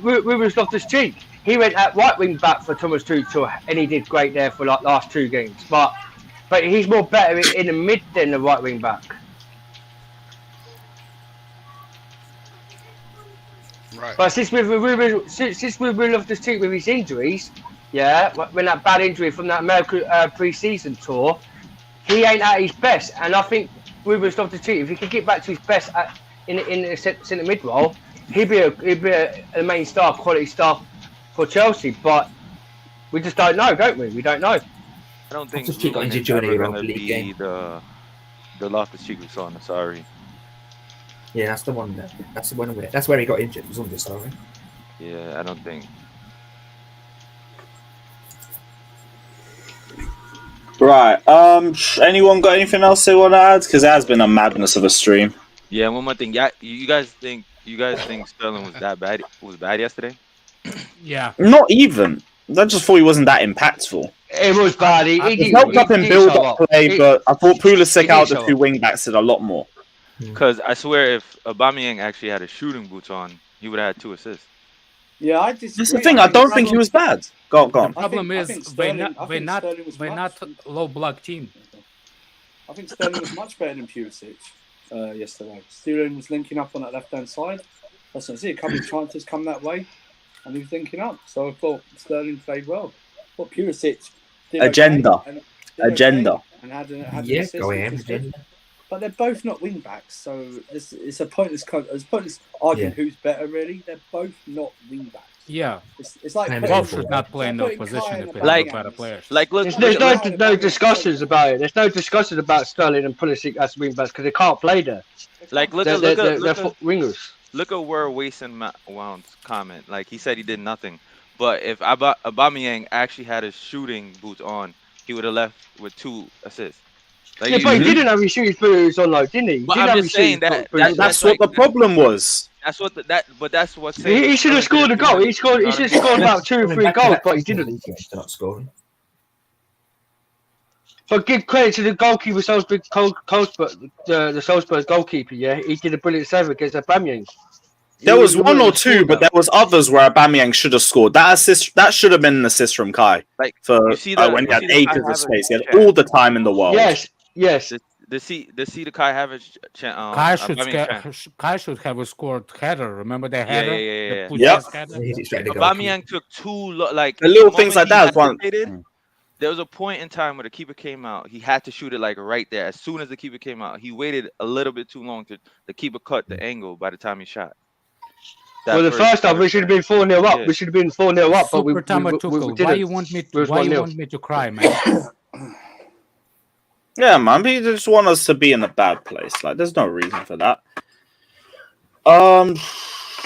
Ruben Loftus-Cheek. He went at right wing back for Thomas Tuchel, and he did great there for like last 2 games. But he's more better in the mid than the right wing back. Right. But since we've Loftus-Cheek with his injuries, yeah, when that bad injury from that American pre-season tour, he ain't at his best. And I think Ruben Loftus-Cheek, if he could get back to his best in the centre mid role, he'd be a main star, quality star for Chelsea. But we just don't know, don't we? We don't know. I don't think Lewin is ever going to be the Loftus-Cheek we saw in the Sorry. Yeah, that's the one. That's where he got injured. It was on the Sorry. Yeah, I don't think. Right. Anyone got anything else they want to add? Because it has been a madness of a stream. Yeah, one more thing. Yeah, you guys think Sterling was bad? Was bad yesterday? Yeah. Not even. I just thought he wasn't that impactful. It was bad. He helped up in build-up play, but I thought Pulisic out the 2 wing backs did a lot more. Because I swear, if Aubameyang actually had his shooting boots on, he would have had 2 assists. Yeah, I disagree. That's the thing. I don't think he was bad. Go on. The problem is we're not low block team. I think Sterling was much better than Pulisic yesterday. Sterling was linking up on that left-hand side. I see a couple of chances come that way, and he was linking up. So I thought Sterling played well. But Pulisic did Agenda. Okay, Agenda. and had an assist, go ahead. But they're both not wing backs, so it's a pointless arguing who's better. Really, they're both not wing backs. Yeah, it's like both should not play in no position if they're like better players. Like look, there's no discussions about it. There's no discussion about Sterling and Pulisic as wing backs because they can't play there. Like look they're at wingers. Look at where Wason Mount's comment. Like he said he did nothing, but if Aubameyang actually had his shooting boots on, he would have left with 2 assists. Like, yeah, but he didn't have his shooting boots on, though, didn't he? But I'm just saying that's what the problem was. That's what that's what's saying. He should have scored a goal. He should have scored about 2 or 3 goals, but he didn't. Start scoring. But give credit to the goalkeeper, Salzburg, the Salzburg goalkeeper. Yeah, he did a brilliant save against Aubameyang. There was 1 or 2, but there was others where Aubameyang should have scored. That should have been an assist from Kai. Like for when he had ages of space, he had all the time in the world. Yes. The Kai Havertz. Kai should have scored header. Remember the header? Yeah. Yep. Aubameyang took 2 like the little things like that. There was a point in time where the keeper came out. He had to shoot it like right there. As soon as the keeper came out, he waited a little bit too long the keeper cut the angle by the time he shot. Well, the first time we should have been 4-0 up. Yeah. We should have been 4-0 up, but we didn't. Why you want me to cry, man? Yeah, man. They just want us to be in a bad place. Like, there's no reason for that.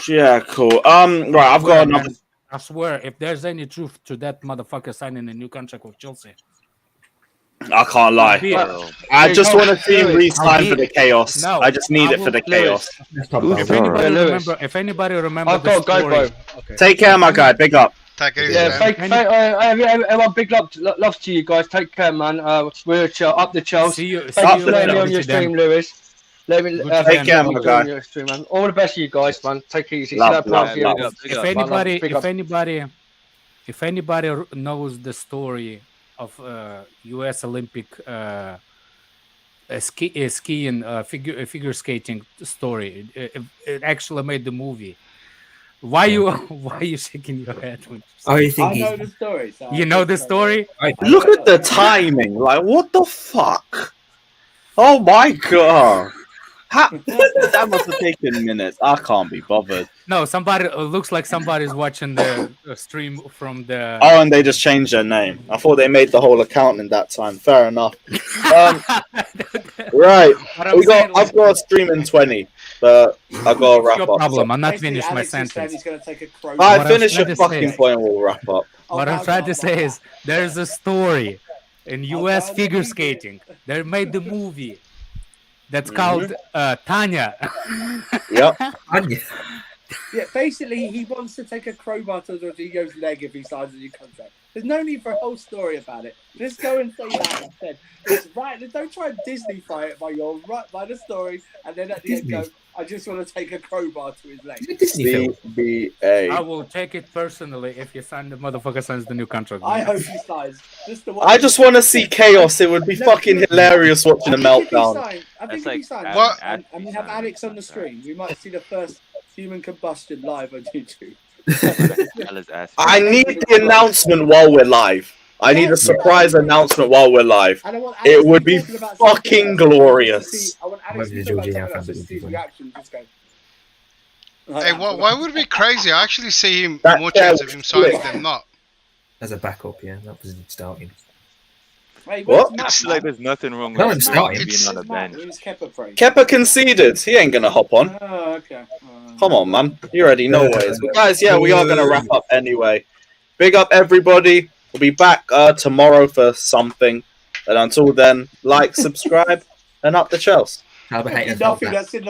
Yeah, cool. Right, I've got another. I swear, if there's any truth to that motherfucker signing a new contract with Chelsea, I can't lie. I just want to see him re-sign for the chaos. No, I just need it for the chaos. If anybody remember the story, Take care, my guy. Big up. Take it easy, Yeah, man. everyone, big love to you guys. Take care, man. We're up the Chelsea. See you. Thank you for letting me on your stream, Lewis. Take care, my guy. Your stream, man. All the best to you guys, man. Take it easy. Love, If anybody knows the story of U.S. Olympic skiing figure skating story, it actually made the movie. Why you shaking your head? Oh, you think I know the story. So you know the story? Look at the timing. Like, what the fuck? Oh my god. That must have taken minutes. I can't be bothered. No, somebody looks like somebody's watching the stream from the. Oh, and they just changed their name. I thought they made the whole account in that time. Fair enough. Right. I've got a stream in 20, but I got to wrap Your up. problem. So. I'm not finished my sentence. Alright, finish your fucking point and we'll wrap up. What I'm trying to say is there's a story in U.S. figure skating. They made the movie that's called Tanya. Yep. Tanya. Yeah, basically, he wants to take a crowbar to Jorginho's leg if he signs a new contract. There's no need for a whole story about it. Just go and say that instead. It's right. Don't try and Disney-fy it by the story, and then at the end go, I just want to take a crowbar to his leg. CBA. I will take it personally if you sign the motherfucker signs the new contract. I hope he signs. I just want to see chaos. It would be fucking hilarious watching a meltdown. I think if he signs, and we have Alex on the stream, we might see the first human combustion live on YouTube. I need the announcement while we're live. I need a surprise announcement while we're live. It would be fucking glorious. I want Alex to talk about his reaction. Just go. Hey, why would it be crazy? I actually see him more chance of him signing than not. As a backup, yeah, that was starting. Wait, what? It's like there's nothing wrong No with one's starting. being on a bench. Kepa conceded. He ain't gonna hop on. Oh, okay. Come on, man. You already know what it is. But guys, yeah, we are gonna wrap up anyway. Big up everybody. We'll be back tomorrow for something. And until then, like, subscribe, and up the Chelsea. How about